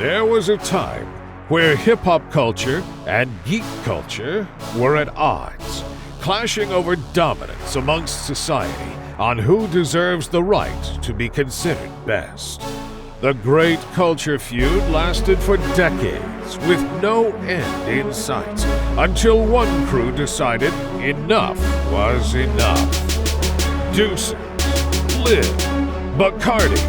There was a time where hip-hop culture and geek culture were at odds, clashing over dominance amongst society on who deserves the right to be considered best. The great culture feud lasted for decades, with no end in sight, until one crew decided enough was enough. Deuces, Liv, Bacardi,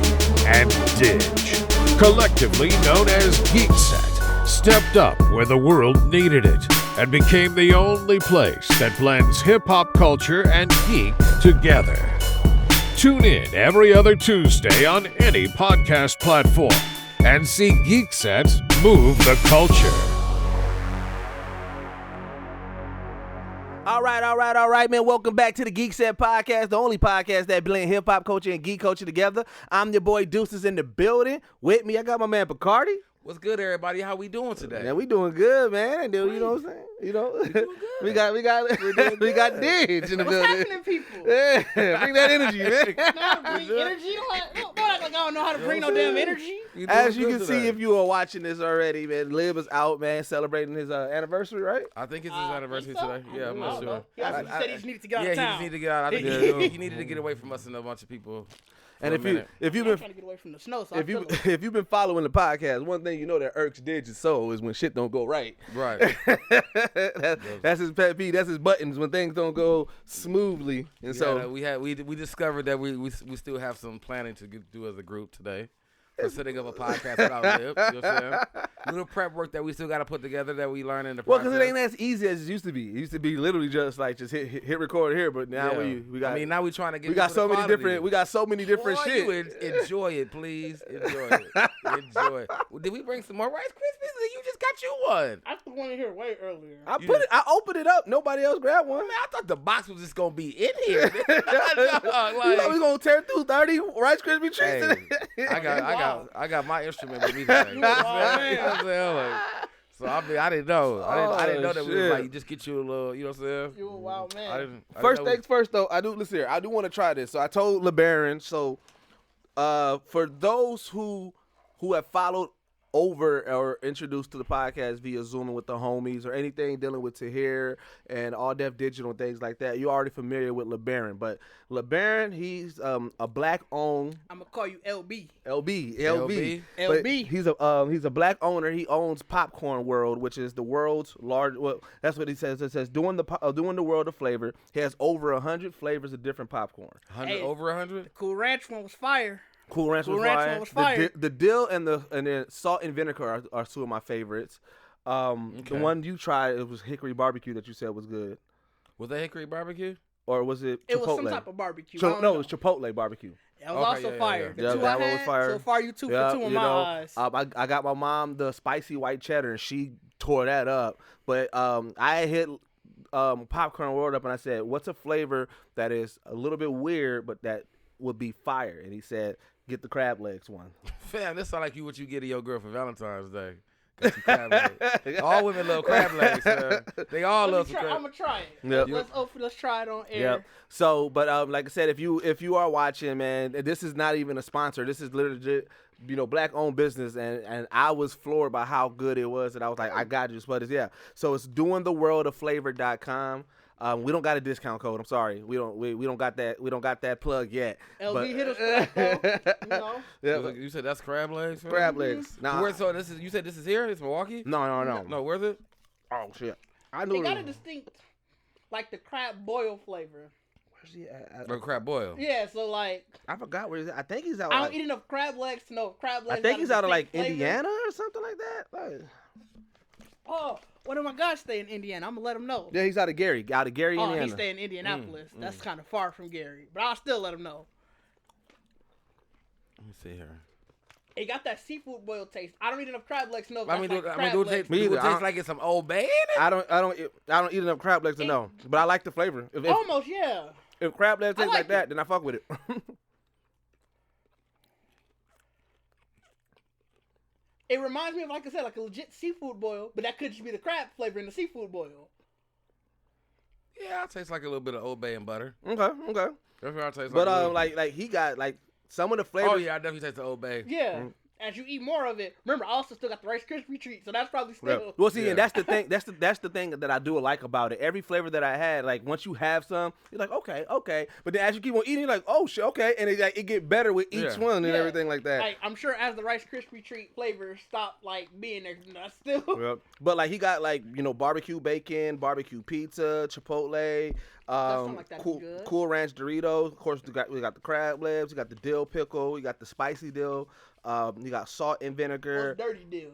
and Didge, collectively known as Geekset, stepped up where the world needed it and became the only place that blends hip-hop culture and geek together. Tune in every other Tuesday on any podcast platform and see Geekset move the culture. All right, man. Welcome back to the Geekset podcast, the only podcast that blend hip-hop culture and geek culture together. I'm your boy Deuces in the building. With me, I got my man Bacardi. What's good, everybody? How we doing today? Yeah, we doing good, man. Dude, you know what I'm saying? You know, we got Didge in the building. What's happening, people? Yeah, bring that energy, man. No, bring energy. Don't act like I don't know how to bring no damn energy. As you can see, if you are watching this already, man, Liv is out, man, celebrating his anniversary, right? I think it's his anniversary today. Yeah, I'm not sure. He said he just needed to get out of Yeah, town. he just needed to get out. I think he needed to get away from us and a bunch of people. And if you've been trying to get away from the snow, so if you've been following the podcast, one thing you know that irks Didge's soul is when shit don't go right. Right. That's his pet peeve. That's his buttons when things don't go smoothly. And so we discovered that we still have some planning to do as a group today. For setting up a podcast without Lib. You know what I'm saying? Little prep work that we still got to put together that we learn in the process. Well, because it ain't as easy as it used to be. It used to be literally just hit record here, but now we got. I mean, now we trying to get. We got so many different. We got so many different shit. Enjoy it, please. Enjoy it. Enjoy it. Well, did we bring some more Rice Krispies? You just got you one. I put one in here way earlier. I opened it up. Nobody else grabbed one. Man, I thought the box was just gonna be in here. You know we gonna tear through 30 Rice Krispie treats today. I got my instrument with me today. So I didn't know. I didn't know that we was like, you just get you a little, you know what I'm saying? You a wild man. First things first, though. I do want to try this. So I told LeBaron. So for those who have followed over or introduced to the podcast via Zooming with the homies or anything dealing with Tahir and All Def Digital and things like that, you're already familiar with LeBaron. But LeBaron, he's a black-owned. I'm gonna call you LB. LB. But he's a black owner. He owns Popcorn World, which is the world's large. Well, that's what he says. It says doing the world of flavor. He has over 100 flavors of different popcorn. Over 100. The Cool Ranch one was fire. Cool Ranch was fire. The dill and the salt and vinegar are two of my favorites. The one you tried, it was hickory barbecue that you said was good. Was that hickory barbecue? Or was it Chipotle? It was some type of barbecue. No, it was Chipotle barbecue. It was also fire. Yeah, that one was fire. So far, you two for two in my eyes. I got my mom the spicy white cheddar, and she tore that up. But I hit Popcorn World up, and I said, what's a flavor that is a little bit weird, but that would be fire? And he said, get the crab legs one. Fam, this sound like what you get to your girl for Valentine's Day. Got you crab legs. All women love crab legs. They all love some crab. I'm gonna try it. Yep. Let's try it on air. Yep. So, but like I said, if you are watching, man, this is not even a sponsor. This is literally, black owned business, and I was floored by how good it was, and I was like, I got you, but So it's doingtheworldofflavor.com. We don't got a discount code. I'm sorry. We don't got that. We don't got that plug yet. LB hit us with that. Yeah. You said that's crab legs? Crab legs. Now, so you said this is here? It's Milwaukee? No. No, where's it? Oh shit. They got a distinct, like the crab boil flavor. Where's he at? Or crab boil. Yeah. So like. I forgot where he's at. I think he's out. I don't eat enough crab legs to know if crab legs. I think he's out of like flavor. Indiana or something like that. Oh. One of my guys stay in Indiana. I'm gonna let him know. Yeah, he's out of Gary, Indiana. Oh, he stay in Indianapolis. That's kind of far from Gary, but I'll still let him know. Let me see here. It got that seafood boil taste. I don't eat enough crab legs to know. Do it taste like it's some Old Bay in it? I don't eat enough crab legs to know, but I like the flavor. Almost, yeah. If crab legs taste like that, then I fuck with it. It reminds me of, like I said, like a legit seafood boil, but that could just be the crab flavor in the seafood boil. Yeah, it tastes like a little bit of Old Bay and butter. Okay. That's what I taste like. But like he got like some of the flavors. Oh yeah, I definitely taste the Old Bay. Yeah, as you eat more of it, remember, I also still got the Rice Krispie treat, so that's probably still. Well, see, Yeah. and that's the thing. That's the thing that I do like about it. Every flavor that I had, like once you have some, you're like, okay. But then as you keep on eating, you're like, oh shit, okay, and it get better with each one and everything like that. Like, I'm sure as the Rice Krispie treat flavors stop like being there, that's still. Yep. But like he got like barbecue bacon, barbecue pizza, Chipotle, sound like that'd be good. Cool Ranch Doritos. Of course, we got the crab legs, we got the dill pickle, we got the spicy dill. You got salt and vinegar. Dirty deal.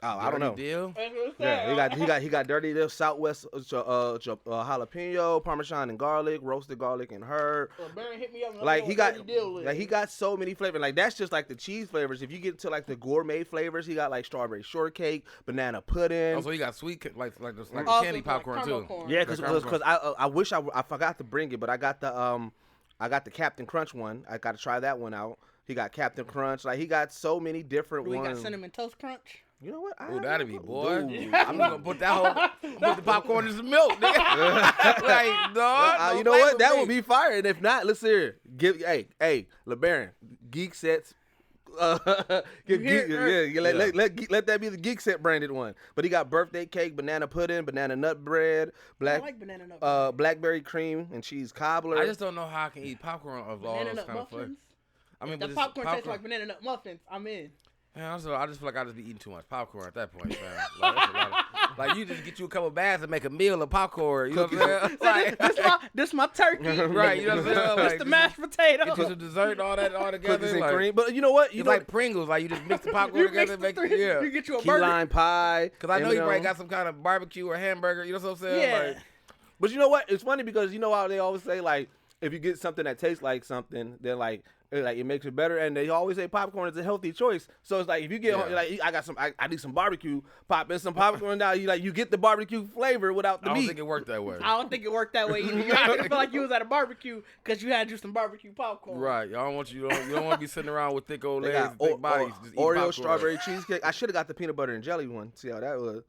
Oh, I don't know. Deal? Yeah, he got dirty dill, Southwest jalapeno, Parmesan and garlic, roasted garlic and herb. Baron hit me up. Like he got so many flavors. Like that's just like the cheese flavors. If you get to like the gourmet flavors, he got like strawberry shortcake, banana pudding. Oh, so you got sweet like candy popcorn like too. corn. Yeah, because I wish I forgot to bring it, but I got the Captain Crunch one. I got to try that one out. He got Captain Crunch. Like he got so many different ones. We got Cinnamon Toast Crunch. You know what? Oh, that'd be boy. Dude. I'm gonna put put the popcorn in some milk, nigga. Like, dog. You know what? That would be fire. And if not, let's hear. Hey, LeBaron, Geeksets. Let that be the Geekset branded one. But he got birthday cake, banana pudding, banana nut bread, I like banana nut bread. blackberry cream and cheese cobbler. I just don't know how I can eat popcorn of all Banana those nut kind of flavors. muffins. I mean, The but popcorn tastes like banana nut muffins. I'm in. Man, I just feel like I just be eating too much popcorn at that point, man. Like, that's a lot of, like you just get you a couple bags and make a meal of popcorn. You know what I'm saying? Like, this my turkey. right? You know what I'm saying? This Like, the mashed potato. Get you some dessert, all that, all together. Cookies and like, cream. But you know what? It's like Pringles. Like you just mix the popcorn You together mix and the make three. yeah. You get you a key burger. lime pie. Because I know you M&M. probably got some kind of barbecue or hamburger. You know what I'm saying? Yeah. Like, But you know what? It's funny because you know how they always say like if you get something that tastes like something, then like it makes it better, and they always say popcorn is a healthy choice. So it's like if you get like I need some barbecue, pop in some popcorn now. You get the barbecue flavor without the I don't meat. think it worked that way. I don't think it worked that way either. You feel like you was at a barbecue because you had you some barbecue popcorn. Right. Y'all don't want you don't want to be sitting around with thick old They legs got and thick bodies. Just eat Oreo popcorn. strawberry cheesecake. I should have got the peanut butter and jelly one. See how that was.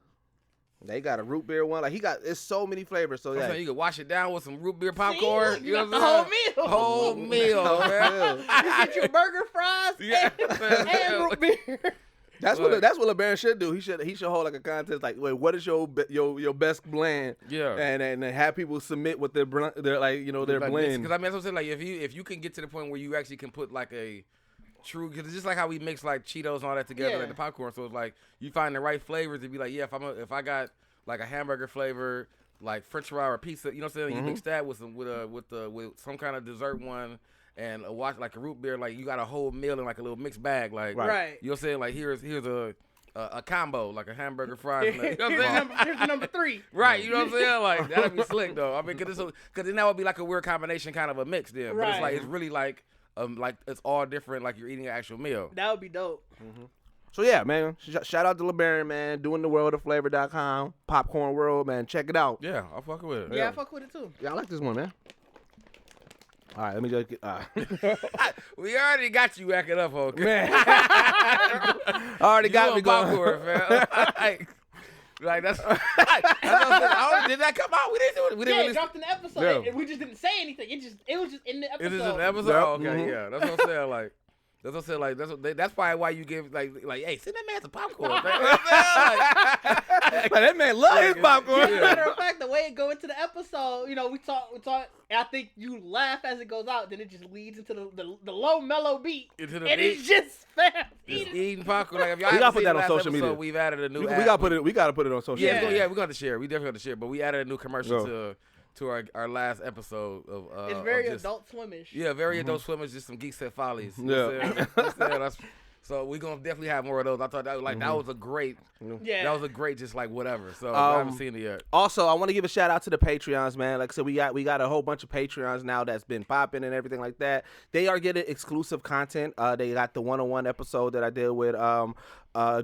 They got a root beer one. Like it's so many flavors. So I'm yeah. saying you could wash it down with some root beer popcorn. look, you you know got what I'm the saying? Whole meal, Whole man. meal. You get your burger, fries, Yeah. and root beer. That's what LeBaron should do. He should hold like a contest. Like, wait, what is your best blend? Yeah. And have people submit what their like their Like, blend. Because I mean, that's what I'm saying. Like, if you can get to the point where you actually can put like a true, because it's just like how we mix like Cheetos and all that together and the popcorn. So it's like you find the right flavors to be like, yeah, if I got like a hamburger flavor, like French fry or pizza, you know what I'm saying? You mix that with some kind of dessert one. And watch like a root beer, like you got a whole meal in like a little mixed bag, like Right. You know what I'm saying? Like here's a combo, like a hamburger fries. You know what I'm saying? Here's the number 3. Right, you know what I'm saying? Like that'd be slick though. I mean, cause then that would be like a weird combination, kind of a mix then. But it's Right. like it's really like it's all different. Like you're eating an actual meal. That would be dope. So yeah, man. Shout out to LeBaron, man. Doing the world of flavor.com, Popcorn World, man. Check it out. Yeah, I'll fuck with it. Yeah, I fuck with it too. Yeah, I like this one, man. All right, let me just get. We already got you acting up, okay? Man. Already got me going. Popcorn, man. Like that's what I'm saying. Did that come out? We didn't do it. We didn't Yeah, really. it dropped in the episode. Yeah. We just didn't say anything. It was just in the episode. Is this an episode? Yep. Oh, okay, yeah. That's what I'm saying. Like, that's what I'm saying. Like, that's probably why you give like, hey, send that man some popcorn. Like, Like, that man love his popcorn. As a matter of fact, the way it go into the episode, we talk, and I think you laugh as it goes out, then it just leads into the low mellow beat, Into the and beat. it's just fam. Just eating popcorn. Like, if y'all We gotta haven't put seen that the on last social episode, media. We've added a new. We ad. gotta put it on social Yeah, media. we're going to share. We definitely got to share. But we added a new commercial to our last episode of. It's very of just, adult swimish. Yeah, very adult swimmers, just some Geekset follies. You Yeah. know what I'm saying? That's- that's- so we're gonna definitely have more of those. I thought that that was a great. Yeah. That was a great, just like whatever. So if I haven't seen it yet. Also, I want to give a shout out to the Patreons, man. Like I said, we got a whole bunch of Patreons now that's been popping and everything like that. They are getting exclusive content. They got the 101 episode that I did with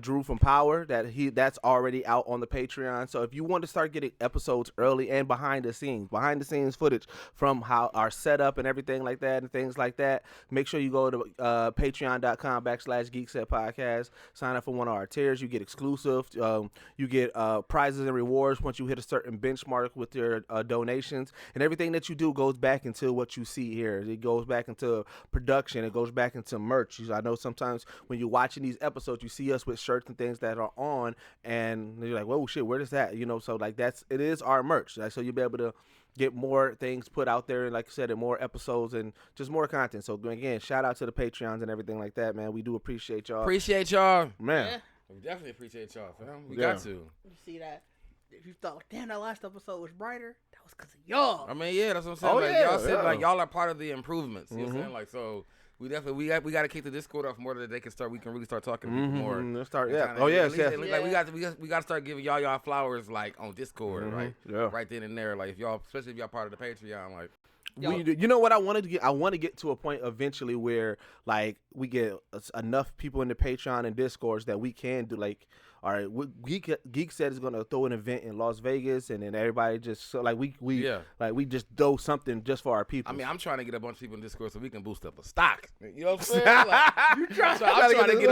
Drew from Power that's already out on the Patreon. So if you want to start getting episodes early and behind the scenes footage from how our setup and everything like that and things like that, make sure you go to patreon.com/Geekset podcast. Sign up for one of our tiers. You get exclusive. You get prizes and rewards once you hit a certain benchmark with your donations, and everything that you do goes back into what you see here. It goes back into production. It goes back into merch. I know sometimes when you're watching these episodes, you see us with shirts and things that are on, and you're like, "Whoa, shit, where is that?" So like it is our merch. Like, so you'll be able to get more things put out there, and like I said, and more episodes and just more content. So again, shout out to the Patreons and everything like that, man. We do appreciate y'all. Man. Yeah. We definitely appreciate y'all, fam. We got to. You see that? If you thought, damn, that last episode was brighter, that was because of y'all. I mean, yeah, that's what I'm saying. Oh, like, yeah, y'all said, yeah. like, y'all are part of the improvements. You know what I'm Mhm. saying? Like, so we definitely we got to kick the Discord off more that they can start. We can really start talking to people more. Let's start. Yeah. Kinda, Oh yeah. at least, Yeah. like we got to start giving y'all flowers like on Discord, right? Yeah. Right then and there. Like if y'all, especially if y'all part of the Patreon, like. You know what I wanted to get? I want to get to a point eventually where like we get enough people in the Patreon and Discords that we can do like, all right, Geekset is gonna throw an event in Las Vegas, and then everybody just we just throw something just for our people. I mean, I'm trying to get a bunch of people in Discord so we can boost up a stock. You know what I'm saying? Like, You trying so I'm trying to get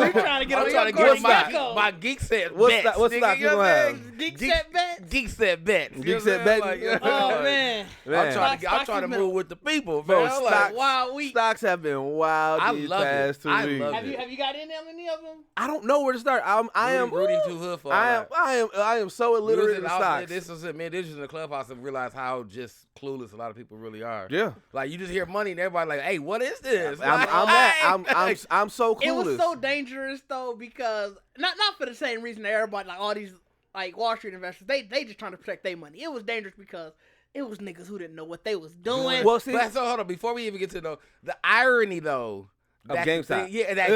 my Geekset bets. What stock you gonna have? Geekset bets? Geekset bets. You know what I'm Geekset saying? bet? Like, you know, Oh, like, man. I'm trying to move with the people, Bro, man. Like, Wild week. Stocks have been wild I these love it. past 2 I weeks. love Have you got any of them? I don't know where to start. I am Rudy too hood for all that. I am so illiterate in stocks. This was it, man. This was in the clubhouse and realized how just clueless a lot of people really are. Yeah. Like you just hear money and everybody like, hey, what is this? I'm so clueless. It was so dangerous though because not for the same reason that everybody like all these like Wall Street investors they just trying to protect their money. It was dangerous because it was niggas who didn't know what they was doing. Well, see, But so hold on, before we even get to the irony though. Of GameStop. Yeah, that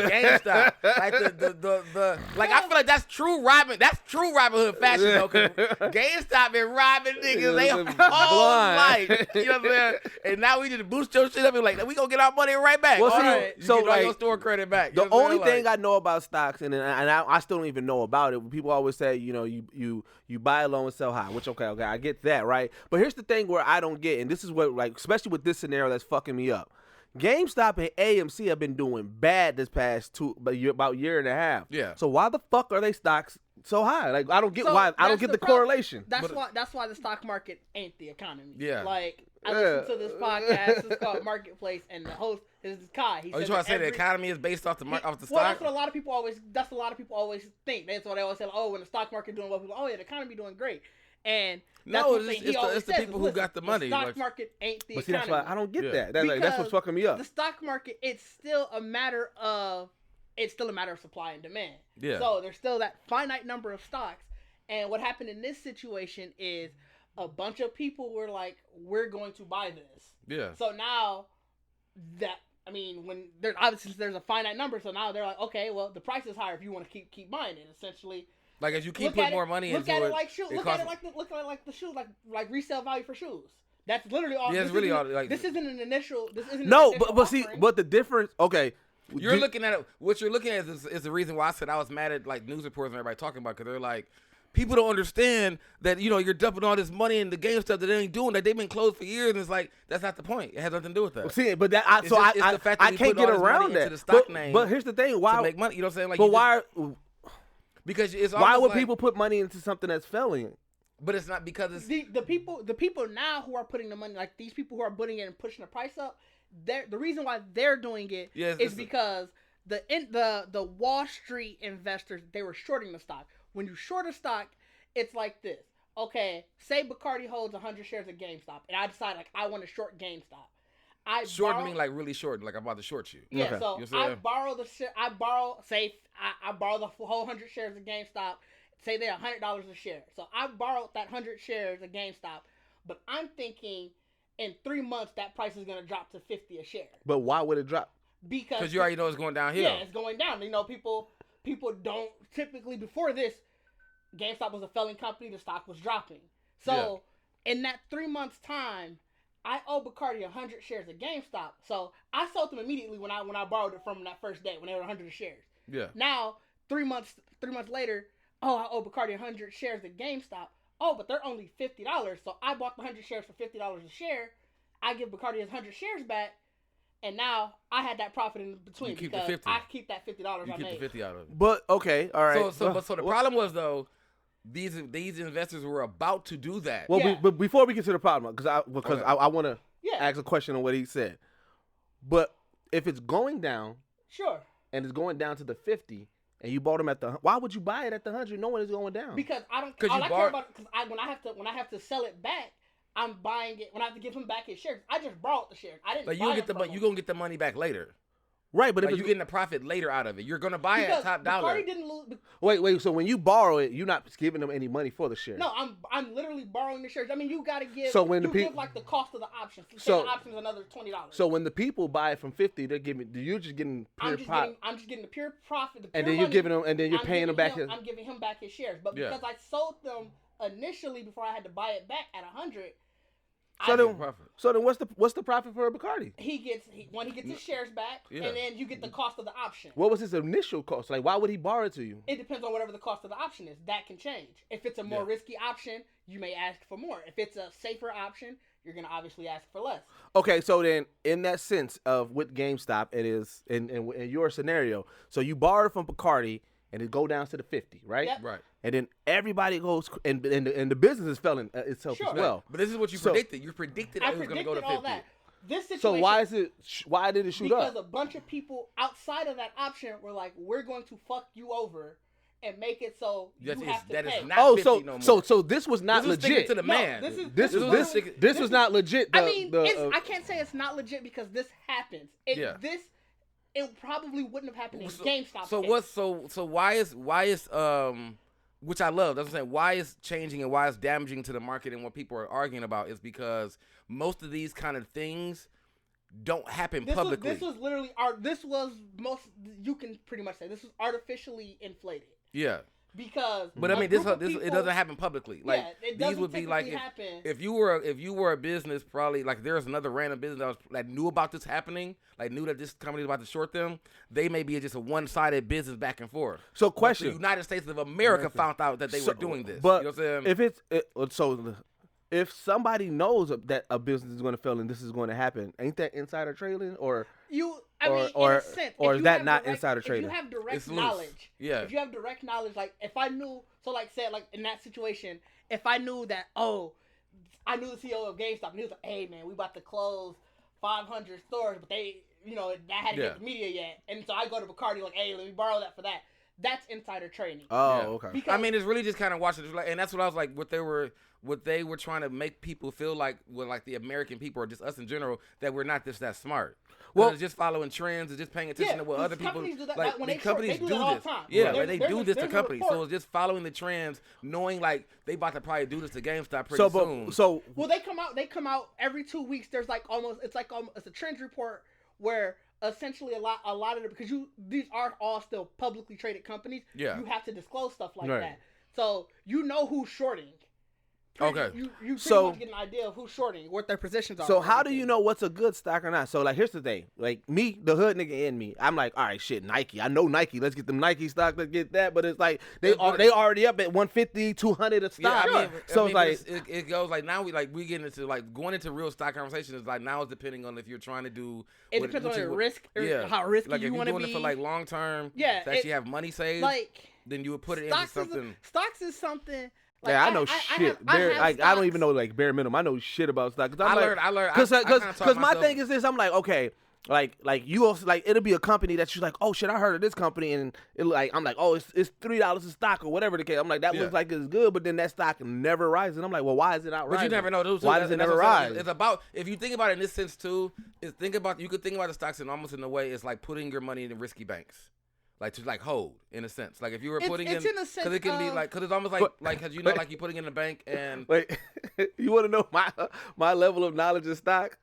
GameStop. Like the like I feel like that's true Robin Hood fashion though, cause GameStop been robbing niggas they whole life. You know what I'm saying? And now we just boost your shit up and like we gonna get our money right back. Well, all see, right. so, you get all like, your store credit back. the only thing I know about stocks, and I still don't even know about it. People always say, you buy low and sell high, which okay, I get that, right? But here's the thing where I don't get, and this is what like, especially with this scenario that's fucking me up. GameStop and AMC have been doing bad this past about year and a half. Yeah. So why the fuck are they stocks so high? Like I don't get why. I don't get the correlation. That's why the stock market ain't the economy. Yeah. Like I listen to this podcast. It's called Marketplace, and the host is Kai. He you trying to say the economy is based off the stock? Well, that's what a lot of people always. That's what a lot of people always think. That's what they always say. Like, oh, when the stock market doing well, people, oh yeah, the economy doing great. And that's no, what it's the people who got the money. The stock market ain't the But see, economy. that's why I don't get Yeah. that. That's what's fucking me up. The stock market, it's still a matter of supply and demand. Yeah. So there's still that finite number of stocks. And what happened in this situation is a bunch of people were like, we're going to buy this. Yeah. So now when there's a finite number, so now they're like, okay, well the price is higher if you want to keep buying it. Essentially, like as you keep putting more money into it. Look at it like shoes. Look at it like the shoes, like resale value for shoes. That's literally all. Yeah, it's really all. Like this isn't an initial. This isn't. No, an but initial see, offering. but the difference. Okay. you're looking at it. What you're looking at is the reason why I said I was mad at like news reports and everybody talking about because they're like. People don't understand that, you're dumping all this money in the game stuff that they ain't doing, that they've been closed for years, and it's like, that's not the point. It has nothing to do with that. See, but that It's the fact that I we can't put get all this money around into that. the stock name But here's the thing, why to make money, you know what I'm saying? Like, but why because it's why would like, people put money into something that's failing? But it's not because it's... the people now who are putting the money, like these people who are putting it and pushing the price up, the reason why they're doing it is because the Wall Street investors, they were shorting the stock. When you short a stock, it's like this. Okay, say Bacardi holds 100 shares of GameStop, and I decide like I want to short GameStop. Mean like really short, like I'm about to short you. Yeah, Okay. so You know I borrow the whole 100 shares of GameStop. Say they're $100 a share. So I borrowed that 100 shares of GameStop, but I'm thinking in 3 months that price is gonna drop to 50 a share. But why would it drop? Because you already know it's going downhill. Yeah, it's going down. People don't typically before this. GameStop was a failing company. The stock was dropping. So in that 3 months time, I owe Bacardi 100 shares of GameStop. So I sold them immediately when I borrowed it from that first day when they were 100 shares. Yeah. Now 3 months later, oh, I owe Bacardi 100 shares at GameStop. Oh, but they're only $50. So I bought the 100 shares for $50 a share. I give Bacardi his 100 shares back. And now I had that profit in between because I keep that $50 I made. You keep the 50 out of it. But okay, all right. So the problem was though, these investors were about to do that. Well, but before we get to the problem, because I want to ask a question on what he said. But if it's going down, sure, and it's going down to the 50, and you bought them at the, why would you buy it at the 100 knowing it's going down? Because I don't. All I care about because when I have to sell it back. I'm buying it when I have to give him back his shares. I just borrowed the shares. I didn't. Like you gonna get the money back later, right? But if you're getting a profit later out of it, you're gonna buy it at top dollar. Bacardi didn't lose. Wait. So when you borrow it, you're not giving them any money for the shares. No, I'm literally borrowing the shares. I mean, you got to give. So when give like the cost of the options. So the option is another $20. So when the people buy it from 50, they're giving. You're just getting pure profit. I'm just getting the pure profit. And then you're giving them, and then you're paying them back. I'm giving him back his shares, but because I sold them initially before I had to buy it back at 100. So then, what's the profit for Bacardi? He gets his shares back, and then you get the cost of the option. What was his initial cost? Like, why would he borrow it to you? It depends on whatever the cost of the option is. That can change. If it's a more risky option, you may ask for more. If it's a safer option, you're gonna obviously ask for less. Okay, so then in that sense of with GameStop, it is in your scenario. So you borrow from Bacardi, and it go down to the 50, right? Yep. Right. And then everybody goes, and the business is failing itself as well. But this is what you predicted. You predicted it was going to go to 50. All that. This situation, so why did it shoot up? Because a bunch of people outside of that option were like, we're going to fuck you over and make it so you have to pay. Is not 50 no more. So this was not legit. This was to the man. This was not legit. I can't say it's not legit because this happens. It probably wouldn't have happened in GameStop. So why is which I love. That's what I'm saying. Why it's changing and why it's damaging to the market and what people are arguing about is because most of these kind of things don't happen publicly. You can pretty much say this was artificially inflated. Yeah. Because it doesn't happen publicly. Like these would be like if you were a business, probably like there's another random business that knew about this happening, like knew that this company was about to short them. They may be just a one-sided business back and forth. So question: the United States of America found out that they were doing this. But you know what I'm saying? If somebody knows that a business is going to fail and this is going to happen, ain't that insider trading or? In a sense, or is that not insider trading? If you have direct knowledge, if you have direct knowledge, like if I knew, like in that situation, if I knew that, I knew the CEO of GameStop, and he was like, hey man, we about to close 500 stores, but they, that hadn't hit the media yet, and so I go to Bacardi like, hey, let me borrow that for that. That's insider trading. Oh, okay. Because, it's really just kind of watching, and that's what I was like. What they were trying to make people feel like, like the American people or just us in general, that we're not that smart. Well, it's just following trends and just paying attention to what other people do that, like. Companies do this. Yeah, they do this to companies. So it's just following the trends, knowing like they about to probably do this to GameStop pretty soon. Well, they come out every 2 weeks. There's it's a trends report where essentially a lot of it, because these are all still publicly traded companies. Yeah, you have to disclose stuff like that. So you know who's shorting. Okay. You pretty much get an idea of who's shorting, what their positions are. So how do you know what's a good stock or not? So like, here's the thing. Like me, the hood nigga in me, I'm like, all right, shit, Nike. I know Nike. Let's get them Nike stock. Let's get that. But it's like they already up at 150, 200 a stock. Yeah, so it's like it goes like now we get into like going into real stock conversations. Is like now it's depending on if you're trying to do. It depends on the risk. How risky like you want to be. If you're doing it for like long term. Yeah. To actually have money saved. Like then you would put it into something. Stocks is something. Like, I know shit. I don't even know like bare minimum. I know shit about stock. I learned. Because my thing is this. I'm like, okay, like you also like it'll be a company that you're like, oh shit, I heard of this company, and I'm like, oh, it's $3 a stock or whatever the case. I'm like, that looks like it's good, but then that stock never rises. And I'm like, well, why is it not rising? But you never know. Why does it never rise? It's about, if you think about it in this sense too, you could think about the stocks in almost in a way it's like putting your money in risky banks. Like to like hold in a sense, like if you were putting in, because it can be like, because it's almost like because like you're putting in a bank and wait, you want to know my level of knowledge of stock?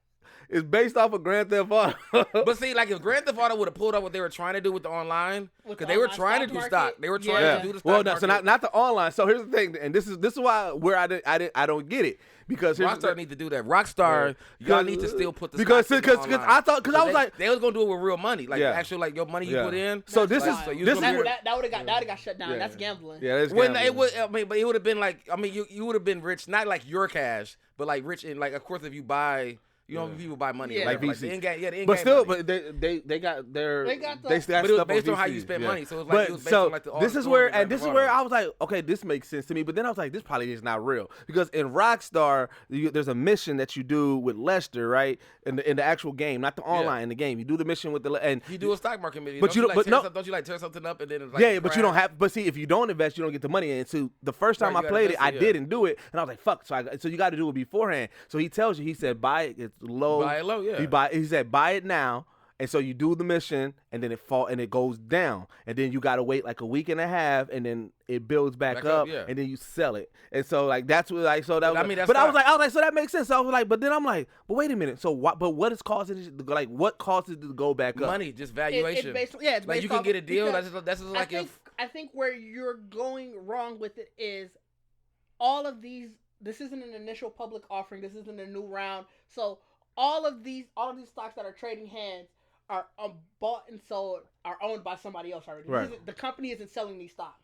is based off of Grand Theft Auto. But see, like if Grand Theft Auto would have pulled up what they were trying to do with the online, because they were trying to do stock. They were trying to do the stock Well, no, market. so not the online. So here's the thing, and this is why where I don't get it. Because Rockstar need to do that. Rockstar, y'all need to still put the because I thought because I was like they was gonna do it with real money, like actual like your money you put in. So that would have got shut down. That's gambling. Yeah, that's gambling. It would. I mean, but it would have been like you would have been rich, not like your cash, but like rich in like of course if you buy. You know, people buy money like VC. The in-game, but still, money. but they got their they got but it was based on how you spent money. So it was like it was based on like the this is where I was like, okay, this makes sense to me. But then I was like, this probably is not real because in Rockstar, there's a mission that you do with Lester, right? In the actual game, not the online in the game. You do the mission with and you do a stock market mission. But don't you like tear something up and then it's like but you don't have. But see, if you don't invest, you don't get the money. And so the first time I played it, I didn't do it, and I was like, fuck. So you got to do it beforehand. So he tells you, he said, buy it. It's low. Buy it low. Yeah. He said, buy it now. And so you do the mission, and then it goes down, and then you gotta wait like a week and a half, and then it builds back up, and then you sell it. And so like that's what like so that. Was, but I was like, so that makes sense. So I was like, but then I'm like, but wait a minute. So what? But what is causing it? Like what causes it to go back up? Money, just valuation. It's based like you can get a deal. That's just like I think where you're going wrong with it is all of these. This isn't an initial public offering. This isn't a new round. So all of these stocks that are trading hands are bought and sold, are owned by somebody else already. Right. The company isn't selling these stocks.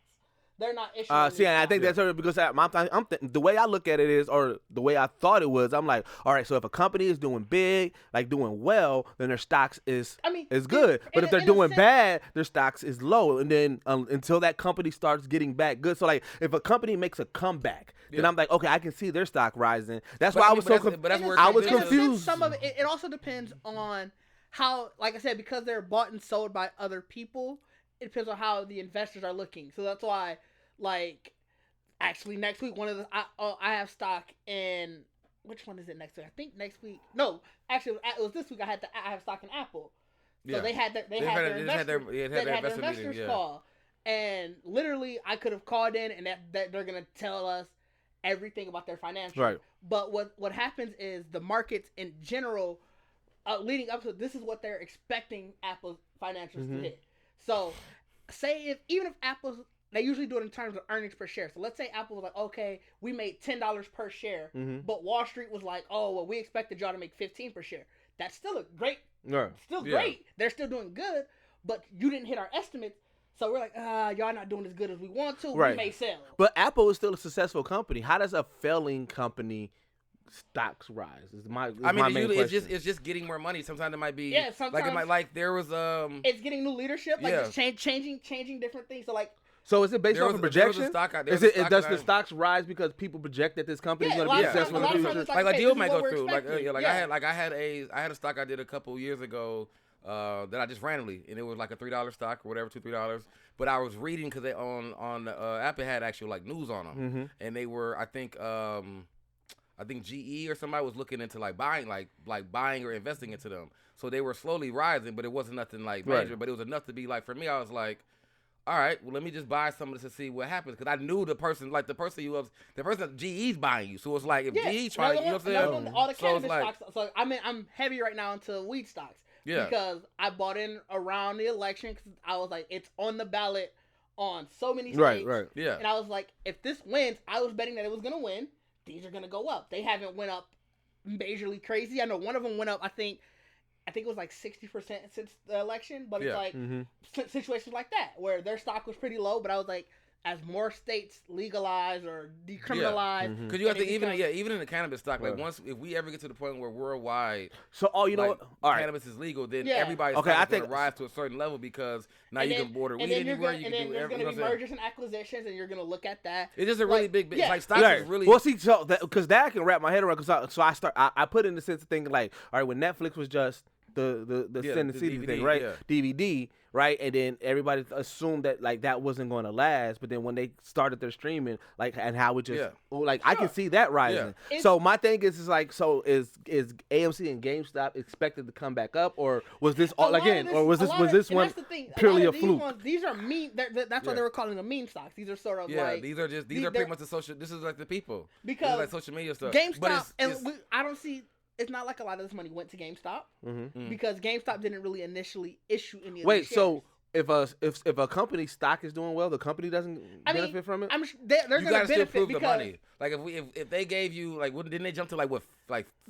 They're not issuing. See, and I think that's because the way I look at it is, or the way I thought it was, I'm like, all right, so if a company is doing big, like doing well, then their stocks is good. But if they're doing bad, their stocks is low. And then until that company starts getting back good. So like, if a company makes a comeback, then I'm like, okay, I can see their stock rising. That's why I was so confused. Some of it also depends on how, like I said, because they're bought and sold by other people, it depends on how the investors are looking. So that's why, like, actually next week, I have stock in, which one is it next week? I think next week. No, actually, it was this week. I have stock in Apple. So they had their investors call, and literally I could have called in and that they're gonna tell us everything about their financials. Right. But what happens is the markets in general, leading up to this, is what they're expecting Apple's financials to hit. So, say even if Apple's, they usually do it in terms of earnings per share. So let's say Apple was like, okay, we made $10 per share, but Wall Street was like, oh, well, we expected y'all to make $15 per share. That's still great. They're still doing good, but you didn't hit our estimates. So we're like, y'all not doing as good as we want to. Right. We may sell. But Apple is still a successful company. How does a failing company stocks rise? It's just getting more money. Sometimes it might be there was it's getting new leadership, just changing different things. So is it based off of projection? Does the stocks rise because people project that this company is going to be successful in the future? Like a deal might go through. I had a stock I did a couple years ago that I just randomly, and it was like a $3 stock or whatever, $2-3. But I was reading because they on Apple had actual like news on them, and they were I think GE or somebody was looking into like buying or investing into them. So they were slowly rising, but it wasn't nothing like major. Right. But it was enough to be like, for me, I was like, all right, well, let me just buy some of this to see what happens. Because I knew the person GE's buying you. So it's like, if GE trying, you know what I'm saying? All the cannabis stocks. So I'm heavy right now into weed stocks. Yeah. Because I bought in around the election because I was like, it's on the ballot on so many states. Right. Yeah. And I was like, if this wins, I was betting that it was going to win. These are going to go up. They haven't went up majorly crazy. I know one of them went up, I think it was like 60% since the election. But it's situations like that where their stock was pretty low. But I was like, as more states legalize or decriminalize, because you have to even in the cannabis stock, like once if we ever get to the point where worldwide, cannabis is legal, then everybody's going to rise to a certain level because now you can border weed anywhere. You can do everything. There's going to be mergers and acquisitions, and you're going to look at that. It's just a really big. Like stocks is really well. See, so because that I can wrap my head around. So I put in the sense of thinking like, all right, when Netflix was just the Sin City thing, right? Yeah. DVD. Right, and then everybody assumed that like that wasn't going to last, but then when they started their streaming, like and how it just I can see that rising. Yeah. So my thing is like, so is AMC and GameStop expected to come back up, or was this all again, or was this one purely a fluke? These are meme. That's why they were calling them meme stocks. These are sort of like these are pretty much the social. This is like the people because like social media stuff. GameStop I don't see. it's not like a lot of this money went to GameStop because GameStop didn't really initially issue any. Of Wait, these so if a company's stock is doing well, the company doesn't benefit from it. They're going to benefit still prove because the money. Like if they gave you like, didn't they jump to like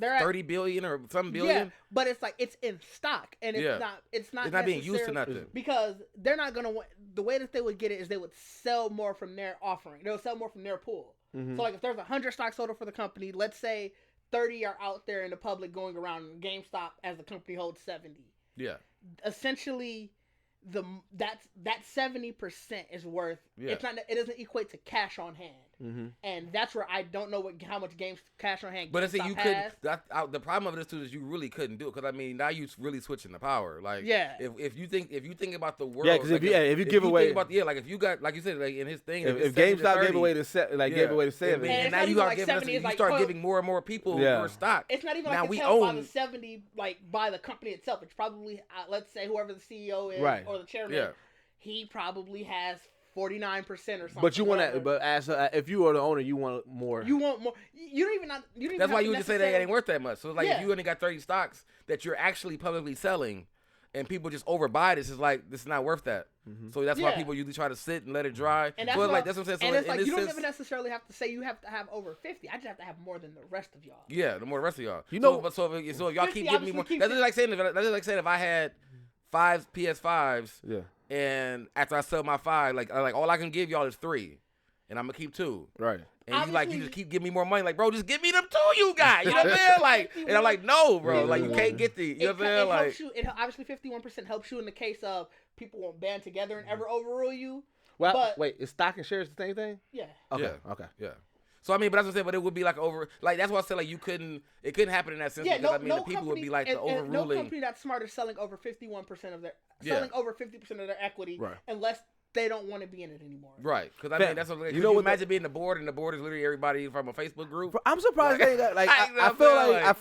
30 billion or some billion? Yeah, but it's like it's in stock and it's not being used to nothing because they're not going to. The way that they would get it is they would sell more from their offering. They'll sell more from their pool. So like if there's 100 stocks sold for the company, let's say 30 are out there in the public going around. GameStop as the company holds 70. Yeah. Essentially, that 70% is worth. Yeah. It's not. It doesn't equate to cash on hand, and that's where I don't know how much cash on hand. But I see GameStop you has. couldn't. The problem of this too is you really couldn't do it because I mean now you really switching the power. Like if you think about the world. Yeah, because if you give away like if you got like you said like in his thing if GameStop gave away to gave away to 70 and now you are giving us, you start giving more and more people more stock. It's not even now like it's held by the 70 like by the company itself. It's probably let's say whoever the CEO is or the chairman. Yeah. He probably has 49% or something. But you want that. But if you are the owner, you want more. You want more. You don't even. That's why you would just say that it ain't worth that much. So like if you only got 30 stocks that you're actually publicly selling, and people just overbuy this, is like this is not worth that. So that's why people usually try to sit and let it dry. And that's, that's what I'm saying. So and it's like you don't even necessarily have to say you have to have over 50. I just have to have more than the rest of y'all. Yeah, the more the rest of y'all. You know, so if y'all keep giving me more, that's just like saying if I had 5 PS5s. Yeah. And after I sell my 5, like all I can give y'all is 3, and I'm gonna keep 2. Right. And you just keep giving me more money, like bro, just give me them 2 you got. You know what I'm saying? Like, and I'm like, no, bro, like you can't get the. You know what I'm saying? Like, obviously 51% helps you in the case of people won't band together and ever overrule you. Well, but, wait, is stock and shares the same thing? Yeah. Okay. Yeah. Okay. Yeah. So I mean, but that's what I'm saying. But it would be like that's why I said like it couldn't happen in that sense because the people would be like the overruling. No company that's smart is selling over 51% of their over 50% of their equity, unless they don't want to be in it anymore. Right. Because I mean, that's what you imagine being the board, and the board is literally everybody from a Facebook group. I'm surprised they got like I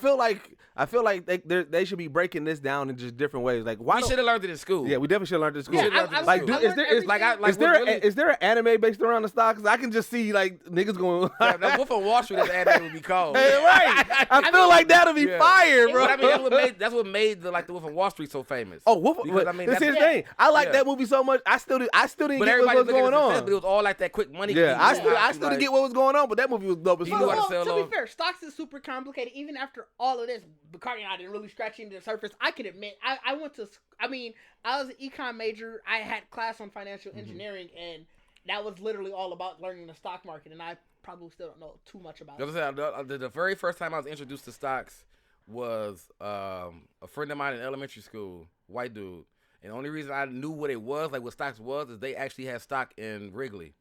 feel like they should be breaking this down in just different ways. Like why we should have learned it in school. Yeah, we definitely should have learned it in school. Is there an anime based around the stock? Because I can just see like niggas going. That Wolf of Wall Street as anime would be called. Hey, right. I feel like that'll be fire, bro. But I mean, that's what made the Wolf of Wall Street so famous. Oh, Wolf. Because I mean, that's the thing. I like that movie so much. I still didn't get what was going on. But it was all like that quick money. Yeah, I still didn't get what was going on, but that movie was dope as fuck. To be fair, stocks is super complicated. Even after all of this, Bacardi and I didn't really scratch into the surface. I can admit, I was an econ major. I had class on financial engineering, and that was literally all about learning the stock market, and I probably still don't know too much about it. The very first time I was introduced to stocks was a friend of mine in elementary school, white dude. And the only reason I knew what it was, like what stocks was, is they actually had stock in Wrigley.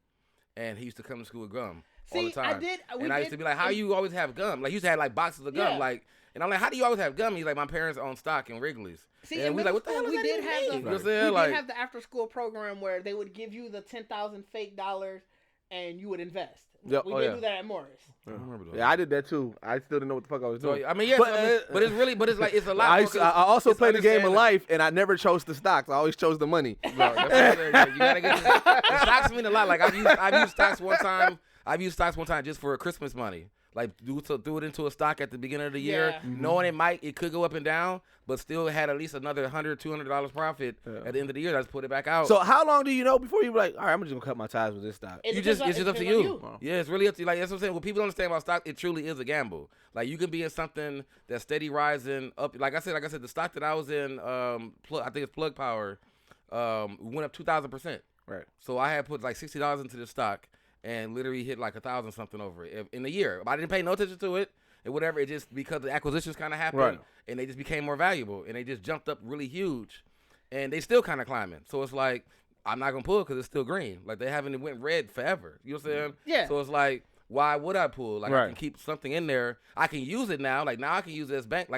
And he used to come to school with gum all the time. I used to be like, how you always have gum? Like, he used to have like boxes of gum. Yeah. Like, and I'm like, how do you always have gum? He's like, my parents own stock in Wrigley's. See, and we like, what the hell is that? We did have the after school program where they would give you the 10,000 fake dollars and you would invest. We did do that at Morris. I remember that. Yeah, I did that too. I still didn't know what the fuck I was doing. So, I mean, but it's like it's a lot. I also played the game of life, and I never chose the stocks. I always chose the money. Bro, you gotta get the stocks mean a lot. Like I've used stocks one time. I've used stocks one time just for Christmas money. Like do it into a stock at the beginning of the year, knowing it could go up and down, but still had at least another $100, $200 profit at the end of the year. That's put it back out. So how long do you know before you be like, all right, I'm just gonna cut my ties with this stock? It's just up to you. Yeah, it's really up to you. Like that's what I'm saying. What people don't understand about stock, it truly is a gamble. Like you can be in something that's steady rising up. Like I said, the stock that I was in, I think it's Plug Power, went up 2,000%. Right. So I had put like $60 into the stock. And literally hit like 1,000 something over it in a year. I didn't pay no attention to it and whatever. It just because the acquisitions kind of happened and they just became more valuable and they just jumped up really huge, and they still kind of climbing. So it's like I'm not gonna pull because it's still green. Like they haven't went red forever. You know what I'm saying? Yeah. So it's like why would I pull? Like I can keep something in there. I can use it now. Like now I can use it as a bank.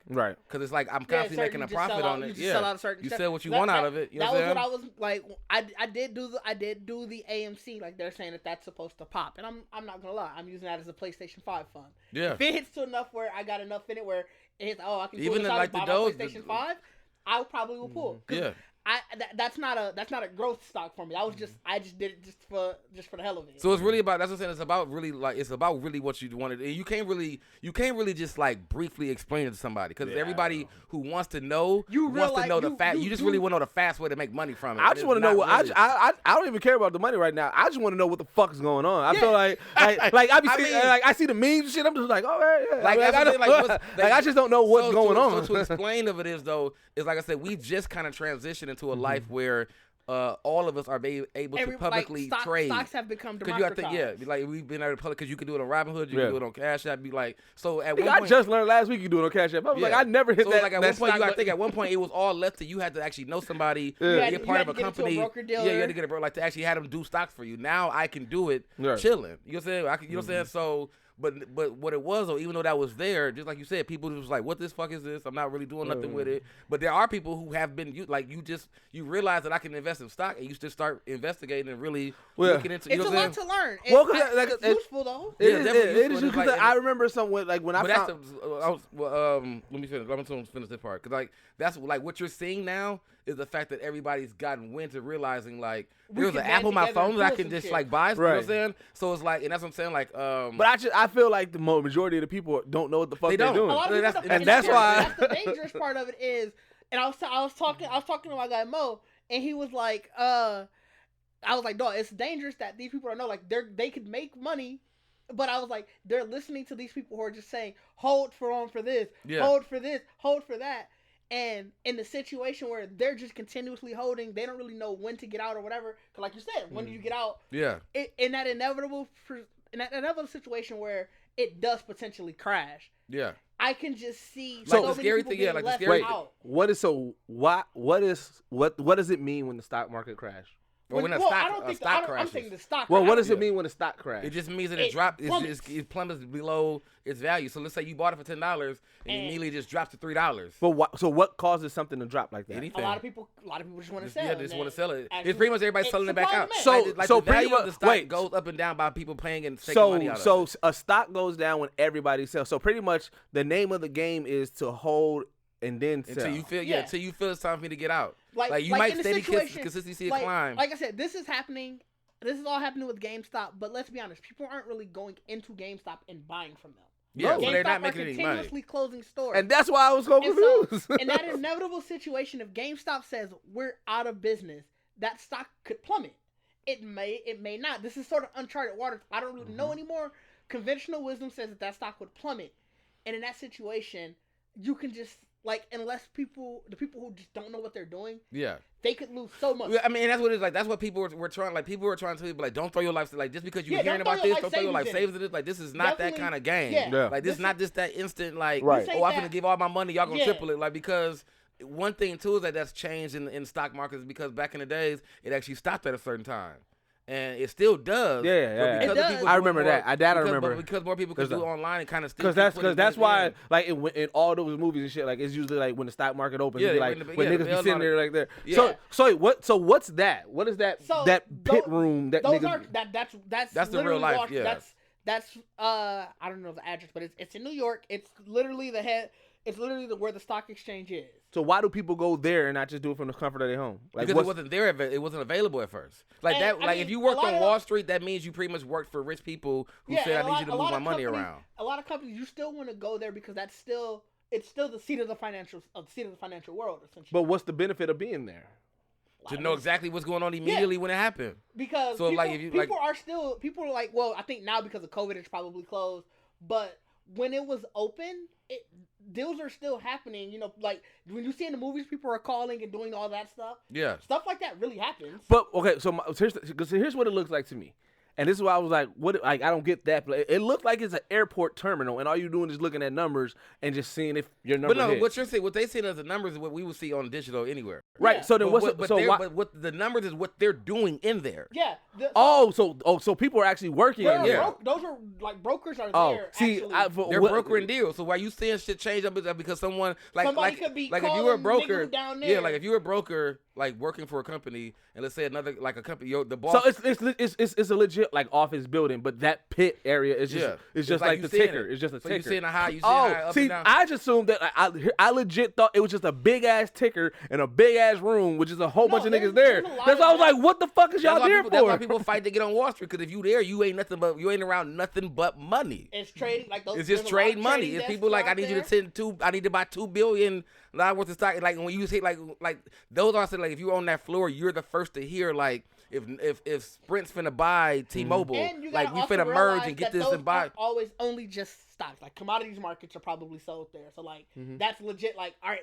Right. Because it's like I'm constantly making a profit on it. You sell out a certain. You sell what you want out of it. You know what I'm saying? That was what I was like. I did do the AMC. Like they're saying that's supposed to pop, and I'm not gonna lie. I'm using that as a PlayStation 5 fund. Yeah. If it hits to enough where I got enough in it where it hits, I can pull this out and buy my PlayStation 5. I probably will pull. Yeah. that's not a growth stock for me. I just did it just for the hell of it. So it's really about, that's what I'm saying. It's about really what you wanted. And you can't really just like briefly explain it to somebody, because everybody who wants to know wants to know the fact. You just really want to know the fast way to make money from it. I just want to know what I don't even care about the money right now. I just want to know what the fuck is going on. I feel like I see the memes and shit. I'm just like, oh yeah. I just don't know what's going on. So to explain of it is like I said, we've just kind of transitioned into a life where all of us are able to publicly trade. Stocks have become democratized. Like we've been able to public, because you can do it on Robinhood, you can do it on Cash App. Be like, so at one point, I just learned last week you do it on Cash App. I was like, I never hit that. Like at one point, I think at one point it was all left to you had to actually know somebody, be a part of a company. You had to get a broker, like to actually have them do stocks for you. Now I can do it chilling. You know what I'm saying? You know what I'm saying? So. But what it was, though, even though that was there, just like you said, people was like, what the fuck is this? I'm not really doing nothing with it. But there are people who have been, you realize that I can invest in stock, and you just start investigating and really looking into it. It's a lot to learn. It's useful, though. It is useful. Because I remember something like when I found... let me finish this part. Because that's like what you're seeing now is the fact that everybody's gotten wind to realizing, like, there's an app on my phone that I can just like buy. You know what I'm saying? So it's like, and that's what I'm saying. Like, but I feel like the majority of the people don't know what the fuck they're doing. And that's why that's the dangerous part of it is. And I was talking to my guy Mo, and he was like, I was like, dog, it's dangerous that these people don't know. Like, they could make money. But I was like, they're listening to these people who are just saying, hold for this, hold for this, hold for that. And in the situation where they're just continuously holding, they don't really know when to get out or whatever. Because like you said, when do you get out? Yeah. In that inevitable situation where it does potentially crash. Yeah. I can just see like the scary thing. Yeah, like the scary thing. What does it mean when the stock market crashes? When a stock crashes. I'm saying the stock. Well, what does it mean when the stock crashes? It just means that it plummets below its value. So let's say you bought it for $10 and immediately just drops to $3. But so what causes something to drop like that? Anything. A lot of people just want to sell. Yeah, they just want to sell it. It's pretty much everybody selling it back out. So the value of the stock goes up and down by people paying and taking money out of it. So a stock goes down when everybody sells. So pretty much the name of the game is to hold and then sell. Until you feel it's time for me to get out. Like you might steady consistently see a climb. Like I said, this is happening. This is all happening with GameStop. But let's be honest, people aren't really going into GameStop and buying from them. Yeah, so they're not making any money. Continuously closing stores, and that's why I was so confused. So, in that inevitable situation, if GameStop says we're out of business, that stock could plummet. It may not. This is sort of uncharted waters. I don't really know anymore. Conventional wisdom says that stock would plummet, and in that situation, you can just. Like, unless the people who just don't know what they're doing, they could lose so much. I mean, that's what it is. Like, that's what people were trying. Like, people were trying to tell you, like, don't throw your life. Like, just because you're hearing about this, don't throw your life savings in this. Like, this is not that kind of game. Yeah. Like, this is not just that instant. Like, I'm gonna give all my money. Y'all gonna triple it. Like, because one thing too is that's changed in the stock markets because back in the days it actually stopped at a certain time. And it still does. Yeah. It does. I remember that. I remember. Because more people can do it online and kind of still. Because that's why, like in all those movies and shit, like it's usually like when the stock market opens, when niggas be sitting there like there. Yeah. So what's that? What is that? That pit room that niggas. That's the real life. That's I don't know the address, but it's in New York. It's literally It's literally where the stock exchange is. So why do people go there and not just do it from the comfort of their home? Like, because it wasn't there. It wasn't available at first. Like if you worked on Wall Street, that means you pretty much worked for rich people who said, "I need you to move my money around." A lot of companies, you still want to go there because it's still the seat of the financial world, essentially. But what's the benefit of being there? To know exactly what's going on immediately when it happened. Because people are like, well, I think now because of COVID, it's probably closed. But when it was open, deals are still happening. You know, like when you see in the movies, people are calling and doing all that stuff. Yeah, stuff like that really happens. But okay, so here's what it looks like to me. And this is why I was like, "What? Like, I don't get that." It looked like it's an airport terminal, and all you're doing is looking at numbers and just seeing if your number. But no, hit. what they see as the numbers is what we would see on digital anywhere. Right. Yeah. So then, but what the numbers is what they're doing in there. Yeah. So people are actually working in there. Those are like brokers are there. See, they're brokering deals. So why you seeing shit change up is that because someone somebody could be like if you were a broker down there. like if you were a broker like working for a company, and let's say another like a company, the boss. So it's a legit like office building, but that pit area is just like the ticker. It's just a ticker. You seeing high, up and down. I just assumed that I legit thought it was just a big ass ticker in a big ass room, which is a whole bunch of niggas there. That's why I was like, what the fuck is y'all there for? That's why people fight to get on Wall Street, because if you there, you ain't around nothing but money. It's trading like those. It's just trade money. It's people like I need you to I need to buy $2 billion worth of stock. Like when you say like those are like if you on that floor, you're the first to hear like if Sprint's finna buy T-Mobile, like we finna merge and get this and buy. Always only just stocks. Like commodities markets are probably sold there. So like that's legit. Like all right.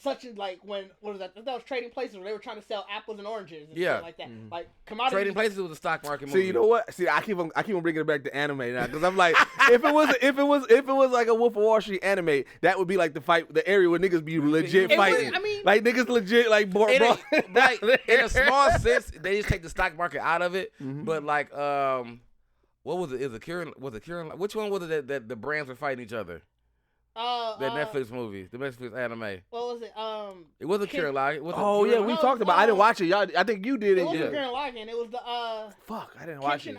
Such as like what was that? That was trading places where they were trying to sell apples and oranges and stuff like that. Like commodities. Trading places was a stock market movie. See, you know what? See, I keep on bringing it back to anime now because I'm like, if it was like a Wolf of Wall Street anime, that would be like the area where niggas be legit fighting. Like niggas legit like like in a small sense, they just take the stock market out of it. But like, what was it? Was it Kieran? Which one was it that the brands were fighting each other? That Netflix movie, the Netflix anime. What was it? It wasn't Kieran Lagan. We talked about. I didn't watch it. Y'all, I think you did it. It wasn't Kieran Lagan. It was the Fuck, I didn't watch it.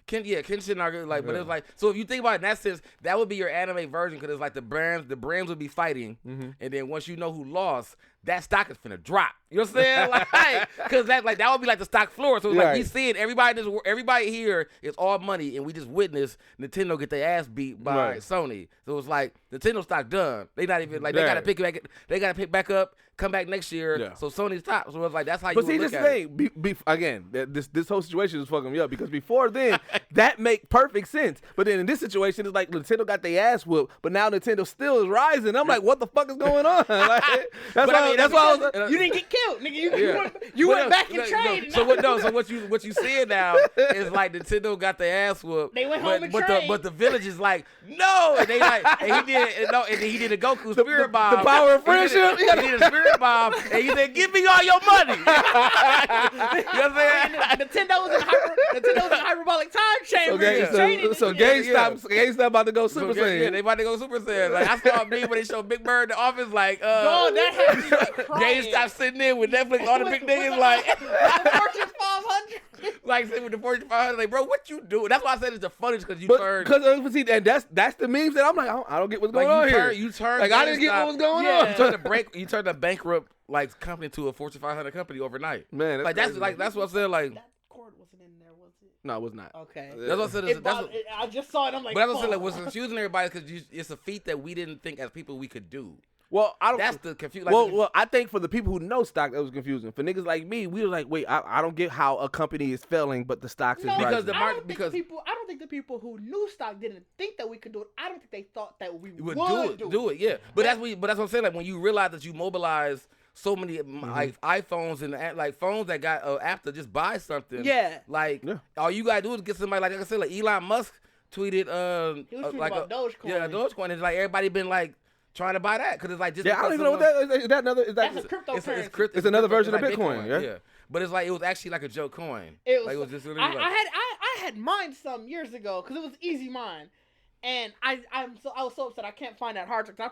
Kenshin Nagura, like, but it was like, so if you think about it in that sense, that would be your anime version, because it's like the brands would be fighting, and then once you know who lost, that stock is finna drop. You know what I'm saying? Like, because that would be like the stock floor. So it's like we seeing everybody here is all money, and we just witnessed Nintendo get their ass beat by Sony. So it's like Nintendo stock done. They not even like they gotta pick it back. They gotta pick back up, come back next year. Yeah. So Sony's top. So it's like that's how you. But see, this thing again, this whole situation is fucking me up because before then that make perfect sense. But then in this situation, it's like Nintendo got their ass whooped, but now Nintendo still is rising. I'm like, what the fuck is going on? Like, that's why I was. You didn't get killed, nigga. You went back and traded. So what you saying now is like Nintendo got their ass whooped. They went home and traded. But the village is like, no, and they like, and he did a Goku spirit bomb. The power of friendship. He did a spirit bomb, and he said, "Give me all your money." You know what I'm saying? Nintendo was in hyperbolic time chamber. So GameStop about to go Super Saiyan. Yeah, they about to go Super Saiyan. Like I saw a meme when they showed Big Bird in the office, like, that had me like crying. GameStop sitting there with Netflix, all the big niggas, like, Fortune 500. Like sitting with the Fortune 500, like, bro, what you doing? That's why I said it's the funniest, because you turned. Because see, and that's the memes that I'm like, I don't get what's going on here. You turned like, I didn't get what was going on. You turned a bankrupt like company to a Fortune 500 company overnight. Man, that's what I said. Like that cord wasn't in there, was it? No, it was not. Okay. That's what I said. I just saw it. I'm like, but that's what I said. Like, what's confusing everybody, because it's a feat that we didn't think as people we could do. Well, I don't. That's the confusion. Well, I think for the people who know stock, that was confusing. For niggas like me, we were like, wait, I don't get how a company is failing, but the stocks is rising. Because the market, I don't think the people who knew stock didn't think that we could do it. I don't think they thought that we would do it. Yeah, but that's what I'm saying. Like when you realize that you mobilize so many like iPhones and like phones that got app to just buy something. Yeah. Like all you gotta do is get somebody like I said, like Elon Musk tweeted he was tweeting about Dogecoin. Yeah, Dogecoin. It's like everybody been like trying to buy that because it's like just I don't even know what that is. Is that another? Is that that's a cryptocurrency? It's another version of Bitcoin. Yeah. But it's like it was actually like a joke coin. It was. Like, it was just I had mined some years ago because it was easy mine, and I was so upset I can't find that hard drive.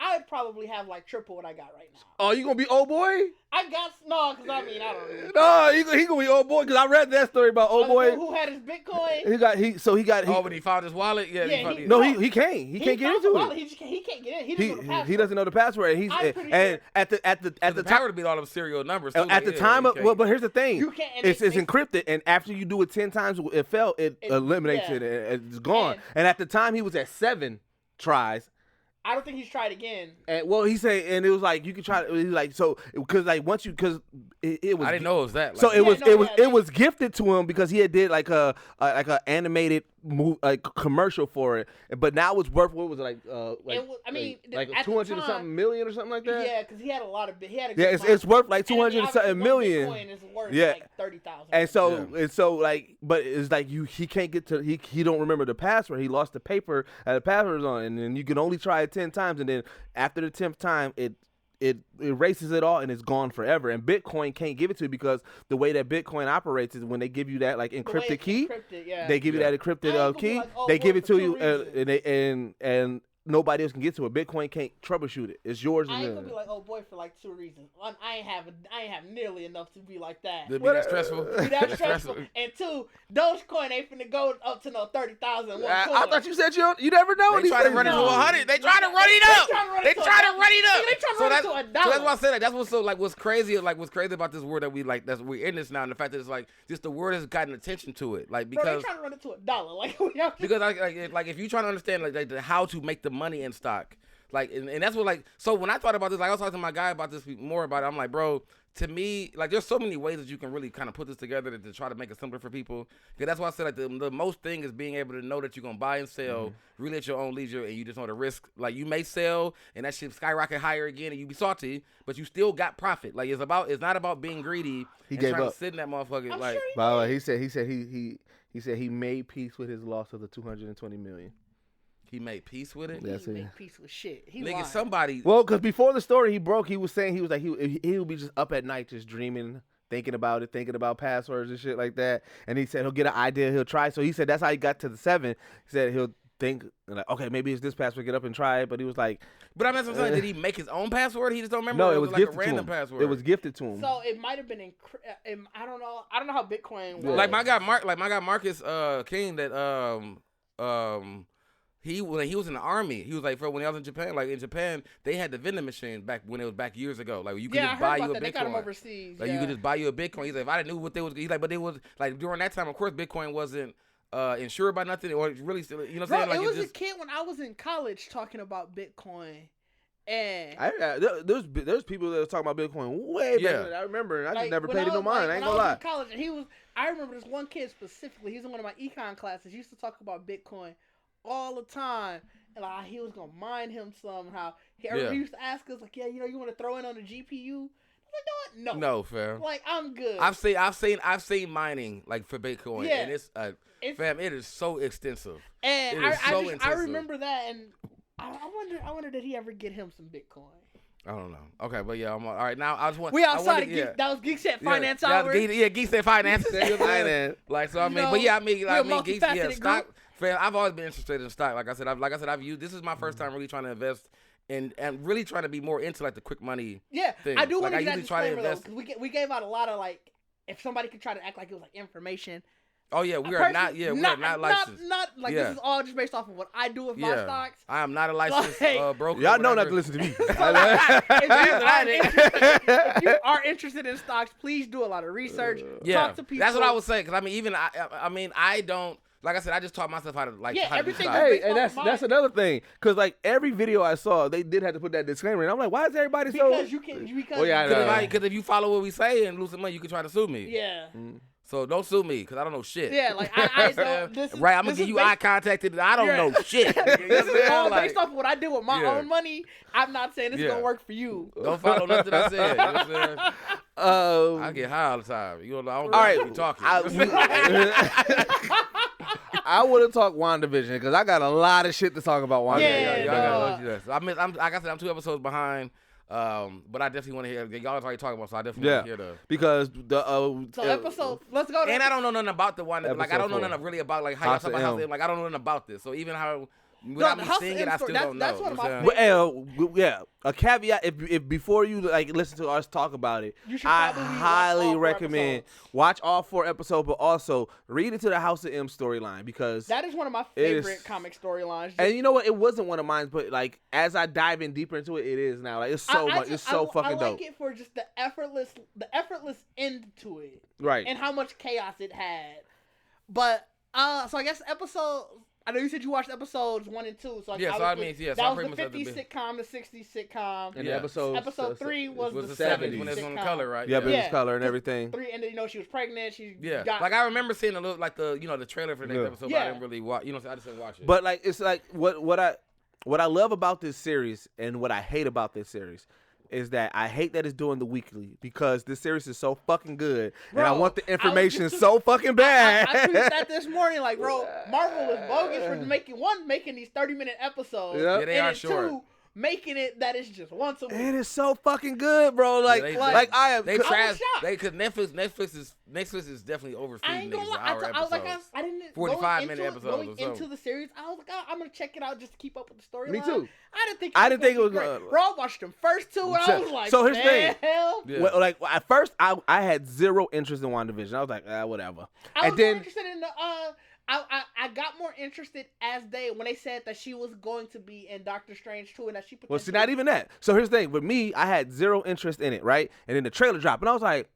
I'd probably have like triple what I got right now. Oh, you gonna be old boy? Because I don't know. No, he gonna be old boy because I read that story about old boy who had his Bitcoin. He got. Oh, when he found his wallet, he can't. He can't get into it. He can't get in. He doesn't know the password. And at the time power to beat all them serial numbers. At the time of but here's the thing. It's encrypted, and after you do it 10 times, it eliminates it. And it's gone. And at the time, he was at 7 tries. I don't think he's tried again. And he said, and it was like you could try. It was like so because like once you because it was. I didn't know it was that. So it was gifted to him because he had did like a animated commercial for it, but now it's worth what was it like? Like 200 and something million or something like that. Yeah, because he had a lot of. It's worth like 200 and something million. Bitcoin is worth like 30,000. And so like, but it's like he can't get to he don't remember the password. He lost the paper that the password was on, and then you can only try it 10 times, and then after the 10th time it erases it all and it's gone forever. And Bitcoin can't give it to you because the way that Bitcoin operates is when they give you that like encrypted key, they give you that encrypted key. They give it to you, nobody else can get to it. Bitcoin can't troubleshoot it. It's yours. I ain't gonna be like, oh boy, for like 2 reasons. One, I ain't have nearly enough to be like that. Be that stressful. Be that stressful. And 2, Dogecoin ain't finna go up to no 30,000. I thought you said you never know. They try to run it to 100. They try to run it up. They try to run it up. They try to run it to $1. So that's why I said that's what's so like what's crazy about this word that we like that's we're in this now, and the fact that it's like just the word has gotten attention to it, like because they trying to run it to $1. Like we have to, because like if you trying to understand like how to make the money in stock, like and that's what like so when I thought about this, like I was talking to my guy about this more about it. I'm like, bro, to me, like there's so many ways that you can really kind of put this together to try to make it simpler for people. Because that's why I said like the most thing is being able to know that you're gonna buy and sell really at your own leisure, and you just know the risk. Like you may sell and that shit skyrocket higher again, and you be salty, but you still got profit. Like it's not about being greedy. He and gave trying up. to sit in that motherfucker. I'm Like sure By the way, he said he made peace with his loss of the $220 million. he made peace with it. That's he it. make peace with shit. He Nigga, lying. somebody. Well, because before the story he broke, he was saying he was like he would be just up at night just dreaming, thinking about it, thinking about passwords and shit like that. And he said he'll get an idea, he'll try. So he said that's how he got to the 7. He said he'll think like, okay, maybe it's this password, get up and try it. But he was like, But I'm asking something. Did he make his own password? He just don't remember. no, or it was like gifted a random to him. password. It was gifted to him. So it might have been I don't know. I don't know how Bitcoin works. Like my guy Marcus King that when he was in the army, he was like, when I was in Japan, like in Japan, they had the vending machine back when it was back years ago. Like you could just buy you a Bitcoin. They got them overseas. Like you could just buy you a Bitcoin. He's like, if I didn't know what they was, he's like, but they was like during that time, of course, Bitcoin wasn't insured by nothing, or really still, you know what I'm saying? Like it was a kid when I was in college talking about Bitcoin, and there's people that was talking about Bitcoin way back then. I remember. I just never paid it no mind. I ain't gonna lie. In college, and I remember this one kid specifically. He was in one of my econ classes. He used to talk about Bitcoin all the time, and like he was gonna mine him somehow. He used to ask us like, yeah, you want to throw in on the GPU? I'm like, no, fam. Like I'm good. I've seen mining like for Bitcoin, and it's fam, it is so extensive. And I remember that, and I wonder did he ever get him some Bitcoin? I don't know. Okay, but yeah, I'm all right. Now I just want. We outside of Geek. That was Geekset Finance Hour. Geekset Finance. Like so, I mean, but yeah, I mean, Geekset stock. Fam, I've always been interested in stock. Like I said, I've used. This is my first time really trying to invest and really trying to be more into like the quick money. Yeah, things. I do want like, to get that disclaimer though, because we gave out a lot of like, if somebody could try to act like it was like information. Oh yeah, we are not. Yeah, we are not licensed. Not like this is all just based off of what I do with my stocks. I am not a licensed broker. Y'all know not to listen to me. If you are interested in stocks, please do a lot of research. Talk to people. That's what I was saying. Because I mean, even I don't. Like I said, I just taught myself how to how to do stocks. Hey, and that's another thing. Because like every video I saw, they did have to put that disclaimer. And I'm like, why is everybody so? Because you can. Because if you follow what we say and lose some money, you can try to sue me. Yeah. So don't sue me because I don't know shit. Yeah, like I don't. Right, I'm gonna give you eye contact. I don't know shit. This is all based off of what I do with my own money. I'm not saying this is gonna work for you. Don't follow nothing I said. You know what I'm saying? I get high all the time. You know, I don't know what talking. I want to talk Wanda-Vision because I got a lot of shit to talk about Wanda-Vision. Like I said, I'm 2 episodes behind. But I definitely want to hear. Y'all already talking about, so I definitely want to hear the. Because episode. Let's go. And I don't know nothing about the one. Like I don't know nothing really about like how y'all talk about House of M. Like I don't know nothing about this. So even how without me seeing it, I still don't know. That's one of my favorites. A caveat: if before you like listen to us talk about it, I highly recommend watch all 4 episodes, but also read into the House of M storyline because that is one of my favorite comic storylines. And you know what? It wasn't one of mine, but like as I dive in deeper into it, it is now. Like it's so much. It's so fucking dope. I like it for just the effortless end to it, right? And how much chaos it had. But so I guess episode. I know you said you watched episodes 1 and 2, so that was the 50 sitcom, the 60 sitcom, and episode 3 was the 70s when it was on the color, right? Yeah, business color and everything. 3, and then she was pregnant. Like I remember seeing a little like the trailer for the next episode, but I didn't really watch. I just didn't watch it. But like it's like what I love about this series and what I hate about this series is that I hate that it's doing the weekly because this series is so fucking good. Bro, and I want the information so fucking bad. I tweeted that this morning, like, bro, Marvel is bogus for making these 30-minute episodes. Yeah, they are short. 2, making it that it's just once a week. It is so fucking good, bro. Like, Yeah, I am. They trash. shocked. Because Netflix is definitely overfeeding I ain't gonna niggas lie. with hour I was like, episodes. I didn't. 45-minute episodes Going or so. into the series, I was like, oh, I'm gonna check it out just to keep up with the storyline. Me too. I didn't think. it was great. Bro, I watched them first two, and I was like, so here's the thing. hell. Yeah. Well, like at first, I had zero interest in WandaVision. I was like, whatever. I was And then more interested in the. I got more interested when they said that she was going to be in Doctor Strange 2 and that she. Well, see, not even that. So here's the thing. With me, I had zero interest in it, right? And then the trailer dropped, and I was like,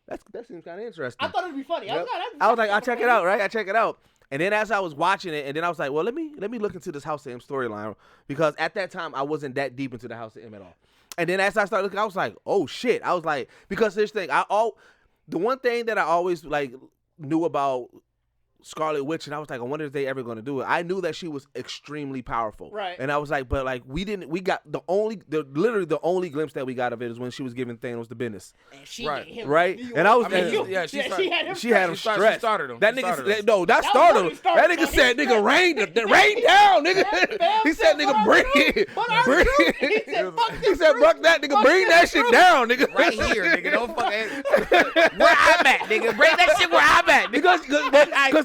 that seems kind of interesting. I thought it'd be funny. Yep. I was like, I'll check it out, right? I check it out. And then as I was watching it, and then I was like, well, let me look into this House of M storyline, because at that time I wasn't that deep into the House of M at all. And then as I started looking, I was like, oh shit. I was like, because this thing, the one thing that I always like knew about Scarlet Witch, and I was like, I wonder if they ever going to do it. I knew that she was extremely powerful, right? And I was like, but like we got literally the only glimpse that we got of it is when she was giving Thanos the business, and she right? Him, right? And I was, she had him stressed. She started him. That nigga, no, that started him. That nigga said, nigga, rain down, nigga. He said, nigga, bring it. He said, fuck that, nigga, bring that shit down, nigga. Right here, nigga. Don't fuck it. Where I'm at, nigga. Bring that shit where I'm at, because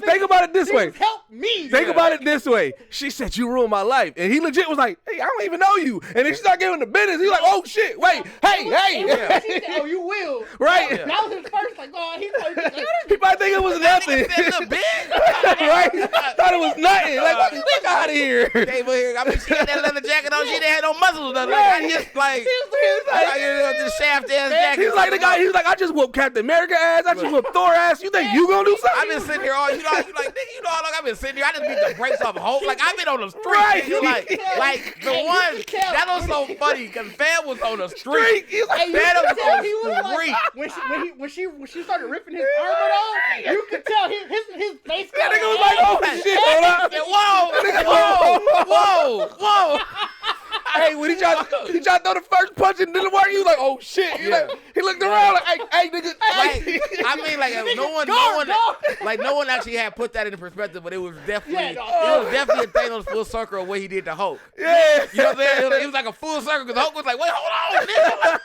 think about it this way. Help me. Think about it this way. She said, you ruined my life. And he legit was like, hey, I don't even know you. And then she started giving the business. He's like, oh, shit. Wait. Hey. She said, oh, you will. Right. That was his first, like, oh, he probably think it was nothing. Right? Thought it was nothing. Like, what you think out of here? Came over here. I mean, she had that leather jacket on. She didn't have no muscles. Nothing. Like, I just, like, the shaft ass jacket. He's like, he's like, I just whooped Captain America ass. I just whooped Thor ass. You think you gonna do something? I've been sitting here all, you know how long I've been sitting here. I just beat the brakes off Hope. Like, I've been on the street. Right. Like the one that was so funny because Fam was on the street. He was on the street. When she started ripping his armor off, you could tell his face. That nigga was like, oh shit, whoa. Hey, when he tried to throw the first punch and didn't work, he was like, oh shit. He looked around like, hey, nigga. Like, I mean, like no one actually had put that into perspective, but it was definitely a Thanos full circle of what he did to Hulk. Yeah. You know what I'm saying? It was like a full circle because Hulk was like, wait, hold on, nigga.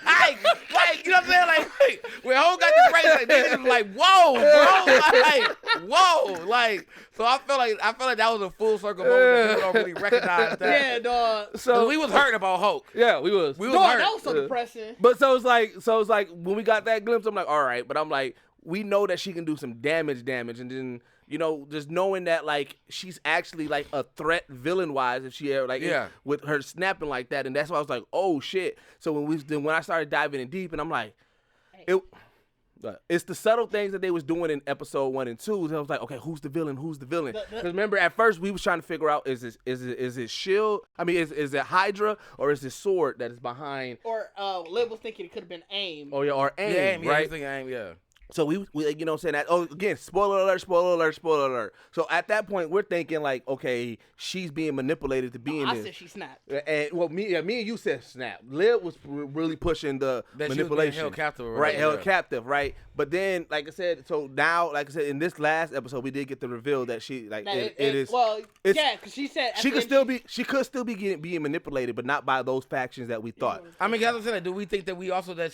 Like, you know what I'm saying? Like, when Hulk got the brace, like, niggas was like, whoa, bro. Like, whoa. Like, so I feel like that was a full circle moment that people don't really recognize that. Yeah, dog. So we was hurting about Hulk. Yeah, we was. Dog, that was so depressing. But so it's like when we got that glimpse, I'm like, all right. But I'm like, we know that she can do some damage, and then just knowing that like she's actually like a threat villain wise if she ever with her snapping like that, and that's why I was like, oh shit. So when I started diving in deep, and I'm like, it's the subtle things that they was doing in episode 1 and 2. So I was like, okay, who's the villain? Because remember, at first we was trying to figure out is it shield? I mean, is it Hydra or is it sword that is behind? Or Liv was thinking it could have been AIM. Oh yeah, or AIM, yeah, right? AIM, yeah. So we you know what I'm saying that. Oh, again, spoiler alert. So at that point we're thinking like, okay, she's being manipulated to be in this. I said she snapped. And well, me and you said snap. Liv was really pushing the manipulation. Held captive, right? Held captive, right? But then, like I said, so now, like I said, in this last episode, we did get the reveal that she it is. Well, yeah, because she said she could still be being manipulated, but not by those factions that we thought. I mean, as I said, do we think that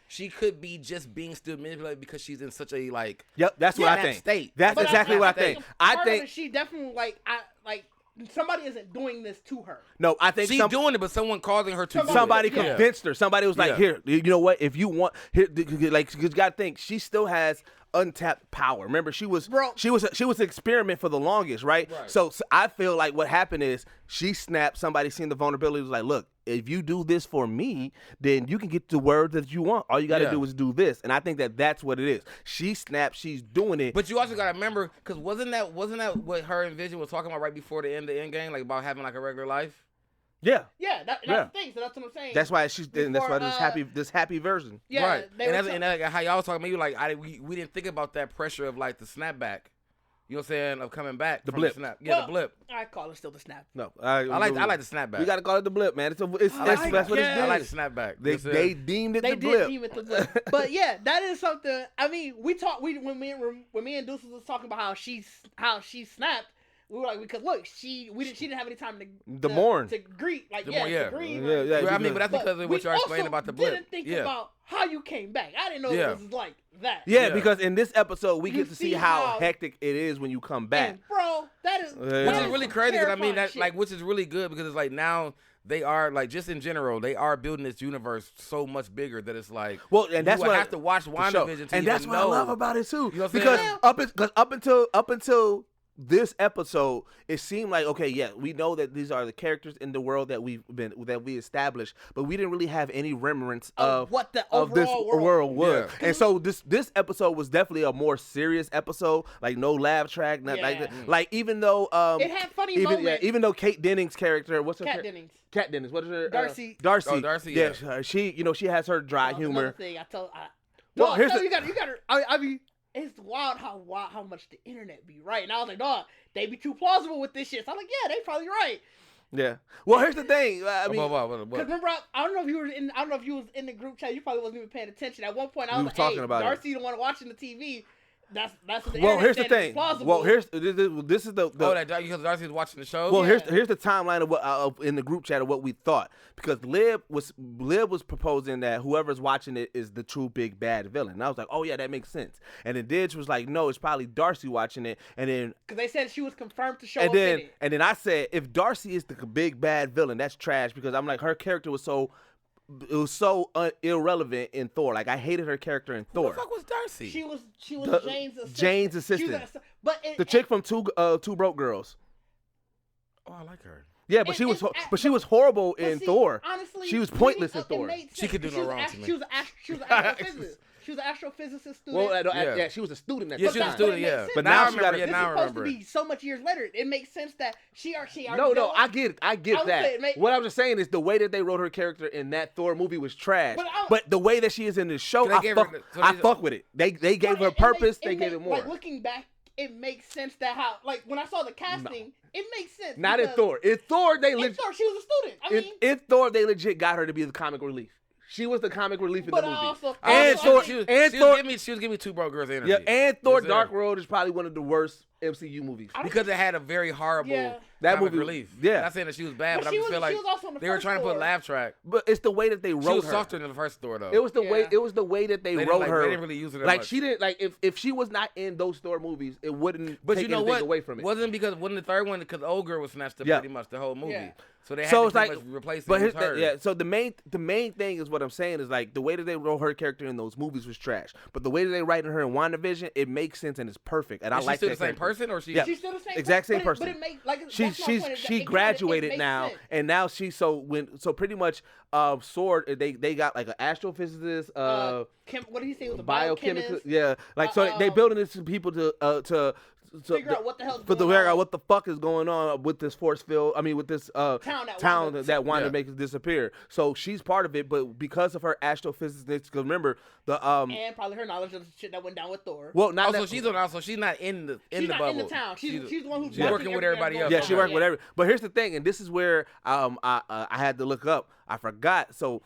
she could be just being still manipulated because she's in such a like. Yep, that's what I think. State. That's exactly what I think. I think she definitely like somebody isn't doing this to her. No, I think she's doing it, but someone causing her to. Somebody convinced her. Somebody was like, "Here, you know what? If you want, here, like, you got to think she still has untapped power. Remember, she was an experiment for the longest, right? So I feel like what happened is she snapped. Somebody seen the vulnerability, was like, look, if you do this for me, then you can get the words that you want. All you got to do is do this. And I think that's what it is. She snapped. She's doing it. But you also got to remember, because wasn't that what her and Vision was talking about right before the end Endgame, like about having like a regular life? Yeah, that's the thing. So that's what I'm saying. That's why that's why this happy version. Yeah, right. And that's how y'all was talking. Maybe like we didn't think about that pressure of like the snapback. You know what I'm saying? Of coming back. The blip. The snap. Yeah, the blip. I call it still the snap. No, I like the snapback. We gotta call it the blip, man. That's what it's doing. I like the snapback. They deemed it the blip. They did deem it the blip. But yeah, that is something. I mean, when me and Deuce was talking about how she snapped. We were like, because look, she didn't have any time to mourn, to grieve, like to grieve. Yeah, I mean, but that's because of what y'all explained about the blip. Didn't think about how you came back. I didn't know it was like that. Yeah, because in this episode we get to see how hectic it is when you come back. And bro, that is which is really crazy. Because I mean, that like, which is really good because it's like now. They are like just in general. They are building this universe so much bigger that it's like. Well, and that's what I have to watch Wanda-Vision, and that's what I love about it too. You know what because saying? up until this episode, it seemed like okay, yeah, we know that these are the characters in the world that we established, but we didn't really have any remembrance of what the of this world was. Yeah. And so this episode was definitely a more serious episode, like no laugh track, not like that. Like even though it had funny moments. Even though Kate Dennings' character, what's her Kat Dennings, what is her Darcy? Darcy. Oh, Darcy. Yeah, she she has her dry humor. Thing I told. Well, here's you got her. I mean, it's wild how much the internet be right. And I was like, dog, they be too plausible with this shit. So I'm like, yeah, they probably right. Yeah. Well, here's the thing. I mean, because remember, I don't know if you were in. I don't know if you was in the group chat. You probably wasn't even paying attention. At one point, I was like, talking about Darcy, the one watching the TV. That's the well. Here's the thing. Plausible. Well, this is the that because Darcy was watching the show. Well, here's the timeline of what in the group chat of what we thought, because Lib was proposing that whoever's watching it is the true big bad villain. And I was like, oh yeah, that makes sense. And then Didge was like, no, it's probably Darcy watching it. And then because they said she was confirmed to show up in it. And then I said, if Darcy is the big bad villain, that's trash, because I'm like, her character was so. It was so irrelevant in Thor. Like I hated her character in Thor. Who the fuck was Darcy? She was Jane's assistant. But the chick from Two Broke Girls. Oh, I like her. Yeah, but she was horrible in Thor. Honestly, she was pointless in Thor. She could do no wrong to me. She was an astrophysicist. She was an astrophysicist student. Well, she was a student at the time. She was a student, yeah. But now she got This is supposed to be so much years later. It makes sense that she already. No, I get it. I get that. What I'm just saying is the way that they wrote her character in that Thor movie was trash. But the way that she is in the show, I fuck with it. They gave her purpose. They gave it more. Like looking back, it makes sense that how like when I saw the casting, it makes sense. Not in Thor. In Thor, she was a student. In Thor, they legit got her to be the comic relief. She was the comic relief in the movie. She was giving me Two Broke Girls energy. Yeah, and Thor Dark World is probably one of the worst MCU movies. Because it had a very horrible that comic movie, relief. Yeah. Not saying that she was bad, but I just feel like they were trying to put laugh track. But it's the way that they wrote her. She was softer than the first Thor, though. It was the way that they wrote her. They didn't really use it that like much. She didn't like if she was not in those Thor movies, it wouldn't take anything away from it. Wasn't the third one because the old girl was snatched up pretty much the whole movie. Yeah. So they had to pretty much replace it with her. Yeah, so the main thing is what I'm saying is like the way that they wrote her character in those movies was trash. But the way that they write her in WandaVision, it makes sense and it's perfect. And I like that. She's still the same person, or she's still the same exact same person. But it makes like she graduated now, and now she's so pretty much Sword. They got like an astrophysicist. What did he say? Was a biochemical? Yeah, like so they building this to people to figure out what the hell's going on. Figure out what the fuck is going on with this force field. I mean, with this town that Wanda makes disappear. So she's part of it, but because of her astrophysics, because remember the and probably her knowledge of the shit that went down with Thor. Well, not she's not in the bubble. In the town. She's the one who's working with everybody else. Yeah, she working with everybody. But here's the thing, and this is where I had to look up. I forgot. So.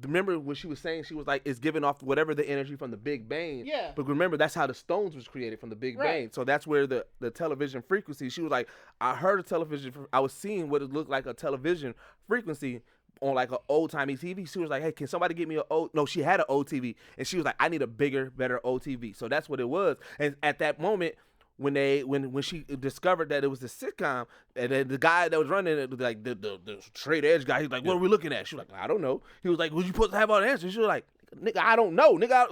Remember when she was saying she was like it's giving off whatever the energy from the Big Bang. Yeah. But remember that's how the Stones was created from the Big Bang. So that's where the television frequency. She was like, I heard a television. I was seeing what it looked like a television frequency on like an old timey TV. She was like, hey, can somebody get me an old? No, she had an old TV, and she was like, I need a bigger, better old TV. So that's what it was. And at that moment. When she discovered that it was a sitcom, and then the guy that was running it, like the straight edge guy, he's like, "What are we looking at?" She was like, "I don't know." He was like, "Was you supposed to have all the answers?" She was like, "Nigga, I don't know, nigga."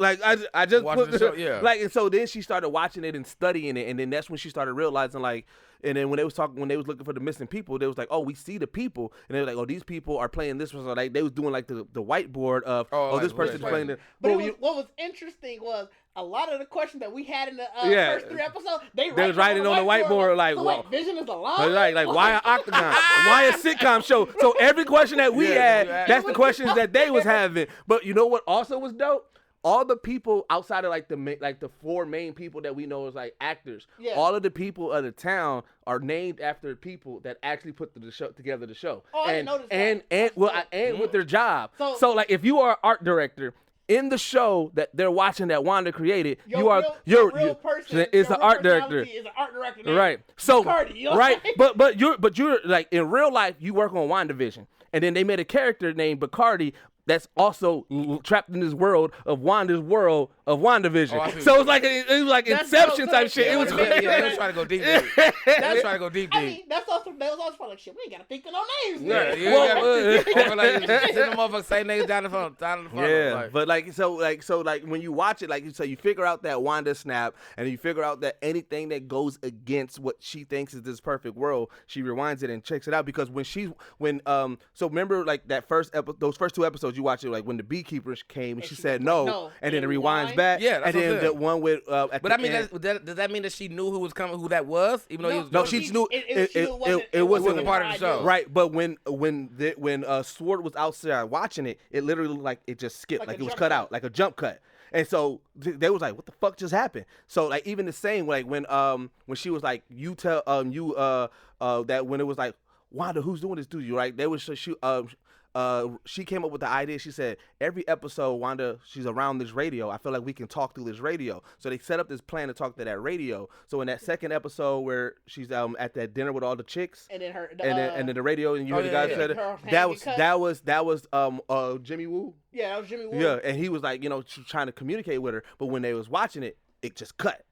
I just put the show, like, and so then she started watching it and studying it, and then that's when she started realizing like. And then when they was looking for the missing people, they was like, "Oh, we see the people," and they were like, "Oh, these people are playing this." So like they was doing like the whiteboard of, this person's playing this. But what was interesting was a lot of the questions that we had in the first 3 episodes, they was writing on the whiteboard like, so wait, Vision is alive. Like why an octagon? Why a sitcom show? So every question that we had, that's the questions that they was having. But you know what also was dope? All the people outside of like the 4 main people that we know as like actors, all of the people of the town are named after people that actually put the show together. The show, I didn't notice that. And with their job. So like if you are an art director in the show that they're watching that Wanda created, Your real person is the art director. Is an art director, Right. So Cardi, right, but you're like in real life you work on Wanda-Vision, and then they made a character named Bacardi that's also trapped in this world of Wanda's world of Wanda-Vision. So it's like it was like Inception type shit. It was crazy. They was trying to go deep. They was trying to go deep. I mean, that was also like shit. We ain't gotta think of no names. Yeah, send them motherfuckers say names down the phone. Yeah, but so when you watch it, so you figure out that Wanda snap, and you figure out that anything that goes against what she thinks is this perfect world, she rewinds it and checks it out, because so remember like that those first 2 episodes you watch it, like when the beekeepers came and she said no, and then it rewinds back. Yeah, that's and then the one with but I mean, does that mean that she knew who was coming, who that was, even though he was? No, she knew it wasn't part of the show, right? But when Sword was outside watching it, it literally like it just skipped, like it was cut out, like a jump cut. And so they was like, "What the fuck just happened?" So like even the same like when she was like, "You tell that," when it was like, "Wanda, who's doing this to you?" Right? They was she came up with the idea. She said, every episode, Wanda, she's around this radio. I feel like we can talk through this radio. So they set up this plan to talk to that radio. So in that second episode where she's at that dinner with all the chicks, and then and then the radio, and you heard the guy said it. That was Jimmy Woo. Yeah, that was Jimmy Woo. Yeah, and he was like, trying to communicate with her, but when they was watching it, it just cut.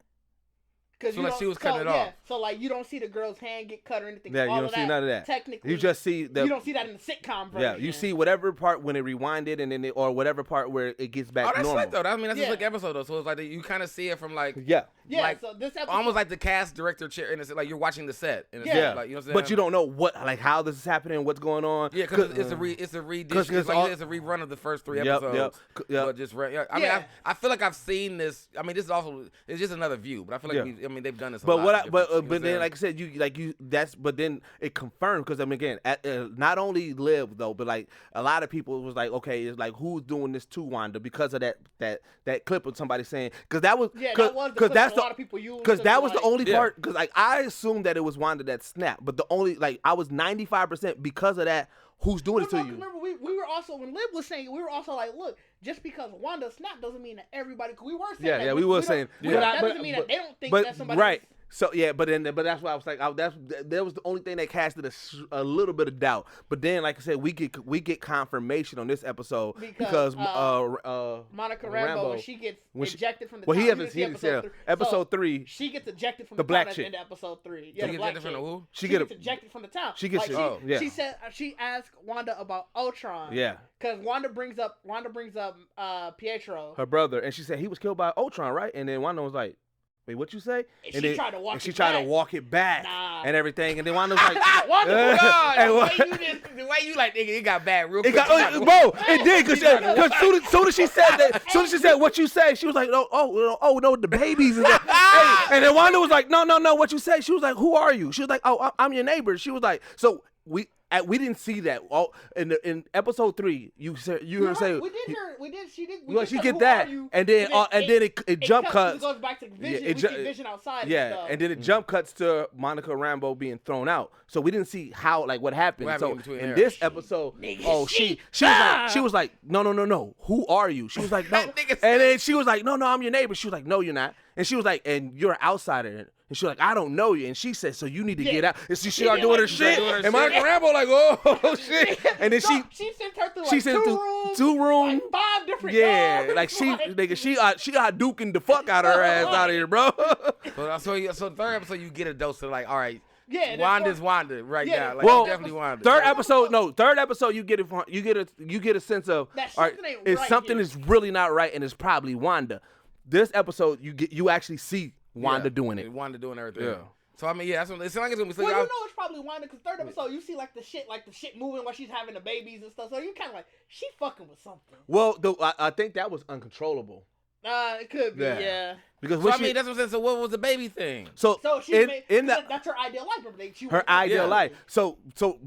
So like she was cutting it off. So like you don't see the girl's hand get cut or anything. Yeah, you don't see none of that. Technically, you just see you don't see that in the sitcom version. Yeah, you see whatever part when it rewinded, and then or whatever part where it gets back normal. Oh, that's slick though. I mean, that's a slick episode though. So it's like you kind of see it from like like, so this episode almost like the cast director chair, and it's like you're watching the set. Like, you know what I'm saying? But you don't know how this is happening, what's going on. Yeah, because it's a re-edition. It's a rerun of the first 3 episodes. But just I mean, I feel like I've seen this. I mean, this is also it's just another view, but I feel like they've done this. But then like I said, but then it confirmed, because I mean again, not only Liv though, but like a lot of people was like, okay, it's like who's doing this to Wanda because of that clip of somebody saying, because that was that's a lot of people use, because that was the only part, because like I assumed that it was Wanda that snapped, but the only like I was 95% because of that. Who's doing it to you? Remember, we were also, when Lib was saying, we were also like, look, just because Wanda snapped doesn't mean that everybody. Cause we were saying that. Yeah, we were saying. That doesn't mean that they don't think that somebody. Right. So yeah, but that's why I was like, that was the only thing that casted a little bit of doubt. But then, like I said, we get confirmation on this episode because Monica Rambeau, when she gets ejected from the. Well, he hasn't seen episode 3. She gets ejected from the black chick in episode 3. Yeah, she gets ejected from the who? She gets ejected from the town. She gets. She said she asked Wanda about Ultron. Yeah. Because Wanda brings up Pietro, her brother, and she said he was killed by Ultron, right? And then Wanda was like, wait, what you say? And she tried to walk it back and everything. And then Wanda was like, Wanda, the way you like, nigga, it got bad real quick. Bro, it did, because soon as she said what you say, she was like, oh no, the babies. And then Wanda was like, no, what you say? She was like, who are you? She was like, oh, I'm your neighbor. She was like, so we didn't see that. In episode 3, you heard her say she get that, and then it jump cuts. It goes back to Vision. We see Vision outside. Yeah, and then it jump cuts to Monica Rambeau being thrown out. So we didn't see how what happened. So in this episode, she was like, no, who are you? She was like, no, and then she was like, no, I'm your neighbor. She was like, no, you're not. And she was like, and you're an outsider. And she was like, I don't know you. And she said, so you need to get out. And she started doing her shit. And Monica Rambeau like, oh, shit. And then she sent her through two rooms. Like 5 different doors. Like she out duking the fuck out of her ass out of here, bro. So third episode, you get a dose of like, all right. Yeah, Wanda's Wanda right now. Like, well, definitely Wanda. Third episode, you get a sense of, all right, if something is really not right, and it's probably Wanda. This episode, you actually see Wanda doing it. Wanda doing everything. Yeah. So I mean, it's like it's gonna be. Well, you know it's probably Wanda, because third episode you see like the shit moving while she's having the babies and stuff. So you kind of like, she fucking with something. Well, I think that was uncontrollable. It could be, yeah. Because so, I mean, that's what I'm saying. So what was the baby thing? So she that's her ideal life. Her ideal life. So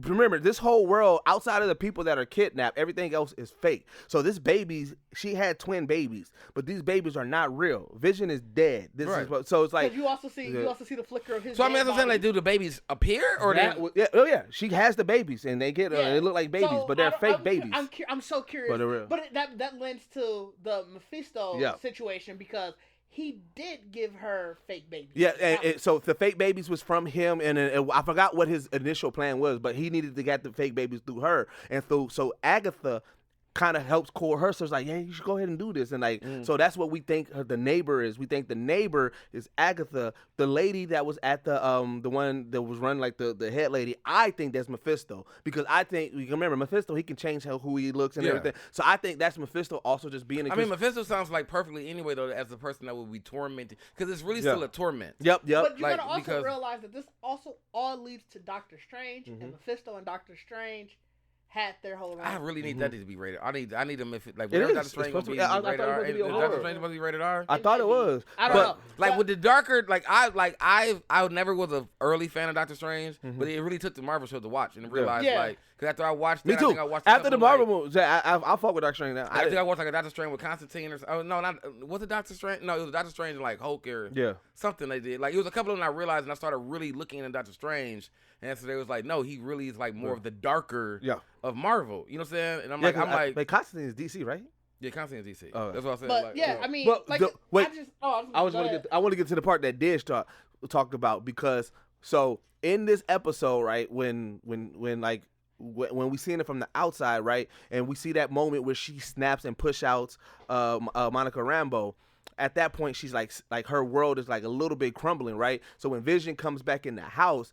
remember, this whole world, outside of the people that are kidnapped, everything else is fake. So this baby's, she had twin babies, but these babies are not real. Vision is dead. This is what, so it's like you also see the flicker of his. So I mean, that's what I'm saying. Like, do the babies appear or yeah, she has the babies and they get they look like babies, but they're fake babies. I'm so curious, but they're real. But that lends to the Mephisto situation because he did give her fake babies. Yeah, and so the fake babies was from him, and I forgot what his initial plan was, but he needed to get the fake babies through her, and so Agatha kind of helps coerce her. It's like, yeah, you should go ahead and do this, and like, so that's what we think the neighbor is. We think the neighbor is Agatha, the lady that was at the one that was running like the head lady. I think that's Mephisto because I think you can remember Mephisto. He can change who he looks and everything. So I think that's Mephisto also just being. I mean, Mephisto sounds like perfectly anyway though as the person that would be tormented because it's really still a torment. Yep. But you gotta also realize that this also all leads to Doctor Strange and Mephisto and Doctor Strange had their whole life. I really need that to be rated. I need them if whatever Doctor Strange gonna be rated R. Doctor Strange supposed to be rated R. I thought it was. I don't know. Like with the darker, I never was an early fan of Doctor Strange, but it really took the Marvel show to watch and realize because after I watched it, I think I watched after the Marvel movie. I fuck with Doctor Strange now. I think I watched like a Doctor Strange with Constantine was it Doctor Strange? No, it was Doctor Strange like Hulk or something they did. Like it was a couple of them I realized and I started really looking into Doctor Strange. And so they was like, no, he really is like more of the darker of Marvel. You know what I'm saying? And I'm like, but Constantine is DC, right? Yeah, Constantine is DC. Oh, that's what I said. But I mean, I want to get to the part that Dish talked about because so in this episode, right, when we seen it from the outside, right, and we see that moment where she snaps and push out Monica Rambeau. At that point, she's like her world is like a little bit crumbling, right? So when Vision comes back in the house,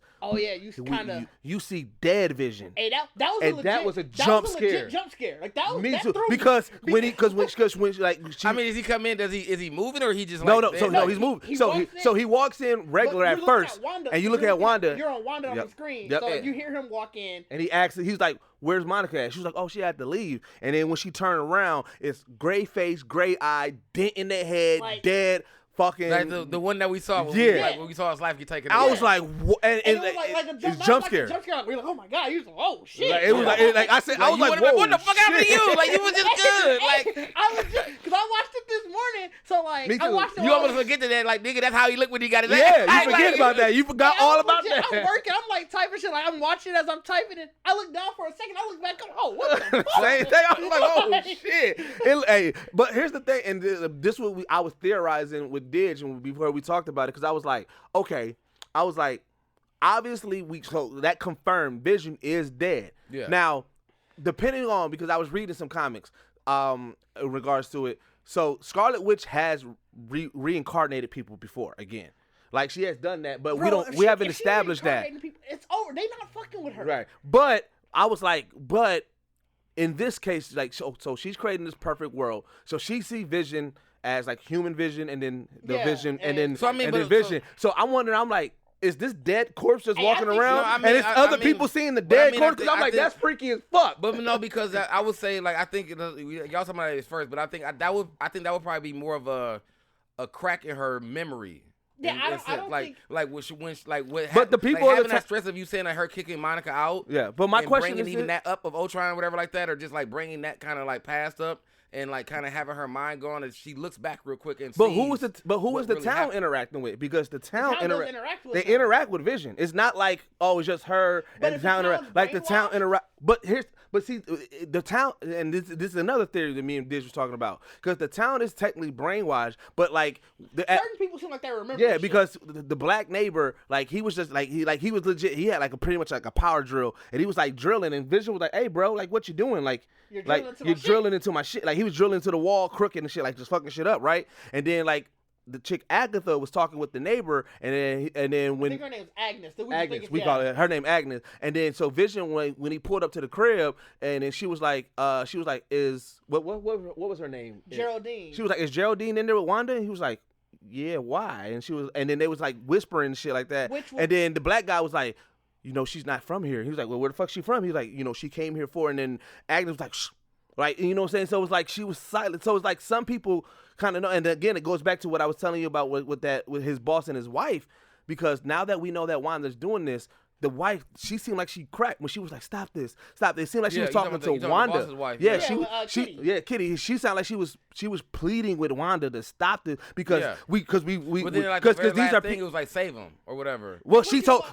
you see dead Vision. Hey, that was a jump scare. Jump scare. Like that was me too. Because when I mean, is he come in? Is he moving or he just no? He's moving. So he walks in regular at first, and you look at Wanda. You're on Wanda on the screen, so you hear him walk in, and he asks. He's like, "Where's Monica at?" She was like, "Oh, she had to leave." And then when she turned around, it's gray face, gray eye, dent in the head, dead. Fucking like the one that we saw when we saw his life get taken away. I was like, what? And it was like a jump scare. We're like, oh my god, you was like, oh shit. Like, it was like I said, I was like, whoa, what the fuck happened to you? Like you was just good. Like I was just because I watched it this morning, so like I watched it. You almost forget that, like nigga, that's how he looked when he got his ass. Yeah, you forget about that. You forgot all about that. I'm working. I'm like typing shit. Like I'm watching as I'm typing it. I look down for a second. I look back. Oh, what the fuck? Same thing. I was like, oh shit. Hey, but here's the thing, and this was I was theorizing with Didge and before we talked about it because I was like, okay, obviously so that confirmed Vision is dead. Yeah. Now, depending on because I was reading some comics in regards to it. So Scarlet Witch has reincarnated people before again. Like she has done that, but we haven't established that. It's over. They not fucking with her. Right. But I was like, in this case, like so she's creating this perfect world. So she see Vision as like human Vision and then the Vision and then Vision. So I'm wondering, I'm like, is this dead corpse just walking around? And it's other people seeing the dead corpse? Because I'm like, that's freaky as fuck. But no, because I would say, like, I think, y'all talking about this first, but I think that would probably be more of a crack in her memory. Yeah, I don't think but the people having that stress of you saying like her kicking Monica out. Yeah, but my question bringing is even that up of Ultron or whatever like that, or just like bringing that kind of like past up and like kind of having her mind going as she looks back real quick and. But who is the town interacting with? Because the town interact with Vision. It's not like it's just her and the town interact. Like the town interact. But see, the town, and this is another theory that me and Dish was talking about, because the town is technically brainwashed, but like certain people seem like they remember. Yeah, because the black neighbor, like he was just like he was legit. He had like pretty much like a power drill, and he was like drilling, and Vision was like, "Hey, bro, like what you doing? Like you're drilling into my shit." Like he was drilling into the wall, crooked and shit, like just fucking shit up, right? And then like. The chick Agatha was talking with the neighbor, and then when I think her name's Agnes. We call it her name Agnes. And then so Vision when he pulled up to the crib, and then she was like, is what was her name? Geraldine. She was like, is Geraldine in there with Wanda? And he was like, yeah, why? And then they was like whispering and shit like that. And then the black guy was like, she's not from here. He was like, well, where the fuck she from? He was like, she came here for. And then Agnes was like, shh. Like, you know what I'm saying? So it's like she was silent. So it's like some people kind of know. And again, it goes back to what I was telling you about with his boss and his wife. Because now that we know that Wanda's doing this, the wife, she seemed like she cracked when she was like, "Stop this, stop this." It seemed like she was talking to Wanda. Wife. Yeah, Kitty. Kitty. She sounded like she was pleading with Wanda to stop this because we. But then like the very last thing, it was like save him or whatever. Well,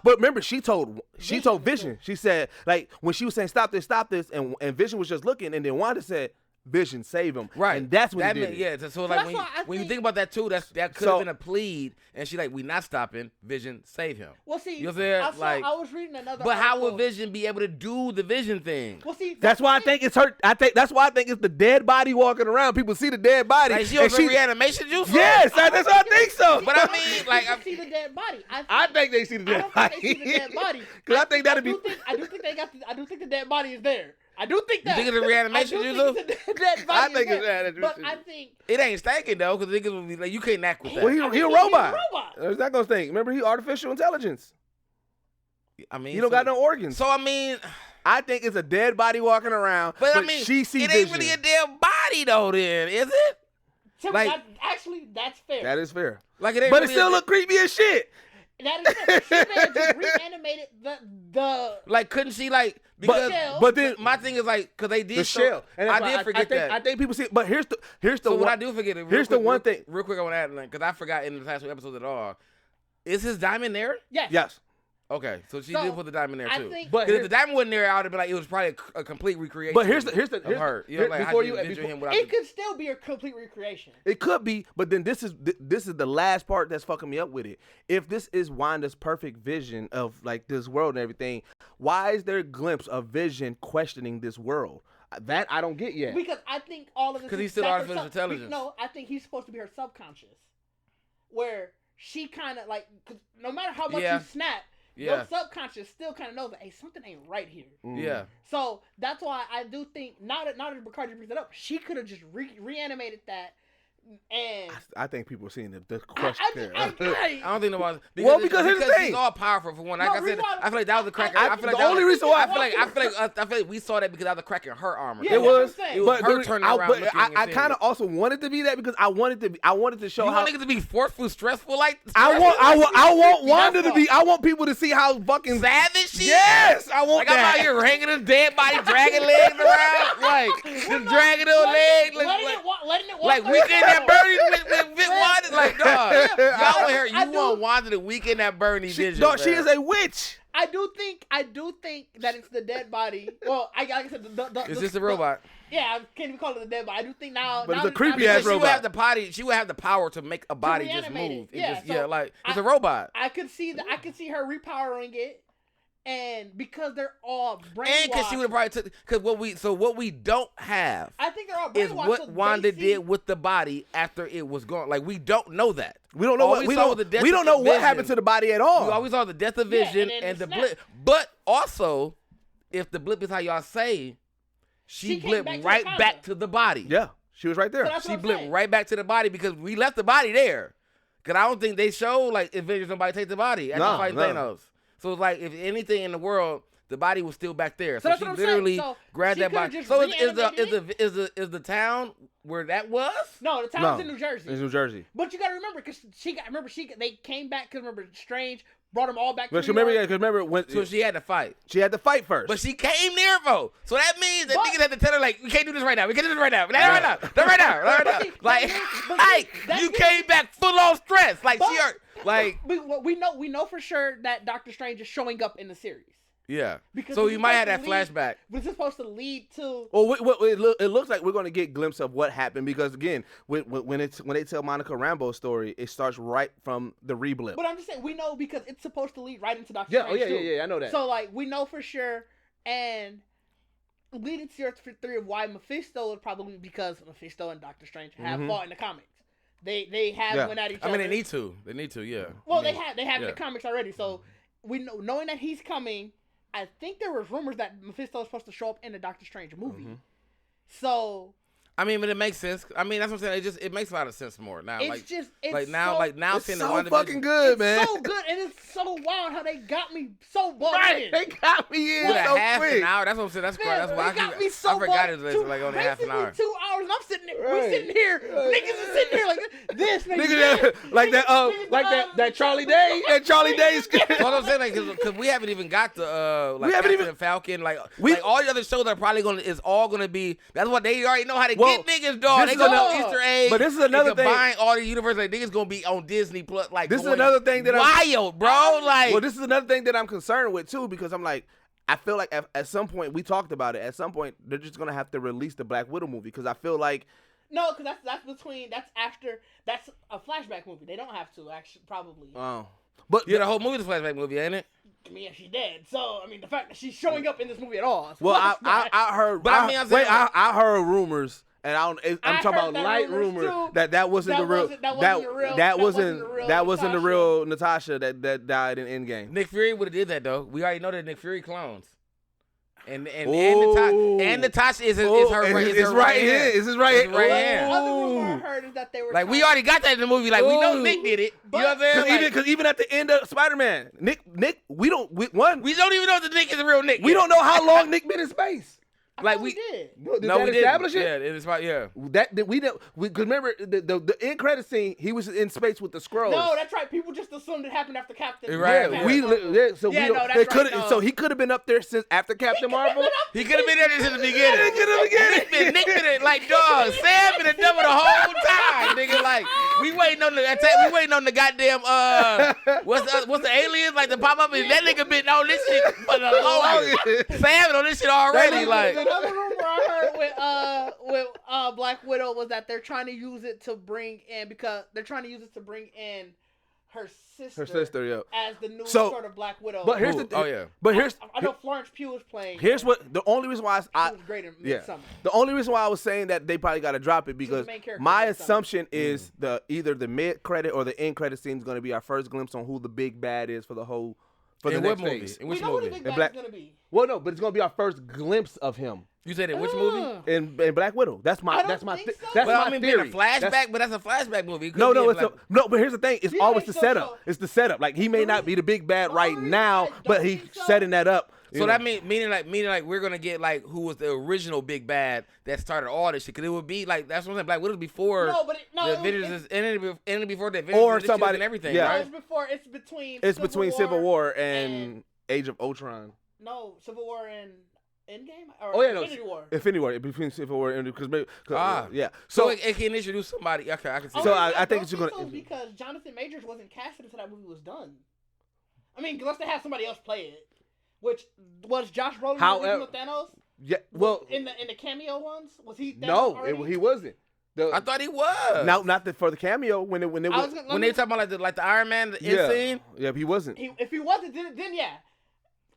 but remember, she told Vision. She said like when she was saying stop this, and Vision was just looking, and then Wanda said, Vision, save him. Right. And that's what that he did. Yeah, so like when you think about that too, that could have been a plead, and she like, we not stopping, Vision, save him. Well, see, you know what I'm saying? I was reading another But article. how would Vision be able to do the Vision thing? Well, see, that's why I think it's her. That's why I think it's the dead body walking around. People see the dead body. Like she on some reanimation juice? Yes, that's what I think so. But I mean, like, see the dead body. I think they see the dead body. I don't think they see the dead body. Because I think that'd be. I do think they got. I do think the dead body is there. I do think that. You think it's a reanimation juice? I think it's that. But I think it ain't stinking though, because niggas will be like, you can't act with that. Well, he a robot. It's not gonna stink. Remember, he artificial intelligence. I mean, he don't got no organs. So I mean, I think it's a dead body walking around. But I mean, she sees it ain't really a dead body though. Then is it? So like, actually, that's fair. That is fair. Like it ain't. But really it still look creepy as shit. That is fair. She may have just reanimated the. Like, couldn't she like? Because but then my thing is like, because they did the shell. And I did forget that. I think people see it. But here's the so one, what I do forget. Here's the one thing. Real quick, I want to add, because I forgot in the past two episodes at all. Is his diamond there? Yes. Yes. Okay, so she did put the diamond there too. But if the diamond wasn't there, I would have been like, it was probably a complete recreation. But here's her. You know, like, before it could still be a complete recreation. It could be, but then this is the last part that's fucking me up with it. If this is Wanda's perfect vision of like this world and everything, why is there a glimpse of Vision questioning this world? That I don't get yet. Because I think all of this. Because he's still artificial intelligence. No, I think he's supposed to be her subconscious, where she kind of like, cause no matter how much you snap. Your subconscious still kind of knows that, hey, something ain't right here. Yeah. So that's why I do think, now that Bacardi brings it up, she could have just reanimated that. And I think people are seeing the crush there. I don't think nobody. Because here's the thing. He's all powerful for one. Like I said, I feel like that was the crack. I feel like the only reason why I feel like we saw that because that was the crack in her armor. Yeah, it was her turning around. But I kind of also wanted to be that because I wanted to show how niggas to be forceful, stressful like. I want Wanda to be. I want people to see how fucking savage she is. Yes, I want like that. I'm out here hanging a dead body, dragging legs around, like just dragging her legs, letting it walk. Like weekend that Bernie with Vince Wanda's like, dog. Y'all heard you want Wanda to weekend that Bernie Vision. No, she is a witch. I do think that it's the dead body. Well, like I said, is this a robot? Yeah, I can't even call it a dead body. I do think now. But it's a creepy ass robot. She would have the power to make a body just move. Like it's a robot. I could see her repowering it. And because they're all brainwashed, and because she would have probably took, because what we don't have, I think they're all brainwashed, is what Wanda did with the body after it was gone. Like we don't know that. We don't know we don't know what happened to the body at all. We always saw the death of Vision and the blip. But also, if the blip is how y'all say, she blipped right back to the body. Yeah, she was right there. So she blipped right back to the body because we left the body there. Because I don't think they show like Avengers somebody take the body after fighting Thanos. So it's like if anything in the world, the body was still back there. So she literally grabbed that body. So is the town where that was? No, the town's in New Jersey. It's New Jersey. But you got to remember because they came back because remember Strange brought them all back. But remember when so she had to fight. She had to fight first. But she came there, bro. So that means that niggas had to tell her like, we can't do this right now. We can't do this right now. Right now. Like, you came back full on stress. Like she hurt. Like we know for sure that Doctor Strange is showing up in the series. Yeah. Because so you might have that flashback. But it's supposed to lead to. Well, it looks like we're going to get a glimpse of what happened because again, when they tell Monica Rambeau's story, it starts right from the reblip. But I'm just saying we know because it's supposed to lead right into Doctor Strange. Yeah, I know that. So like we know for sure, and leading to your theory of why Mephisto is probably because Mephisto and Doctor Strange have fought in the comics. They have went at each other. I mean, they need to, yeah. Well, they have in the comics already. So we know, knowing that he's coming, I think there was rumors that Mephisto is supposed to show up in the Doctor Strange movie. So I mean, but it makes sense. I mean, that's what I'm saying. It makes a lot of sense more now. It's now it's seeing so the fucking good, man. So good, and it's so wild how they got me so bought in. They got me in with so a half quick. an hour. That's what I'm saying. That's great. That's why I forgot it was like only half an hour. 2 hours, and I'm sitting there. Right. We sitting here. Niggas is sitting here like this. Nigga, that Charlie Day, That's what I'm saying, because we haven't even got to Captain Falcon, like all the other shows are probably gonna be. That's what they already know how to get niggas, dog. They gonna know Easter eggs. But this is another thing. Combine all the universe, like niggas gonna be on Disney Plus. Like this is another thing that wild, bro. Like, well, this is another thing that I'm concerned with too, because I'm like, I feel like at some point we talked about it. At some point they're just gonna have to release the Black Widow movie, because I feel like. No, because that's a flashback movie. They don't have to actually probably. Oh, but the whole movie's a flashback movie, ain't it? I mean, yeah, she's dead. So I mean, the fact that she's showing up in this movie at all. Well, I heard. But I heard rumors. And I'm talking about light rumor that wasn't the real. That wasn't the real Natasha that died in Endgame. Nick Fury would have did that though. We already know that Nick Fury clones. And Natasha is her right hand. It's his right hand. Other rumor I heard is that they were like, we already got that in the movie. Like, we know Nick did it. You know what I'm saying? Because even at the end of Spider-Man, Nick, we don't even know if the Nick is a real Nick. We don't know how long Nick been in space. Like we did. Did that establish it? Yeah, it is. Yeah. That we didn't. Because remember the end credit scene, he was in space with the Skrulls. No, that's right. People just assumed it happened after Captain. Right. So he could have been up there since after Captain Marvel. He could have been there since the beginning. Nick been it like, dog. Sam been a double the whole time, nigga. Like, we waiting on the attack. We waiting on the goddamn what's the aliens like to pop up, and that nigga been on this shit for the longest. Sam been on this shit already. Like. Another rumor I heard with Black Widow was that they're trying to use it to bring in her sister, yeah, as the new sort of Black Widow. But here's I know Florence Pugh is playing. Here's what the only reason why she was great in Midsummer. The only reason why I was saying that they probably got to drop it because my assumption is either the mid credit or the end credit scene is going to be our first glimpse on who the big bad is for the next phase. In which movie? movie? Who the big bad is going to be. Well, no, but it's going to be our first glimpse of him. You said in which movie? In Black Widow. That's my theory. A flashback, but that's a flashback movie. But here's the thing. It's always the setup. It's the setup. Like, he may not be the big bad right now, but he's setting that up. So that meaning like we're gonna get like who was the original big bad that started all this shit, because it would be like, that's what I'm saying, Black Widow's before the Avengers ended before the Avengers or somebody and everything. Yeah, right? It's between Civil War and Age of Ultron. No, Civil War and Endgame? Infinity War. Between Civil War and yeah. So it can introduce somebody. Okay, I can see. So I think it's gonna because Jonathan Majors wasn't casted until that movie was done. I mean, unless they had somebody else play it. Which was Josh Brolin the original Thanos? Yeah, well, in the cameo ones, was he? Thanos he wasn't. I thought he was. Not for the cameo when they were talking about like the Iron Man scene. Yeah, he wasn't. If he wasn't, then yeah,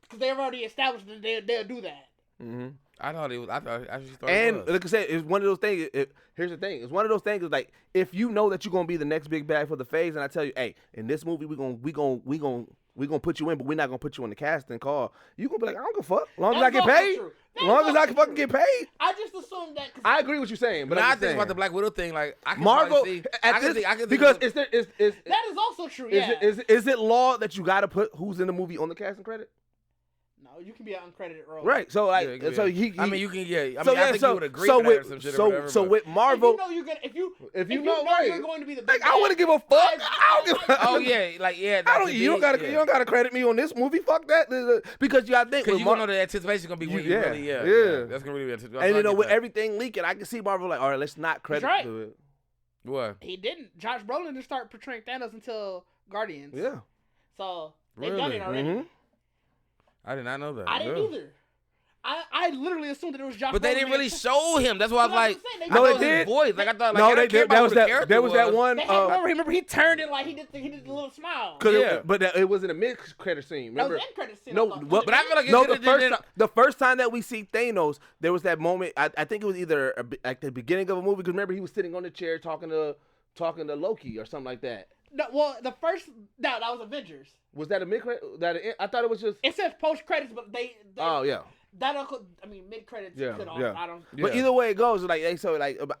because they've already established that they'll do that. Mm-hmm. I thought just thought and it was. Like I said, it's one of those things. Here's the thing: it's one of those things. Is like, if you know that you're gonna be the next big bad for the phase, and I tell you, hey, in this movie we gonna put you in, but we're not gonna put you in the casting call. You gonna be like, I don't give a fuck, long as I get paid. Long as I can fucking get paid. I just assumed that. I agree with what you're saying, but I think about the Black Widow thing. Like, I can Marvel see, because that is also true. Yeah. Is it law that you got to put who's in the movie on the casting credit? No, you can be an uncredited role. Right. So like, you can. I think you would agree with that or some shit or whatever. So with Marvel, if you know you're going to be the big I wouldn't give a fuck. I don't give a Oh yeah, like yeah. You don't gotta credit me on this movie. Fuck that. Because you gotta think. Because you don't know the anticipation gonna be when you really that's gonna really be anticipation. And with everything leaking, I can see Marvel like, all right, let's not credit to it. What? He didn't. Josh Brolin didn't start portraying Thanos until Guardians. Yeah. So they've done it already. Mm-hmm. I did not know that. I didn't either. I literally assumed that it was Josh. But they didn't really show him. That's why I was like, no, they did. Voice. Like I thought. No, they did. There was that one. Remember, he turned it like he did the little smile. But it wasn't a mid-credit scene. Remember? That was end-credit scene. No, but I feel like the first time that we see Thanos, there was that moment. I think it was either at the beginning of a movie, because remember he was sitting on the chair talking to Loki or something like that. No, well, that was Avengers. Was that a mid-credit? I thought it was just. It says post-credits, but they. Oh yeah. mid credits. Yeah. I don't. But either way it goes, like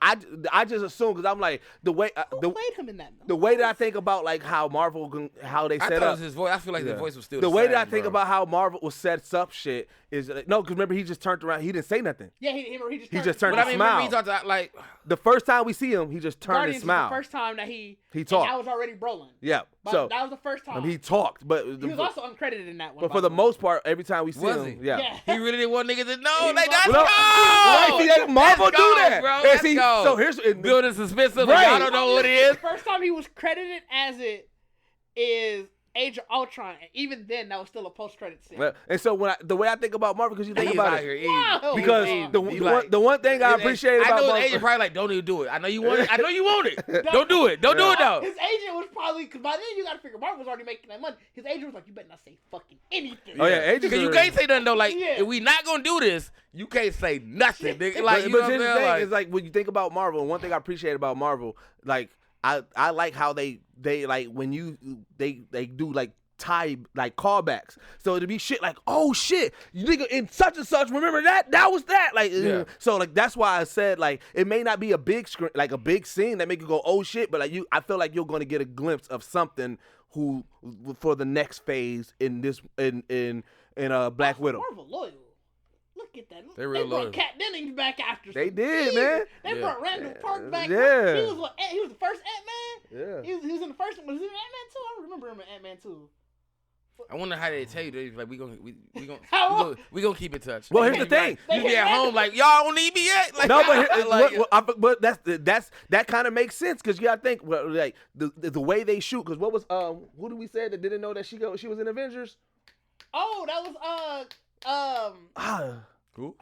I just assume because I'm like the way Who played him in that? The way that I think about like how Marvel how they set up. It was his voice. I feel like the voice was still the same, way that I think about how Marvel sets up shit is no, because remember he just turned around. He didn't say nothing. Yeah, he just turned and smile. He talked to, like the first time we see him, he just turned and smiled. The first time that he talked. And I was already Brolin. Yeah, so that was the first time he talked. But he was also uncredited in that one. But for the most part, every time we see him, he really didn't want niggas to know. Like that's right, Marvel do that, bro. Let's go. So here's building suspense. Right. Y'all don't know what it is. The first time he was credited as it is Age of Ultron, and even then, that was still a post-credit scene. Well, and so the way I think about Marvel, because you think about it, because the one thing I appreciate about Marvel, I know his agent probably like, don't even do it. I know you want it. Don't do it. Don't do it though. His agent was probably, because by then you got to figure Marvel was already making that money. His agent was like, you better not say fucking anything. Oh yeah, agent. Because you can't say nothing though. Like if we not gonna do this, you can't say nothing. Nigga. Like you know what I'm saying? Thing is like when you think about Marvel, and one thing I appreciate about Marvel, like I like how they like when they do like tie like callbacks, so it'd be shit like, oh shit, you nigga in such and such, remember that was that, like so like that's why I said like it may not be a big screen, like a big scene that make you go oh shit, but like I feel like you're gonna get a glimpse of something who for the next phase in this in Black Widow. Marvel loyal. Look at that. They brought Kat Dennings back after. They did, man. They brought Randall Park back. Yeah. He was the first Ant-Man. Yeah. He was in the first one. Was he in Ant-Man 2? I don't remember him in Ant-Man 2. I wonder how they tell you that. Like we gonna keep in touch. Well, here's the thing. You be at home like y'all don't need me yet. Like, no, but that kind of makes sense because you gotta think like the way they shoot. Because what was who did we say that didn't know that she was in Avengers? Oh, that was who?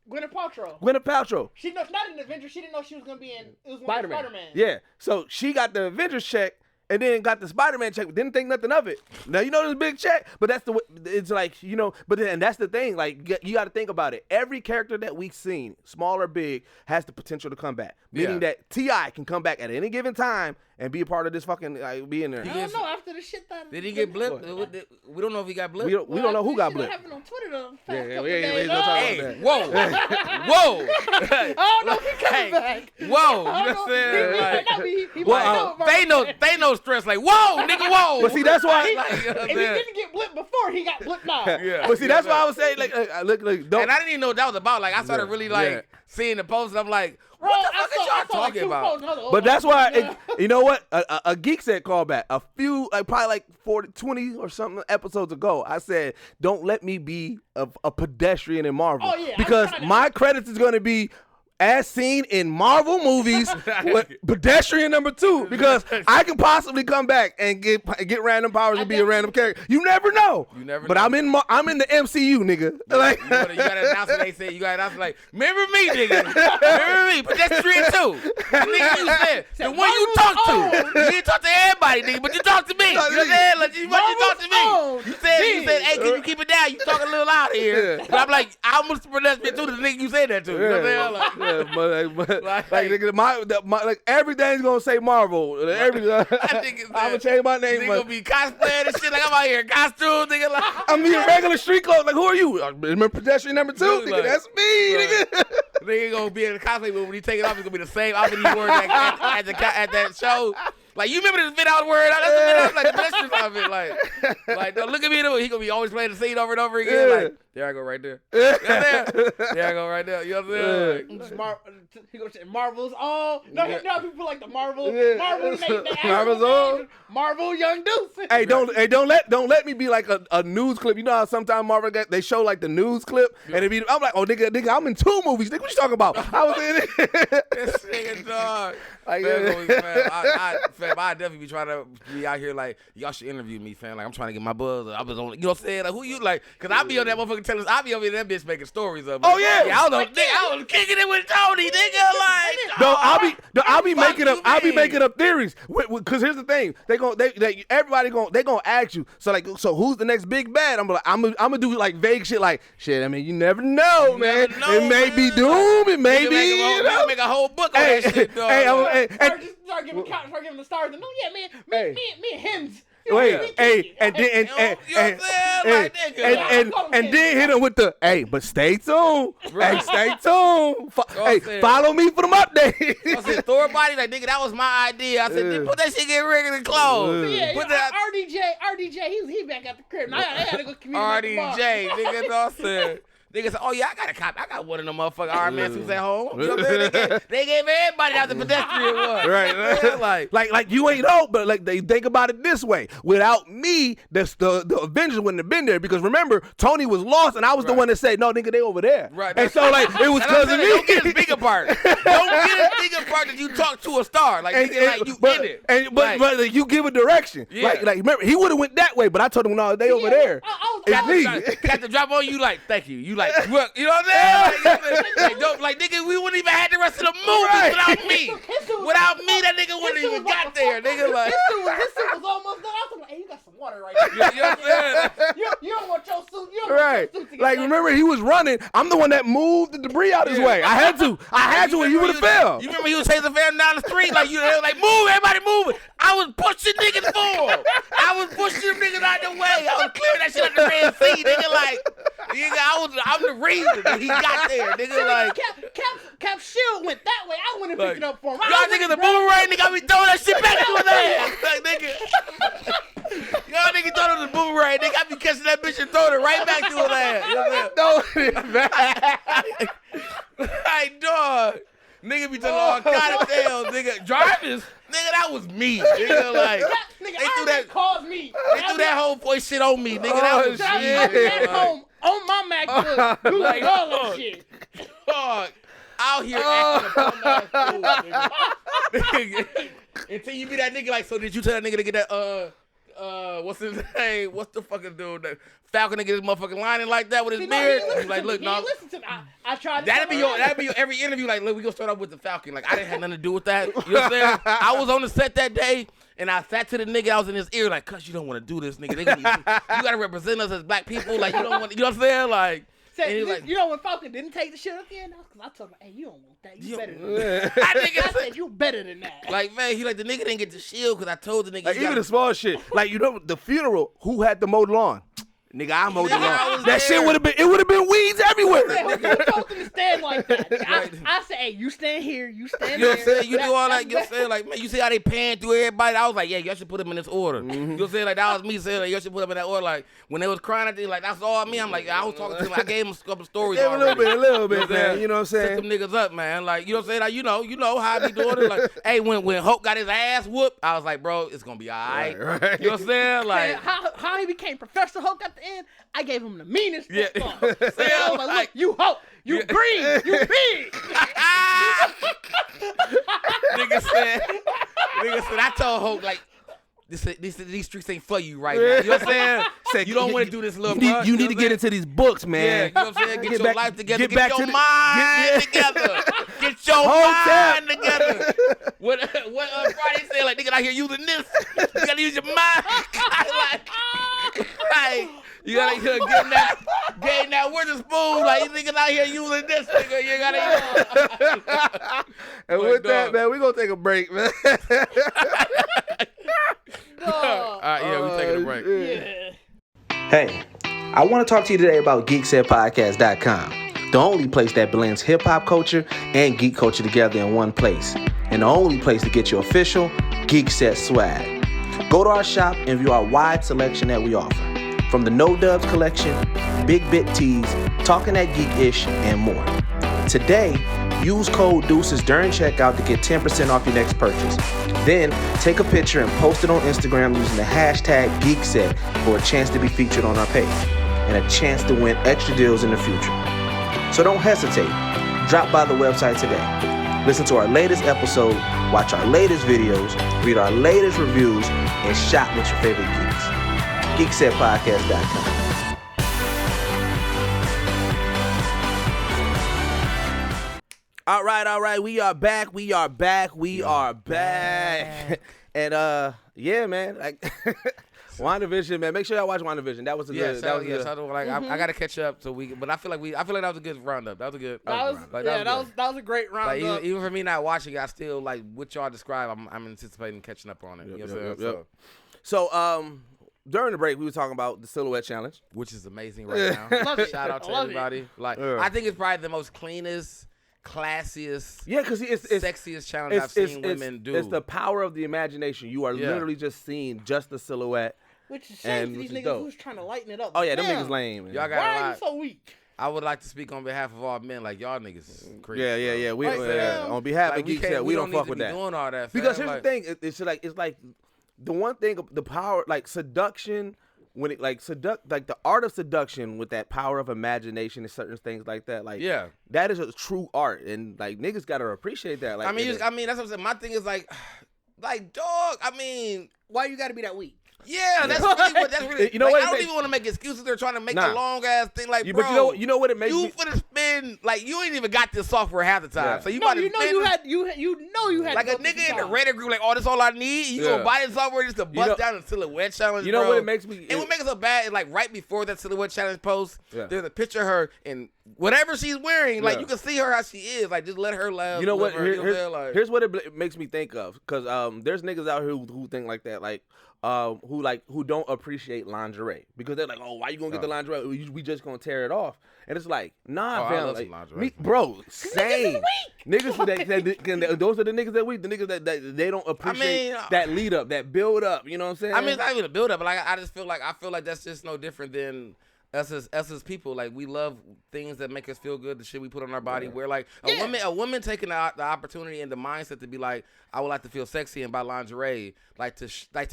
Gwyneth Paltrow. Gwyneth Paltrow. She knows not in Avengers. She didn't know she was gonna be in Spider-Man. Yeah, so she got the Avengers check. And then got the Spider-Man check, but didn't think nothing of it. Now, you know there's a big check, but that's it's like, you know, but then, and that's the thing, like, you got to think about it. Every character that we've seen, small or big, has the potential to come back. Meaning that T.I. can come back at any given time and be a part of this fucking, be in there. I don't know, after the shit that... Did he get blipped? We don't know if he got blipped. We don't know who got blipped. That happened on Twitter the past couple days. Hey, whoa. Whoa. I don't know if he coming back. Whoa. You know what I'm saying? Like, they know stress. Like, whoa, nigga, whoa. But see, that's why... If he didn't get blipped before, he got blipped now. Yeah. But see, that's why I was saying, like, look, don't... And I didn't even know what that was about. Like, I started really, like, seeing the post, and I'm like... What the fuck is y'all talking about? But that's why, you know what? A Geekset callback. A few, like probably like 20 or something episodes ago, I said, don't let me be a pedestrian in Marvel. Oh, yeah, because my credits is going to be as seen in Marvel movies with pedestrian number 2, because I can possibly come back and get random powers and be a random character. You never know. But I'm in the MCU, nigga. Like you gotta announce what they say. You gotta announce like, remember me, nigga. Remember me. Pedestrian 2. The nigga you said. The one you talk to. You didn't talk to everybody, nigga, but you talked to me. You know what I'm saying? Like, you talked to me. You said, hey, can you keep it down? You talking a little loud here. But I'm like, I almost pedestrian 2 to the nigga you said that to. You know what I'm saying? Like, like everything's gonna say Marvel. I'm gonna change my name. Nigga gonna be cosplaying and shit. Like I'm out here in costume, nigga. Like, I'm in regular street clothes. Like who are you? Remember pedestrian number 2? Nigga, like, that's me. Nigga. Nigga gonna be in the cosplay, but when he take it off, it's gonna be the same outfit he wore at that show. Like, you remember this vid I was wearing? That's the vid I was like, the pedestrian outfit. Like, no, look at me. He gonna be always playing the scene over and over again. Like, there I go right there. You know what I'm saying? There I go right there. You know what I'm saying? He gonna say Marvel's all. No, people like the Marvel. Marvel's all. Marvel Young Deuce. Hey, don't let me be like a news clip. You know how sometimes Marvel they show like the news clip, and I'm like, oh nigga, I'm in 2 movies. Nigga, what you talking about? I was in it. This nigga dog. Like, fam, I definitely be trying to be out here like, y'all should interview me, fam. Like, I'm trying to get my buzz. I was on, you know what I'm saying? Like, who you like? Cause I be on that motherfucking telling. I be over there that bitch making stories of. Oh yeah. I was kicking it with Tony, nigga. Like, I'll be making up. I'll be making up theories. Cause here's the thing. Everybody gonna ask you. So who's the next big bad? I'm gonna do like vague shit. Like shit. I mean, you never know, man. It may be Doom. It may be. Make a whole book on that shit, dog. Start giving the stars. No, yeah, man. Me and him's Wait, hey, and then and then hit him with the but stay tuned. Hey, stay tuned. Follow me for them updates. I said, throw a body like nigga, that was my idea. I said, put that shit in regular clothes. Put that RDJ, he back at the crib. Now I had to go communicate. RDJ, nigga, no said. Niggas say, oh yeah, I got a cop. I got one of them motherfucking RMS who's at home. You know what I'm saying? They gave everybody out the pedestrian one. Right. like you ain't know, but like they think about it this way. Without me, the Avengers wouldn't have been there because remember, Tony was lost and I was the one that said, no, nigga, they over there. Right. And so like it was because of me. Don't get his bigger part. Don't get his bigger part that you talk to a star. Like nigga, like you in it. But you give a direction. Yeah. Like remember, he would have went that way, but I told him no, they over there. Got to drop on you like, thank you. You like, look, you know what I'm saying? Like, nigga, we wouldn't even have the rest of the movie without me. Without me, that nigga wouldn't even got there. Nigga, like. His suit was almost done. I was like, hey, you got some water right there. You know what I'm saying? You don't want your suit. You don't want your suit to get like, remember, he was running. I'm the one that moved the debris out his way. I had to, or he would have fell. You remember he was chasing fam down the street? Like, you know, like, move, everybody move it. I was pushing niggas forward. I was pushing them niggas out the way. I was clearing that shit out the Red Sea, nigga, like. Nigga, I'm the reason that he got there, nigga. Like Cap shield went that way. I went and picked it up for him. Y'all niggas a boomerang, nigga. I be throwing that shit back to his ass, like nigga. Y'all niggas throw it a boomerang, nigga. I be catching that bitch and throwing it right back to his ass. You know what I'm saying? Like dog, nigga be telling all kind of tales, nigga. Drivers. Nigga, that was me. Nigga, like nigga, they threw that caused me. They threw that whole voice shit on me, nigga. That was shit. At home on my MacBook, you like all that shit. Dog, out here acting a bum ass fool, nigga. Until you be that nigga, like, so did you tell that nigga to get that what's his name? What's the fucking dude? That Falcon to get his motherfucking lining like that with his beard. He's like, look, no. Listen to I tried. That'd be your every interview. Like, look, we gonna start off with the Falcon. Like, I didn't have nothing to do with that. You know what I'm saying? I was on the set that day, and I sat to the nigga. I was in his ear, like, cuz you don't want to do this, nigga. You gotta represent us as black people. Like, you don't want. You know what I'm saying? Like. Like, you know when Falcon didn't take the shit up there? Because I told him, hey, you don't want that. You better than that. I said, you better than that. Like, man, he like, the nigga didn't get the shield because I told the nigga. Like, even the small shit. Like, you know, the funeral, who had the mowed lawn? Nigga, I mowed the lawn. That shit would have been weeds everywhere. You told him to stand like that. I said, hey, you stand here, you stand there. You know what I'm saying? You do all that. You know what I'm saying? Like, man, you see how they pan through everybody? I was like, yeah, y'all should put them in this order. You know what I'm saying? Like, that was me saying, like, y'all should put them in that order. Like, when they was crying at me, like, that's all me. I'm like, I was talking to them. I gave them a couple stories already. A little bit, man. You know what I'm saying? Set them niggas up, man. Like, you know what I'm saying? Like, you know how I be doing it. Like, hey, when Hope got his ass whooped, I was like, bro, it's going to be all right. Right. You know what I'm saying? Like, how he became Professor Hulk at the end, I gave him the meanest yeah. I was like, look, you Hulk, you green, you big. Nigga said, I told Hulk, like, these streets ain't for you right now. You know what I'm saying? Said, you don't want to do this, little bro. You need to get into these books, man. Yeah, you know what I'm saying? Get your life together. Get your mind together. Get your mind together. What Friday said, like, nigga out here using this. You gotta use your mind. like, you gotta getting that Witherspoon. Like, you niggas out here using this, nigga. You gotta And with that, man, we gonna take a break, man. Yeah, we taking a break. Yeah. Hey, I want to talk to you today about GeeksetPodcast.com, the only place that blends hip-hop culture and geek culture together in one place, and the only place to get your official Geekset swag. Go to our shop and view our wide selection that we offer, from the No Dubs collection, Big Bit Tees, Talking That Geek-ish, and more. Today, use code Deuces during checkout to get 10% off your next purchase. Then, take a picture and post it on Instagram using the hashtag Geekset for a chance to be featured on our page and a chance to win extra deals in the future. So don't hesitate. Drop by the website today. Listen to our latest episode, watch our latest videos, read our latest reviews, and shop with your favorite geeks. GeeksetPodcast.com. All right. We are back. And yeah, man. Like Wanda-Vision, man. Make sure y'all watch Wanda-Vision. That was a good. I gotta catch up so we. But I feel like that was a good roundup. That was a good. That was a great roundup. Like, even for me not watching, I still like what y'all describe. I'm anticipating catching up on it. You know what I'm saying? So during the break, we were talking about the silhouette challenge, which is amazing right now. Love it. Shout out to everybody. Like, I think it's probably the most cleanest, classiest, because it's sexiest challenge I've seen women do. It's the power of the imagination. You are literally just seeing just the silhouette. Which is shame for these niggas who's trying to lighten it up. Oh yeah, them niggas lame. Man. Y'all got Why are you so weak? I would like to speak on behalf of all men. Like, y'all niggas is crazy. Yeah. We on behalf of Geekset, we don't fuck with that. Doing all that, fam. Because here's the thing, it's like the one thing, the power, like seduction, when it like the art of seduction with that power of imagination and certain things like that, like that is a true art, and like niggas gotta appreciate that. Like, I mean, that's what I'm saying. My thing is like dog. I mean, why you gotta be that weak? Yeah, that's really what. That's really. You know like, what? I don't even want to make excuses. They're trying to make a long ass thing. Like, bro, but you know what it makes you finna spend like you ain't even got this software half the time. So you had you had like a nigga in the Reddit group. Like, oh, that's all I need. You gonna buy this software just to bust down the silhouette challenge? You know bro? What it makes me? And what makes it so bad is like right before that silhouette challenge post, there's a picture of her and whatever she's wearing. Like you can see her how she is. Like just let her laugh. You know what? Here's what it makes me think of, because there's niggas out here who think like that, like. Who don't appreciate lingerie, because they're like, oh, why you gonna get the lingerie? We just gonna tear it off. And it's like, nah, fam, like, bro, same niggas those are the niggas that weak, the niggas that they don't appreciate that lead up, that build up. You know what I'm saying? I mean, it's not even a build up, but like I just feel like that's just no different than us as people. Like, we love things that make us feel good, the shit we put on our body. Where like a woman taking the opportunity and the mindset to be like, I would like to feel sexy and buy lingerie, like to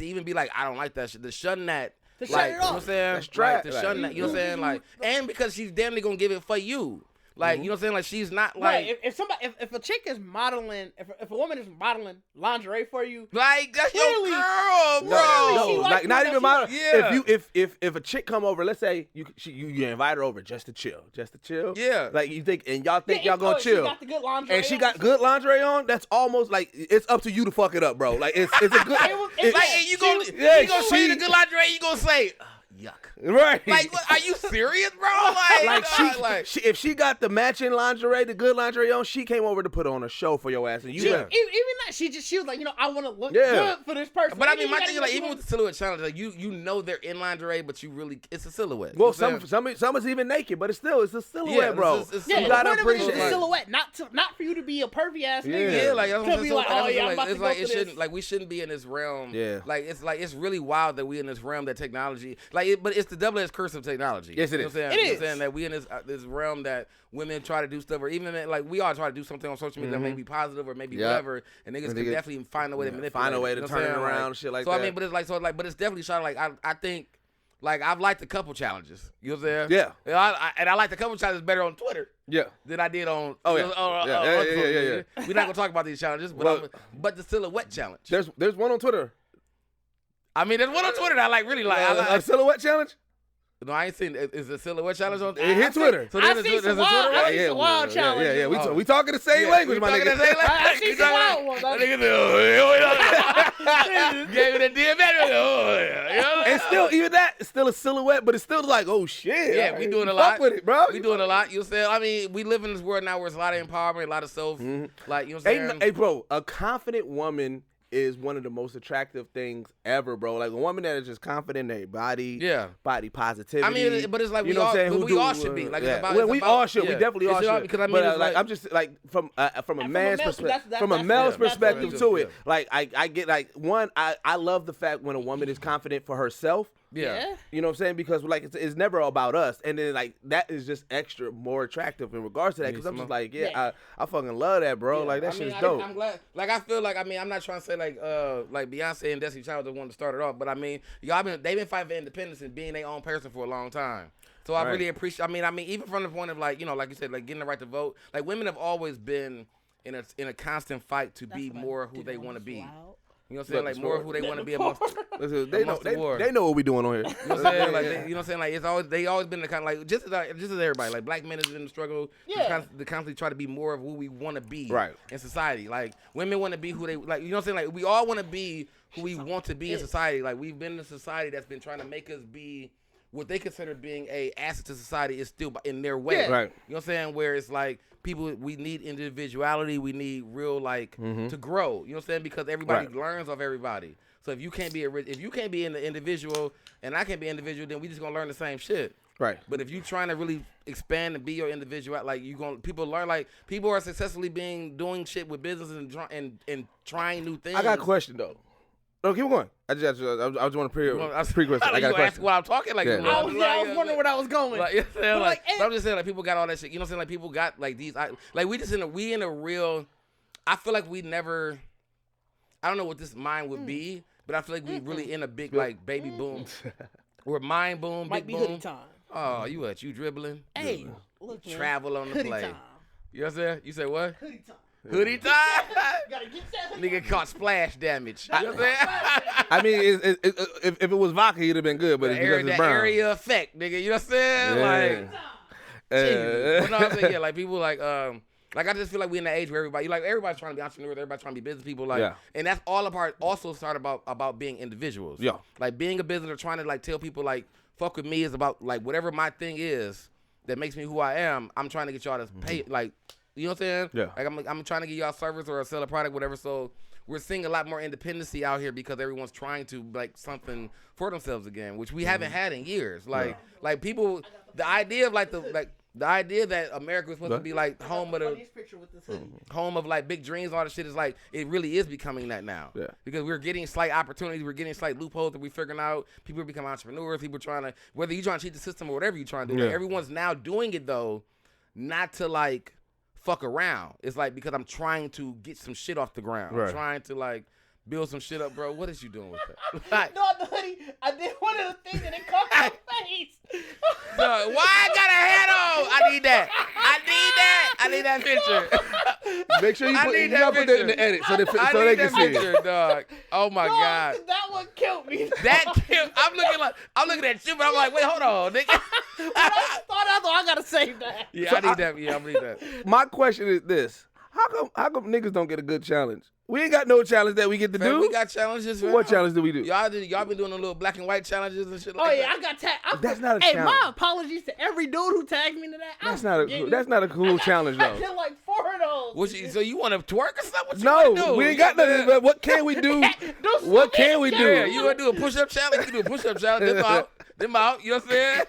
even be like, I don't like that shit, to shun that. To like, shut it off. You know what I'm saying? That's trap. Like, to shun that. You know what I'm saying? Like, and because she's damn near gonna give it for you. Like, you know what I'm saying? Like, she's not like... Right. If a chick is modeling, if a woman is modeling lingerie for you... Like, that's your girl, bro. No, like, not even modeling. Yeah. If a chick come over, let's say you invite her over just to chill. Yeah. Like, you think, and y'all think y'all gonna chill. She got the good lingerie and she got good lingerie on, that's almost like, it's up to you to fuck it up, bro. Like, it's a good... you gonna say the good lingerie, you gonna say... Yuck. Right. Like, are you serious, bro? If she got the matching lingerie, the good lingerie on, she came over to put on a show for your ass. And even that, she was like, I want to look good for this person. But I mean, my thing is like, even with the silhouette challenge, like you know they're in lingerie, but it's a silhouette. Well, some is even naked, but it's a silhouette, bro. You gotta appreciate the silhouette, not for you to be a pervy ass nigga. Yeah, like to be like, oh yeah, I'm about to go for this. Like, we shouldn't be in this realm. Yeah. Like it's really wild that we in this realm that technology, but it's the double-edged curse of technology. Yes, it is. You know what I'm saying that we in this realm that women try to do stuff, or even like we all try to do something on social media that may be positive or maybe whatever, and niggas can definitely find a way to manipulate. Find a way to turn it around, shit like that. So I mean, but it's definitely shot. Like I think. Like, I've liked a couple challenges. You know what I'm saying? Yeah. And I liked a couple challenges better on Twitter. Yeah. Than I did on. Yeah. We're not gonna talk about these challenges, but the silhouette challenge. There's one on Twitter. I mean, there's one on Twitter that I like really like. A silhouette challenge. No, I ain't seen. Is the silhouette challenge on? It hit Twitter. So there's a Twitter. Wild challenge. Yeah. We talking the same language, my nigga. I see some wild ones. Gave it a DM. And still, even that, it's still a silhouette, but it's still like, oh shit. Yeah, we doing a lot. Fuck with it, bro. We doing a lot. You know what I'm saying? I mean, we live in this world now where it's a lot of empowerment, a lot of self. Like, you know what I'm saying? Hey, bro, a confident woman is one of the most attractive things ever, bro. Like, a woman that is just confident in their body, body positivity. I mean, but it's like you know what I'm saying? We all should be. Like, it's about, we all should. We definitely all should. Because I mean, but like, I'm just like from a man's perspective, from a male's perspective to it. Like, I get like one. I love the fact when a woman is confident for herself. Yeah. You know what I'm saying? Because like it's never about us, and then like that is just extra more attractive in regards to that. Because I'm just like, I fucking love that, bro. Yeah. Like that shit is dope. I'm glad. Like I feel like I'm not trying to say like Beyonce and Destiny Child the one to start it off, but I mean they've been fighting for independence and being their own person for a long time. So I really appreciate. I mean even from the point of like like you said, like getting the right to vote. Like women have always been in a constant fight to be more who they want to be. You know what I'm saying? Like more of who they want to be amongst. They know what we doing on here. You know what I'm saying? Like you know what I'm saying? Like they always been the kind of like just as everybody. Like black men has been in the struggle to constantly try to be more of who we want to be in society. Like women want to be who they like. You know what I'm saying? Like we all want to be who we want to be in society. Like we've been in a society that's been trying to make us be what they consider being a asset to society is still in their way. Yeah. Right. You know what I'm saying? Where it's like people, we need individuality. We need real to grow. You know what I'm saying? Because everybody learns off everybody. So if you can't be in the individual and I can't be individual, then we just gonna learn the same shit. Right. But if you trying to really expand and be your individual, like people learn, like people are successfully doing shit with businesses and trying new things. I got a question though. No, keep going. I just want to pre-question. I got a you question. ask what I'm talking like. Yeah. I was wondering where I was going. Like, you know what I'm saying? but I'm just saying, like, people got all that shit. You know what I'm saying? Like, people got like these. We in a real. I feel like we never. I don't know what this mind would be, but I feel like we really in a big like baby boom. We're mind boom, Might big be boom. hoodie time. Oh, you dribbling? Hey, look, man. Travel on the Hoodie play. time. You know what I'm saying? You say what? Hoodie time. Hoodie time. Gotta get that hoodie Nigga time. caught splash damage. You know what I'm saying? I mean, if it was vodka, he'd have been good, but it's because it's The brown. area effect, nigga. You know what I'm saying? Yeah. Like, no, I'm saying, yeah, like people like I just feel like we in the age where everybody's trying to be entrepreneurs, everybody's trying to be business people, like, and that's all also start about being individuals. Yeah. Like being a business or trying to like tell people like fuck with me is about like whatever my thing is that makes me who I am. I'm trying to get y'all to pay like. You know what I'm saying? Yeah. Like I'm trying to get y'all a service or sell a product, whatever. So we're seeing a lot more independency out here because everyone's trying to like something for themselves again, which we haven't had in years. Like people, the idea of the idea that America was supposed to be like home of like big dreams, all the shit is like it really is becoming that now. Yeah. Because we're getting slight opportunities, we're getting slight loopholes that we're figuring out. People are becoming entrepreneurs. People trying to whether you're trying to cheat the system or whatever you're trying to do. Yeah. Like, everyone's now doing it though, not to like fuck around. It's like because I'm trying to get some shit off the ground. Right. I'm trying to like build some shit up, bro. What is you doing with that? Like, No, the hoodie. I did one of the things and it caught my face. why I got a hat on? I need that. I need that picture. Make sure you I put, need you that gotta put that in picture. the edit so they I can need that see it. picture, dog. Oh my No, god. that one killed me. That killed. I'm looking at you, but I'm like, wait, hold on, nigga. I thought I gotta save that. Yeah, So I need that. Yeah, I need that. My question is this: How come niggas don't get a good challenge? We ain't got no challenge that we get to Man, do. we got challenges. What challenge do we do? Y'all been doing a little black and white challenges and shit like Oh that. yeah, I got tagged. That's not a Hey, challenge. my apologies to every dude who tagged me to that. That's not a cool challenge I though. did like 4 of those. So you want to twerk or something? What you No, wanna do? we ain't got nothing. But what can we do? What can we do? Yeah, you want to do a push-up challenge? You can do a push-up challenge. Them out. You know what I'm saying?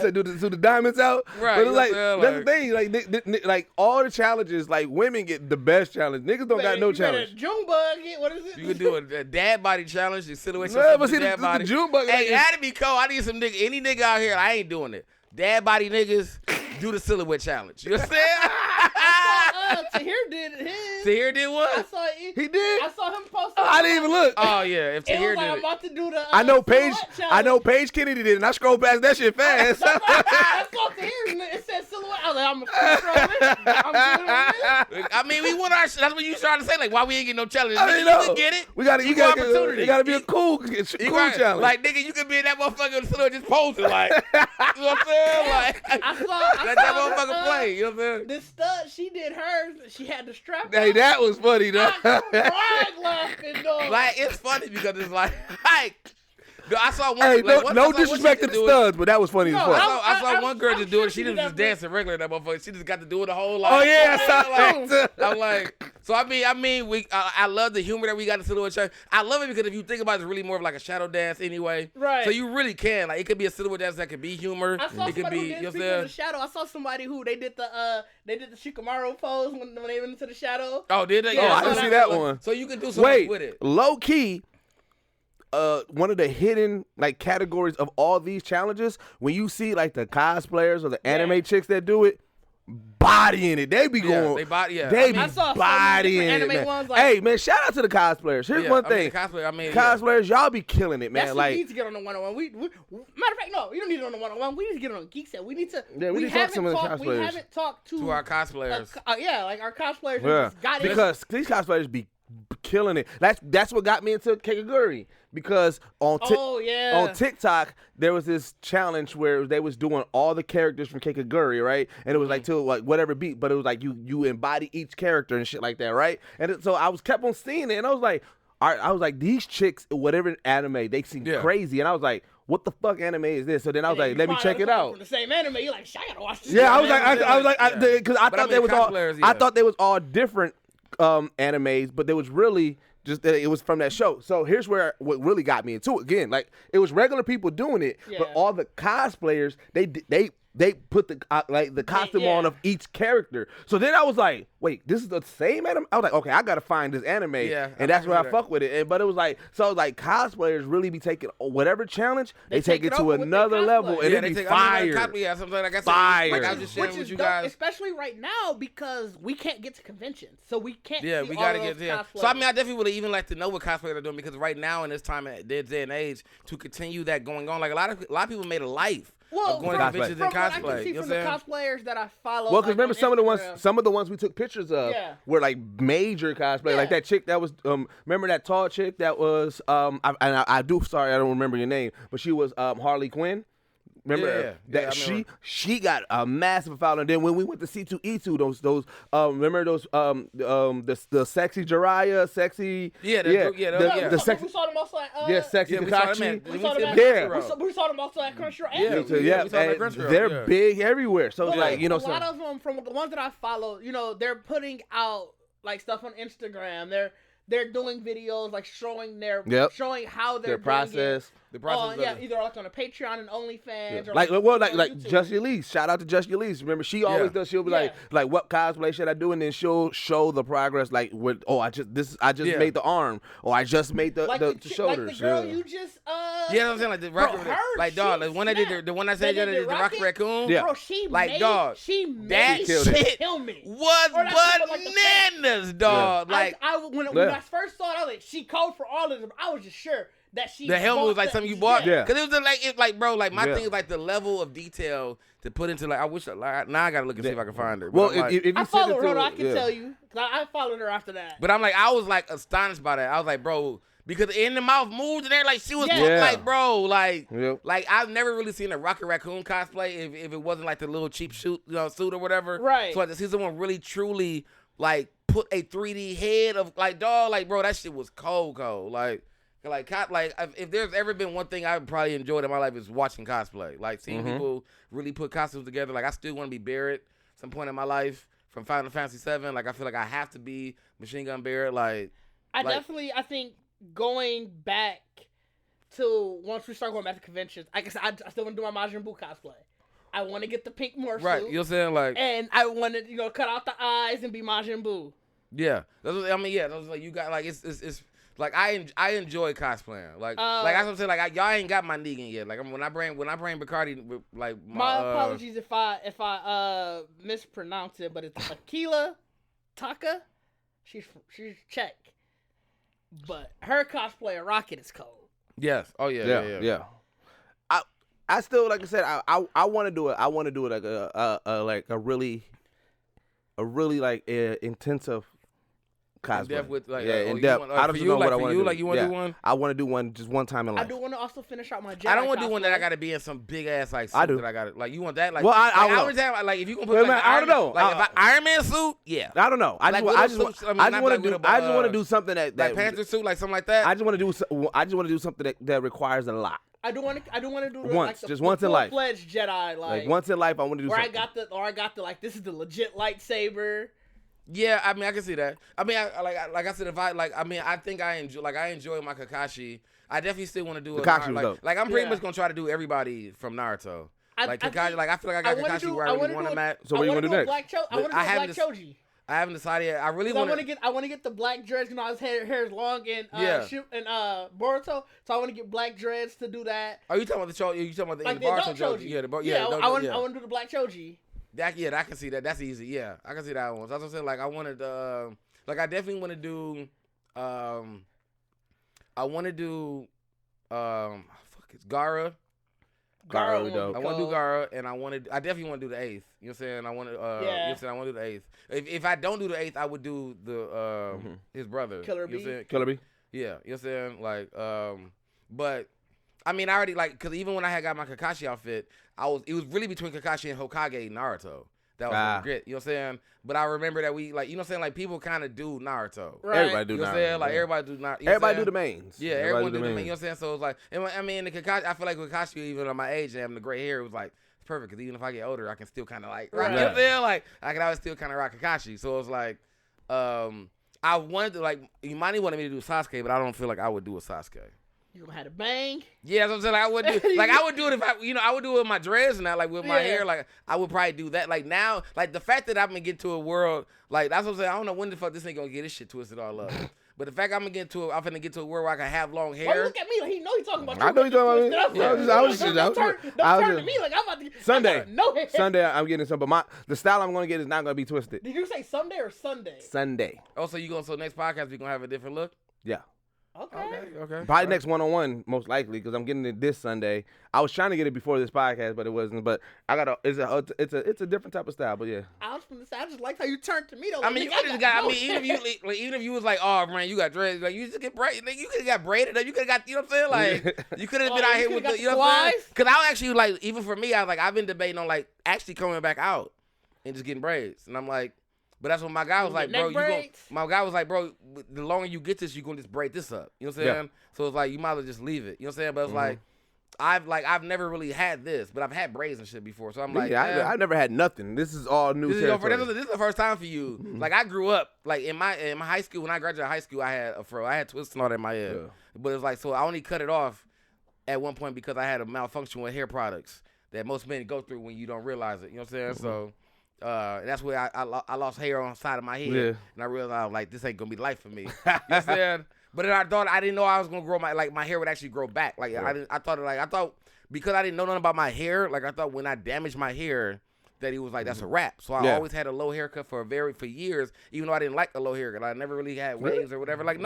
So do the diamonds out? Right, But it's you know like, what I'm that's the thing. Like all the challenges, like women get the best challenge. Niggas don't got no challenge. Junebug, what is it? You can do a dad body challenge. You silhouette No, yourself but with see, the dad the body. June bug. Hey, that'd be cool. I need some nigga. Any nigga out here, I ain't doing it. Dad body niggas do the silhouette challenge. You know what I'm saying? Tahir did his. Tahir did I what? saw He did? I saw him post. I didn't even look. Oh yeah, if It Tahir was like did I'm it. about to do the. I know Paige. silhouette I know challenge. Paige Kennedy did, and I scrolled past that shit fast. I saw Tahir and it said silhouette. I was like, I'm a control. I mean, we want our. That's what you trying to say. Like, why we ain't get no challenge? I Nigga, mean, you no. can get it. We got to. You Equal got opportunity. It got to be a cool Right. challenge. Like, nigga, you could be in that motherfucker silhouette just posing. Like, you know what I'm saying? Like, I let saw that motherfucker play. You know what I'm saying? The stud, she did hers. She had the strap. Hey, on. that was funny, though. I cried laughing, dog. Like, it's funny because it's like, I saw one. Hey, like, one- I no saw one disrespect to chick the do it. studs, but that was funny as No, fuck. I saw one girl I'm just do sure it. She she was did just that, dancing regular. That motherfucker. She just got to do it the whole life. Oh yeah, I saw that. I'm like, so I mean, I love the humor that we got in silhouette challenge. I love it because if you think about it, it's really more of like a shadow dance anyway. Right. So you really can like it could be a silhouette dance that could be humor. I saw It could somebody be who you did know speak what I'm in the saying? shadow. I saw somebody who they did the Shikamaru pose when they went into the shadow. Oh, did they? Yeah, Oh, I so didn't that see that was- one. So you can do something Wait, with it. low key. One of the hidden like categories of all these challenges, when you see like the cosplayers or the anime chicks that do it, bodying it, they be going, they body- yeah. they I be mean- I saw so many bodying different it, anime man. ones, like- Hey man, shout out to the cosplayers. Here's one thing, cosplay. cosplayers, y'all be killing it, man. That's like who needs to get on the 101. We matter of fact, no, you don't need to get on the 101. We need to get on Geekset. We need to. Yeah, we need to talk to some of the cosplayers. We haven't talked to our cosplayers. Yeah, like our cosplayers. yeah, Just got it. because these cosplayers be killing it. That's what got me into Kakegurui. Because on TikTok there was this challenge where they was doing all the characters from Kakegurui, right? And it was like to like whatever beat, but it was like you embody each character and shit like that, right? And so I was kept on seeing it, and I was like, all right, I was like, these chicks, whatever anime, they seem crazy, and I was like, what the fuck anime is this? So then I was like, let me check it out. From the same anime, you're like, I gotta watch this. Yeah, I was like, because I thought they was all, I thought they was all different animes, but they was really just that it was from that show. So here's what really got me into it. Again, like it was regular people doing it, but all the cosplayers they put the costume on of each character. So then I was like, wait, this is the same anime? I was like, okay, I gotta find this anime. And that's where I fuck with it. But it was like, so like cosplayers really be taking whatever challenge, they take it to another level, and it be fire. Fire. Like I was just sharing with you guys. Especially right now because we can't get to conventions. So we can't see we gotta all get there. So I mean, I definitely would even like to know what cosplayers are doing, because right now in this time, at this day and age, to continue that going on, like a lot of people made a life. Of going to conventions and cosplay. What I can see from the cosplayers that I follow. Well, because remember some of the ones we took pictures of were like major cosplay. Like that chick that was remember that tall chick that was I don't remember your name, but she was Harley Quinn. Remember that she got a massive following. Then when we went to C2E2, those remember those the sexy Jiraiya, sexy the sexy. We saw them also at sexy Kakashi. We saw them also at Crunchyroll. They're big everywhere. So it's like, you know, a lot of them from the ones that I follow, you know, they're putting out like stuff on Instagram. They're doing videos like showing how they're their process. Either like on a Patreon and OnlyFans or like Just Elise. Shout out to Just Elise. Remember, she always does. She'll be like what cosplay should I do, and then she'll show the progress. Like I just made the arm, or I just made the shoulders. Like the girl you just I'm saying like the Rocket, like dog, like when I did the one I said the Rocket Raccoon. Yeah, bro, she made that shit was bananas, dog. Like when I first saw it, I was like, she called for all of them. I was just sure that the helmet was like something you bought. Yeah. Cause it was bro, like my thing is like the level of detail to put into, like, I wish, like, now I gotta look and see if I can find her. Well, if you I followed her, I can tell you. I followed her after that. But I'm like, I was like astonished by that. I was like, bro, because in the mouth moved and there, like she was like, bro, like I've never really seen a Rocket Raccoon cosplay if it wasn't like the little cheap suit or whatever. Right. So to see someone really truly like put a 3D head of like dog, like bro, that shit was cold. Like if there's ever been one thing I've probably enjoyed in my life is watching cosplay. Like seeing people really put costumes together. Like I still want to be Barrett some point in my life from Final Fantasy VII. Like I feel like I have to be Machine Gun Barrett. Like I think going back to once we start going back to conventions, like I said, I still want to do my Majin Buu cosplay. I want to get the pink morph right, suit. You know what I'm saying? Like, and I want to cut out the eyes and be Majin Buu. Yeah, that's what, I mean, yeah, that's like you got like it's like I enjoy cosplaying. Like that's what I'm saying. Like y'all ain't got my Negan yet. Like when I bring Bacardi, like my apologies if I mispronounce it, but it's Akila Taka. She's Czech, but her cosplay of Rocket is cold. Yes. Oh yeah. I still, like I said, I want to do it. I want to do it like a really like intensive cosplay. In depth with like in depth. I don't know what I want to do. Like you want to do one? I want to do one just one time in life. I do want to also finish out my Jedi I don't want to do cosplay. one that I got to be in some big ass like suit I do. that I got to like. You want that? Like, well, I understand. Like if you can put like I don't know. Like if Iron Man suit, yeah. I don't know. I just want to do something that like Panther suit, like something like that. I just want to do something that requires a lot. I do want to do once, like just once in life. Full-fledged Jedi, like once in life. I want to do where something. I got the like this is the legit lightsaber. Yeah, I mean I can see that. I mean, like I said, if I like, I mean, I think I enjoy my Kakashi. I definitely still want to do Kakashi like I'm pretty much gonna try to do everybody from Naruto. Like Kakashi, like I feel like I got Kakashi where I really want him at. So what are you gonna do next? I want to do Black Choji. I haven't decided yet. I want to get the black dreads. You know, his hair is long and Boruto. So I want to get black dreads to do that. Are you talking about the Choji? You talking about the like Boruto Choji? Yeah, I want to do the black Choji. I can see that. That's easy. Yeah, I can see that one. So that's what I'm saying. Like I wanted, like I definitely want to do, it's Gara. Gara, I want to do Gara, and I definitely want to do the 8th. You know what I'm saying? I want to, I want to do the 8th. If I don't do the 8th, I would do the his brother, Killer B. Killer B. Yeah, you know what I'm saying? Like, but I mean, I already like because even when I had got my Kakashi outfit, it was really between Kakashi and Hokage Naruto. that was a regret. You know what I'm saying? But I remember that we like, you know what I'm saying? Like people kind of do Naruto. Right. Everybody do Naruto. You know what I'm saying? Like everybody do Naruto. Everybody do the mains. Yeah, everyone do the mains. You know what I'm saying? So it's like, I mean, the Kakashi, I feel like with Kakashi, even at my age and having the gray hair, it was like, it's perfect. Because even if I get older, I can still kind of like, rock, you know what I'm saying? Like, I can always still kind of rock Kakashi. So it was like, I wanted to, like, Imani wanted me to do Sasuke, but I don't feel like I would do a Sasuke. You gonna have to bang? Yeah, that's what I'm saying. Like, I would do, like, I would do it if I, you know, I would do it with my dreads and that, like, with my hair. Like, I would probably do that. Like, now, like, the fact that I'm gonna get to a world, like, that's what I'm saying. I don't know when the fuck this ain't gonna get this shit twisted all up. But the fact I'm finna get to a world where I can have long hair. Why look at me like he know he's talking about you. I know he's talking about me. Don't turn to me like I'm about to get Sunday. No hair. Sunday, I'm getting some, but the style I'm gonna get is not gonna be twisted. Did you say Sunday or Sunday? Sunday. Oh, so next podcast we gonna have a different look? Yeah. Okay. Probably next one-on-one, most likely, because I'm getting it this Sunday. I was trying to get it before this podcast, but it wasn't. But I got it's a different type of style. But yeah. I was gonna say I just like how you turned to me though. I mean, you could have got. I mean, even if you was like, oh man, you got dreads, like you just get braided. Like, you could have got braided. You could have got, you know what I'm saying? Like you could have been out here with the, you know what I'm saying? Because I actually like, even for me, I was like, I've been debating on like actually coming back out and just getting braids, and I'm like. But that's what my guy was like, bro. My guy was like, bro, the longer you get this, you're gonna just braid this up. You know what I'm saying? Yeah. So it's like you might as well just leave it. You know what I'm saying? But it's like I've never really had this, but I've had braids and shit before. So I'm like, I've never had nothing. This is all new. This is the first time for you. Mm-hmm. Like I grew up like in my high school. When I graduated high school, I had a fro. I had twists and all that in my head. Yeah. But it was like, so I only cut it off at one point because I had a malfunction with hair products that most men go through when you don't realize it. You know what I'm saying? Mm-hmm. So. That's where I lost hair on the side of my head, and I realized I was like, this ain't gonna be life for me. You know what I'm saying? But then I didn't know I was gonna grow my hair would actually grow back. Like I thought because I didn't know nothing about my hair. Like I thought when I damaged my hair, that he was like that's a wrap. So I always had a low haircut for years, even though I didn't like a low haircut. I never really had waves or whatever. Like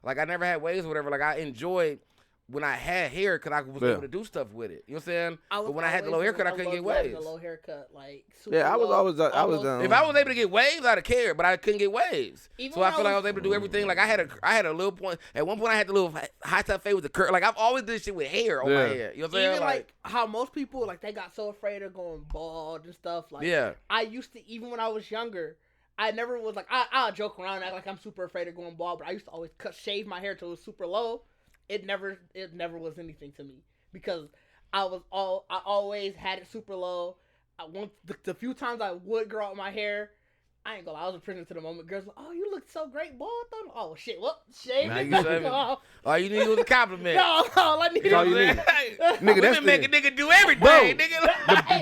like I never had waves or whatever. Like I enjoyed. When I had hair, because I was able to do stuff with it. You know what I'm saying? But when I had the low haircut, I couldn't get waves. The low haircut, like super I was low, always if I was able to get waves, I'd have cared, but I couldn't get waves. So I feel like I was able to do everything. Like I had a little point. At one point, I had the little high top fade with the curl. Like I've always did shit with hair on my head. You know what I'm saying? Even like how most people like they got so afraid of going bald and stuff. Like I used to, even when I was younger. I never was like I'll joke around and act like I'm super afraid of going bald, but I used to always shave my hair till it was super low. It never was anything to me because I always had it super low. The few times I would grow out my hair, I ain't gonna lie, I was a prisoner to the moment. Girls like, oh, you look so great, bald. Oh shit, what? Shave it. All you need was a compliment. No, all I need. All you need. Nigga, that's make a nigga do everything.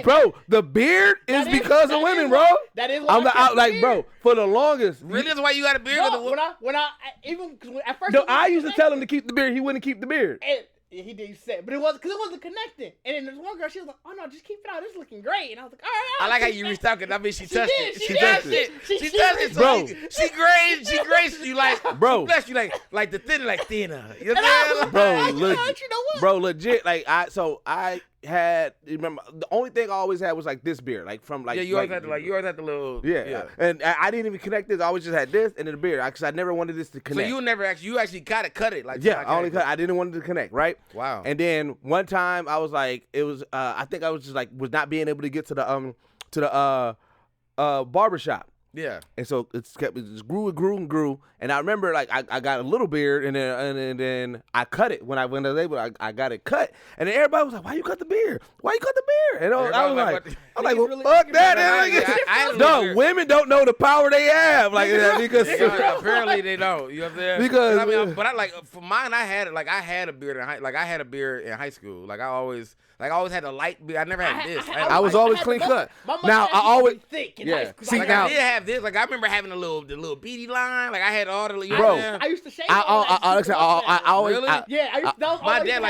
Bro, the beard is because of women, bro. That is why I'm like, bro, for the longest. Really, that's why you got a beard. No, when I even at first. No, I used to tell him to keep the beard. He wouldn't keep the beard. And he did say, but it wasn't because it wasn't connecting. And then there's one girl, she was like, "Oh no, just keep it out. It's looking great." And I was like, "All right." I like how you reached out because I mean she touched it. She touched it. She touched it, bro. She graced you like, bro. Bless you like the thin, like thinner. You know what I'm saying? Bro, legit. Like I had, remember, the only thing I always had was like this beard, like from like you always had the little and I didn't even connect this. I always just had this and then the beard because I never wanted this to connect. So you actually got to cut it like I only cut. I didn't want it to connect, right? Wow. And then one time I was like, it was I think I was just like was not being able to get to the barbershop. Yeah. And so it just grew. And I remember like I got a little beard and then I cut it when I was able. I got it cut. And then everybody was like, "Why you cut the beard? Why you cut the beard?" And I was like, well, really fuck that. No, women don't know the power they have like that because apparently they don't. You know what I'm saying? Because I like for mine, I had a beard in high school. Like I always had a light beard. I never had this. I was always clean cut. Now I always thick. See, now I did have this. Like I remember having the little beady line. Like I had all the. Bro, I used to shave. I always. Really?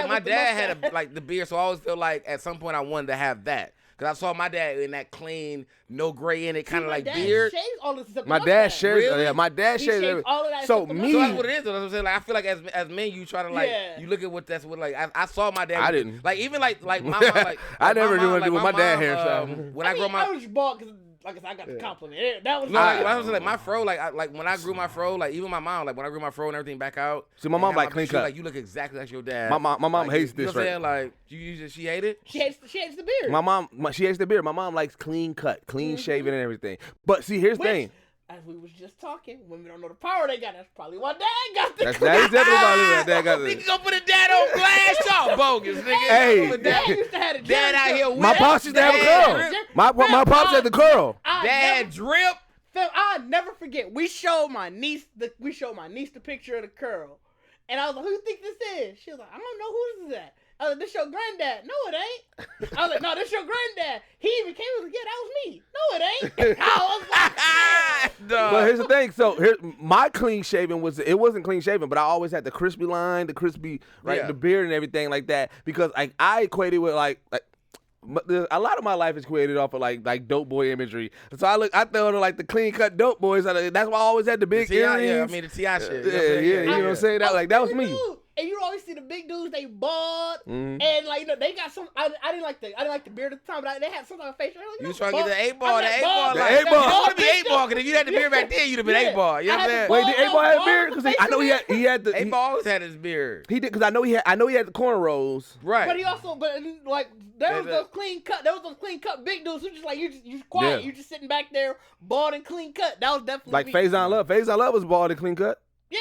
My dad had the beard, so I always feel like at some point I wanted to have that. Cause I saw my dad in that clean, no gray in it, kind of like beard. My dad shaves. Really? Yeah, my dad shaves. All of that. So So that's what it is. That's what I'm saying. Like I feel like as men, you try to like you look at what that's what like. I saw my dad. I didn't. Like even like my mom. Like I never knew what to do with my dad hairstyle. When I grow my. I was bald because like I said, I got the compliment. That was no, like, I was like my fro, like when I grew my fro, like even my mom, like when I grew my fro and everything back out. See, my mom like clean cut. Like you look exactly like your dad. My mom hates you this. You know what I'm saying? Like she hate it. She hates the beard. My mom, she hates the beard. My mom likes clean cut, clean shaven, and everything. But see, here's the thing. As we was just talking, women don't know the power they got. That's probably why Dad got the. That's exactly why Dad got Nigga gonna put a dad on blast, y'all bogus, nigga. Hey, Dad used to have a dad out here. My pops used to have a curl. My pops had the curl. Dad drip. I'll never forget. We showed my niece the picture of the curl, and I was like, "Who you think this is?" She was like, "I don't know who this is at." I was like, "This your granddad?" "No, it ain't." I was like, "No, this your granddad." He even came and was like, "Yeah, that was me." "No, it ain't." I was like, But here's the thing. So my clean shaven it wasn't clean shaven, but I always had the crispy line, the crispy, the beard and everything like that, because I equated with like a lot of my life is created off of like dope boy imagery. So I throw in like the clean cut dope boys. That's why I always had the big earrings. Yeah, I mean the T.I. shit. You know what I'm saying? That was me. And you always see the big dudes, they bald, and like they got some. I didn't like the beard at the time, but they had some kind of facial. Like, you was trying to get the 8-ball, The 8-ball. You want to be 8-ball, because if you had the beard back then, you'd have been 8-ball. You know what I'm saying? Wait, did 8-ball have a beard? Because I know he had the 8-ball always had his beard. He did, because I know he had the cornrows. Right. But he also, like there was those clean cut big dudes who just like you quiet, you just sitting back there bald and clean cut. That was definitely like me. Faison Love. Faison Love was bald and clean cut. Yeah.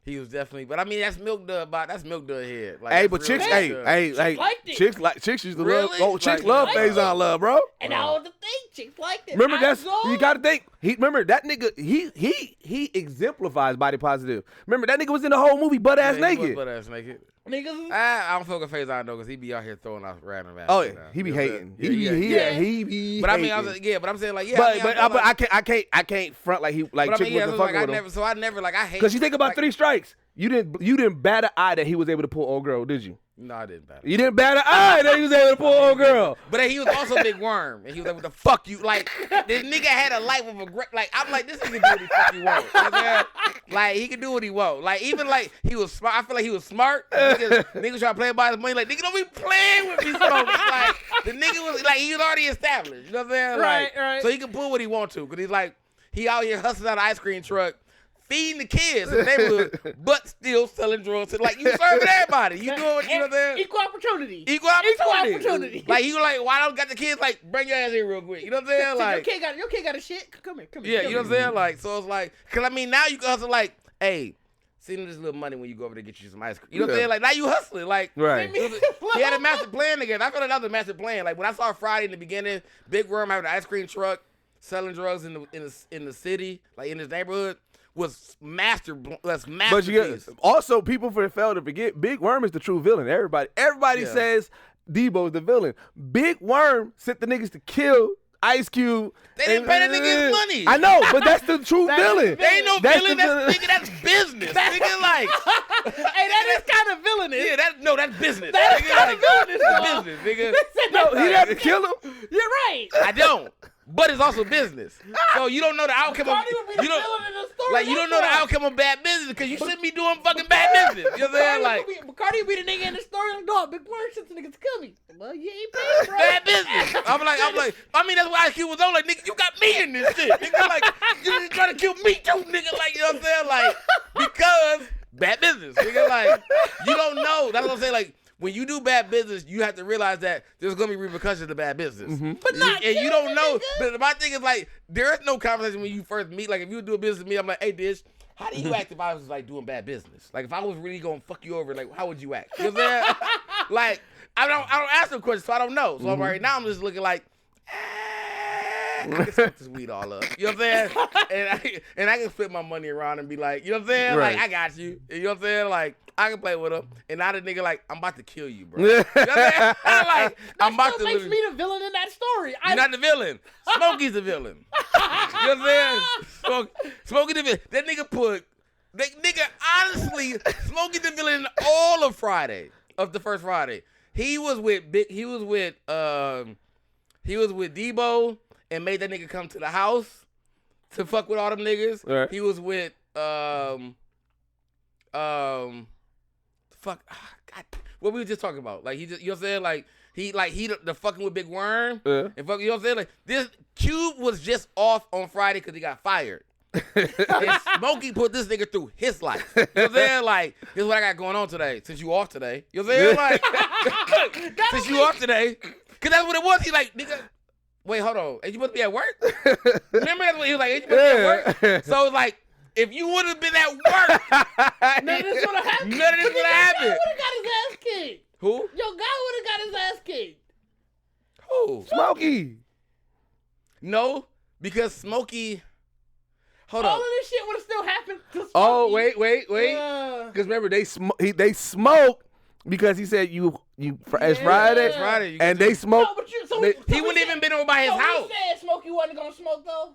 He was definitely, but I mean that's milk dud head. Like, hey, but chicks, chicks used to love. Chicks love Faison Love, bro. And that was the thing, chicks liked it. Remember you got to think. Remember that nigga. He exemplifies body positive. Remember that nigga was in the whole movie butt ass naked. Butt ass naked. Niggas. I don't fuck with Faison though, because he be out here throwing out random ass. Oh yeah, he be hating. He be. But I mean, but I'm saying like I can't front like he like. Chick wasn't fucking with him. I never like I hate. Because you think about 3 strikes. You didn't bat an eye that he was able to pull old girl, did you? No, I didn't bat it. You didn't bat an eye that he was able to pull old girl. But he was also Big Worm, and he was like, "What the fuck you like?" This nigga had a life of a great. Like I'm like, this nigga do what the fuck he want. You know what I'm saying? Like he can do what he want. Like even like he was smart. I feel like he was smart. Niggas try to play by his money. Like nigga don't be playing with me, Smokey. Like the nigga was like he was already established. You know what I'm saying? Like, right. So he can pull what he want to, because he's like he out here hustling out an ice cream truck, feeding the kids in the neighborhood, but still selling drugs. Like you serving everybody. You doing what you know there? Equal opportunity. Equal opportunity. Like you like, why don't got the kids like bring your ass here real quick? You know what I'm saying? Like your kid got a shit. Come here. Yeah, you know what I'm saying? Like so it's like, cause I mean now you can hustle like, hey, send him this little money when you go over to get you some ice cream. You know what I'm saying? Like now you hustling. Like right. He had a master plan together. I feel like that was a master plan. Like when I saw Friday in the beginning, Big Worm having an ice cream truck, selling drugs in the city, like in his neighborhood, was masterpiece. But also people fail to forget, Big Worm is the true villain. Everybody says Debo's the villain. Big Worm sent the niggas to kill Ice Cube. They didn't pay that nigga his money. I know, but that's the true villain. They ain't no villain. That's business. Nigga, like, hey, that is kind of villainous. Yeah, that's business. That's kind of villainous. That's business, nigga. No, he didn't have to kill him. You're right. I don't. But it's also business. So you don't know the outcome of you don't know the outcome of bad business, because you shouldn't be doing fucking bad business. You know what I'm saying? Like Cardi be the nigga in the story like, dog, Big Worm sent the niggas to kill me. Well, you ain't paid, bro. Bad business. I'm like, I mean that's why IQ was on, like, nigga, you got me in this shit. Nigga, like, you just trying to kill me too, nigga, like, you know what I'm saying? Like, because bad business. Nigga, like, you don't know. That's what I'm saying, like, when you do bad business, you have to realize that there's gonna be repercussions to bad business. Mm-hmm. But not and you don't know. But my thing is like, there is no conversation when you first meet. Like if you do a business with me, I'm like, hey, Dish, how do you act if I was like doing bad business? Like if I was really gonna fuck you over, like how would you act? You know what I'm saying? Like I don't ask them questions, so I don't know. So I'm right now I'm just looking like, I can smoke this weed all up. You know what I'm saying? And I can flip my money around and be like, you know what I'm saying? Right. Like I got you. You know what I'm saying? Like I can play with him, and now the nigga like, I'm about to kill you, bro. You know what I'm saying? Like, I'm about to. That makes me the villain in that story. You're not the villain. Smokey's the villain. You know what I'm saying? Smokey the villain. That nigga honestly, Smokey the villain in all of Friday, of the first Friday. He was with Debo and made that nigga come to the house to fuck with all them niggas. Right. He was with what we were just talking about. Like he just, you know what I'm saying? Like he the fucking with Big Worm and fucking, you know what I'm saying? Like this Cube was just off on Friday because he got fired. And Smokey put this nigga through his life. You know what I'm saying? Like, here's what I got going on today. Since you off today. You know what I'm saying? Like, since you off today. Because that's what it was. He like, nigga, wait, hold on. Ain't you supposed to be at work? Remember that's what he was like, ain't you supposed to be at work? So it's like, if you would have been at work, none of this would have happened. None of this would have happened. Your guy would have got his ass kicked. Who? Your guy would have got his ass kicked. Who? Smokey. No, because Smokey... Hold All on. of this shit would have still happened to Smokey. Oh, wait. Because remember, they smoked because he said it's Friday. It's Friday. And they smoked. No, but he wouldn't even been over by his house. He said Smokey wasn't going to smoke, though.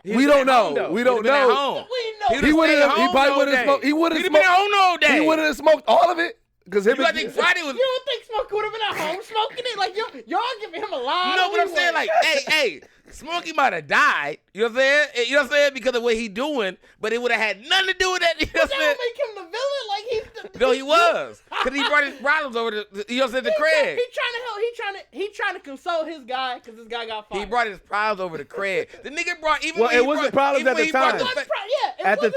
We don't know. We don't know. He probably wouldn't have smoked. He would have been at home all day. He wouldn't have smoked all of it. Because I think Friday was. You don't think Smokey would have been at home smoking it? Like, y'all giving him a lie. No, but I'm saying, like, hey, Smokey might have died. You know what I'm saying? You know what I'm saying? Because of what he doing, but it would have had nothing to do with that. You know what I'm saying? That make him the villain. Like No, he was. Because he brought his problems over to, you know what I'm saying, to Craig. He trying to help. He trying to console his guy because this guy got fired. He brought his problems over to Craig. The nigga brought even. Well, it wasn't problems at the time. At the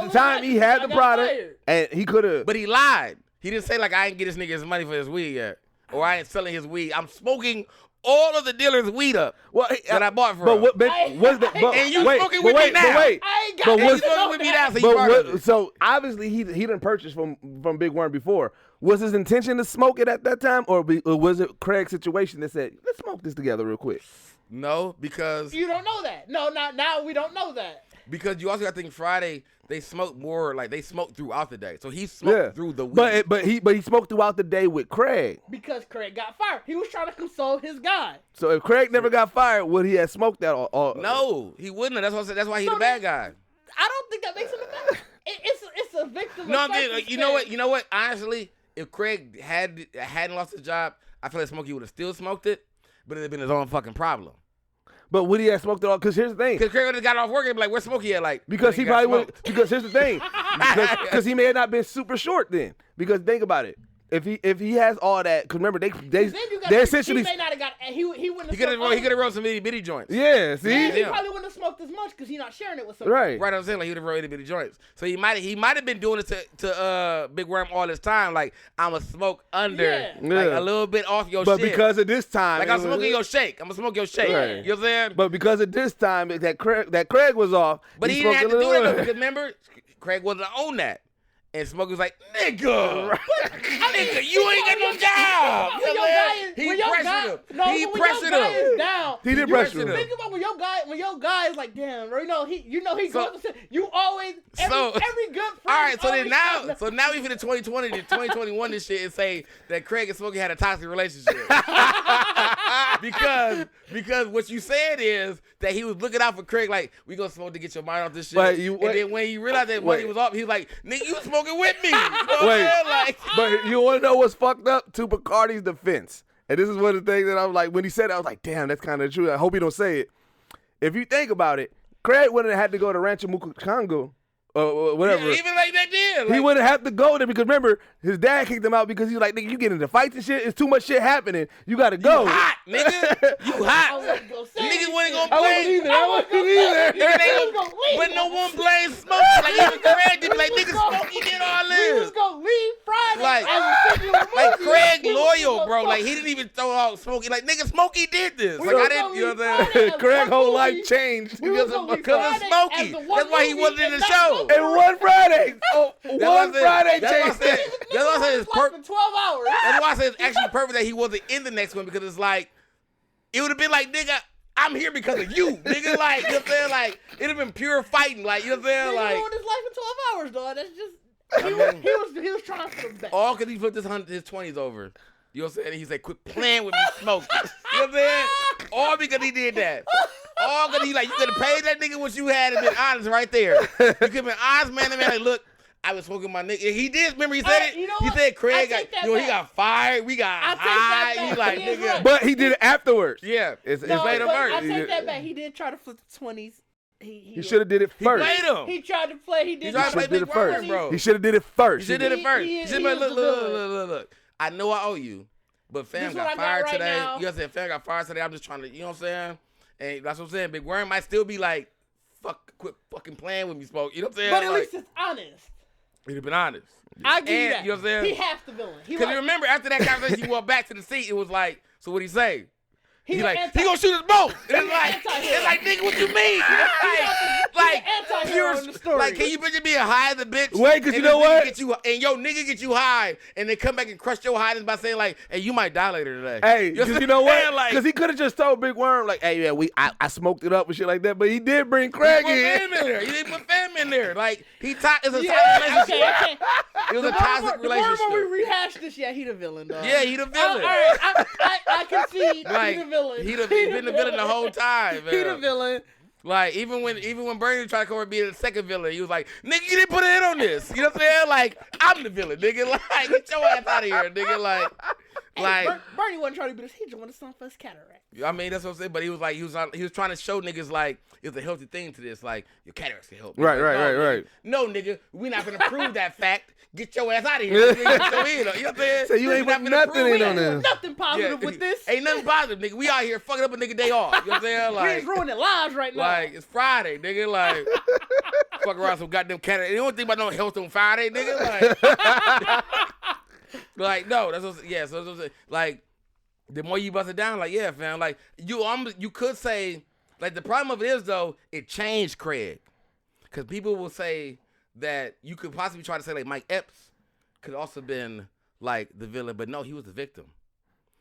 time, he had the product, and he could have. But he lied. He didn't say like I ain't get this nigga his money for his weed yet, or I ain't selling his weed. I'm smoking all of the dealers' weed up that I bought from him. And you smoking with me now. I ain't got you smoking with me now, so you part of it. So obviously he didn't purchase from Big Worm before. Was his intention to smoke it at that time, or was it Craig's situation that said, let's smoke this together real quick? No, because you don't know that. No, not now. We don't know that. Because you also got to think Friday they smoked more, like they smoked throughout the day. So he smoked through the week. But he smoked throughout the day with Craig. Because Craig got fired. He was trying to console his guy. So if Craig never got fired, would he have smoked that all? No, he wouldn't have. That's what I said. That's why he's the bad guy. I don't think that makes him the bad. It's a victim. No, you know what? You know what? Honestly, if Craig hadn't lost his job, I feel like Smokey would have still smoked it, but it'd have been his own fucking problem. But would he have smoked it all? Because here's the thing. Because Craig would have got off work and be like, where's Smokey at? Like, because he probably would. Because here's the thing. Because he may have not been super short then. Because think about it. If he has all that, because remember they essentially. He may not have got. He wouldn't. He could have rolled some itty bitty joints. Yeah, see. Yeah, he probably wouldn't have smoked as much because he's not sharing it with somebody. Right. I'm saying, like he would have rolled itty bitty joints. So he might have been doing it to Big Worm all this time. Like I'ma smoke under, like a little bit off your shit. But because of this time, like I'm smoking your shake. I'ma smoke your shake. Right. You know what I'm saying? But because of this time, that Craig was off. But he didn't have to do that though, because remember, Craig wasn't on that. And Smokey was like, nigga, nigga, you ain't got no job. He pressured him. He pressured him. He did pressure him. Think about when your guy is like, damn, bro, you know he goes to you always every good friend. All right, so now even in 2020 to 2021 this shit and say that Craig and Smokey had a toxic relationship. because what you said is that he was looking out for Craig like, we gonna smoke to get your mind off this shit. And then when he realized that money was off, he was like, nigga, you smoking with me. You know but you want to know what's fucked up? To Bacardi's defense. And this is one of the things that I was like, when he said it, I was like, damn, that's kind of true. I hope he don't say it. If you think about it, Craig wouldn't have had to go to Rancho Mucucango or whatever. Yeah, even like that did. Like, he wouldn't have to go there because remember, his dad kicked him out because he's like, nigga, you get into fights and shit. It's too much shit happening. You got to go. You hot, nigga. You hot. Niggas wasn't going to play. I wasn't either. But no one blames Smokey. Like, even Craig did be like, nigga, Smokey did all this. He was going to leave Friday. Like Craig loyal, bro. Like, he didn't even throw out Smokey. Like, nigga, Smokey did this. Like, I didn't, you know what I'm saying? Craig's whole life changed because of Smokey. That's why he wasn't in the show. And one Friday. One Friday changed it. That's why I said it's perfect. 12 hours. That's why I said it's actually perfect that he wasn't in the next one because it's like, it would have been like, nigga, I'm here because of you, nigga. Like, you know what I'm saying? Like, it'd have been pure fighting. Like, you know what I'm saying? Like, he ruined his life in 12 hours, dog. That's just, he was trying for the best. All because he flipped his 20s over. You know what I'm saying? He said, quit playing with me, Smokey. You know what I'm saying? All because he did that. All because he like, you could have paid that nigga what you had and been honest right there. You could have been honest, man. Like, look, I was smoking my nigga. He did. Remember he said it? You know he said Craig got, he got fired. We got high. He like, nigga. Right. But he did it afterwards. Yeah. It's later first. I take that back. He did try to flip the 20s. He should have did it first. He played him. He tried to play. He tried to play Big Worm, bro. He should have did it first. He should have did it first. He should have look. I know I owe you. But fam got fired today. You know what I'm saying? Fam got fired today. I'm just trying to, you know what I'm saying? And that's what I'm saying. Big Worm might still be like, quit fucking playing with me, Smoke. You know what I'm saying? But at least it's honest. He'd have been honest. I give you that. You know what I'm saying? He half the villain. Because you remember, after that conversation, you walked back to the seat, it was like, so what'd he say? He like, he gonna shoot us both. It's like, nigga, what you mean? Like, can you picture being high as a bitch? Wait, because you know what? And your nigga get you high, and they come back and crush your highness by saying like, hey, you might die later today. Hey, because you know what? Because he could have just told Big Worm, like, hey, yeah, I smoked it up and shit like that, but he did bring Craig in. He didn't put fam in there. Like, it's a toxic relationship. It was a toxic relationship. The more we rehash this, he the villain, dog. Yeah, he the villain. All right, I concede. Like, he the villain. He been the villain the whole time, man. He the villain. Like, even when Bernie tried to come and be the second villain, he was like, nigga, you didn't put it in on this. You know what I'm saying? Like, I'm the villain, nigga. Like, get your ass out of here, nigga. Like, Bernie wasn't trying to be this. He just wanted to for his cataract. I mean, that's what I'm saying. But he was like, he was trying to show niggas like it's a healthy thing to this. Like, your cataracts can help. Right. No, nigga, we not gonna prove that fact. Get your ass out of here. You know what I'm saying? So you ain't put nothing in on this. Nothing positive with this. Ain't nothing positive, nigga. We out here fucking up a nigga day off. You know what I'm saying? Like, we ain't ruining lives right now. Like, it's Friday, nigga. Like, fuck around some goddamn cataract. You don't think about no health on Friday, nigga. Like, no, that's what. So that's what I'm saying. Like, the more you bust it down, like, yeah, fam. Like, you could say, like, the problem of it is though, it changed Craig, because people will say that you could possibly try to say like Mike Epps could also been like the villain, but no, he was the victim.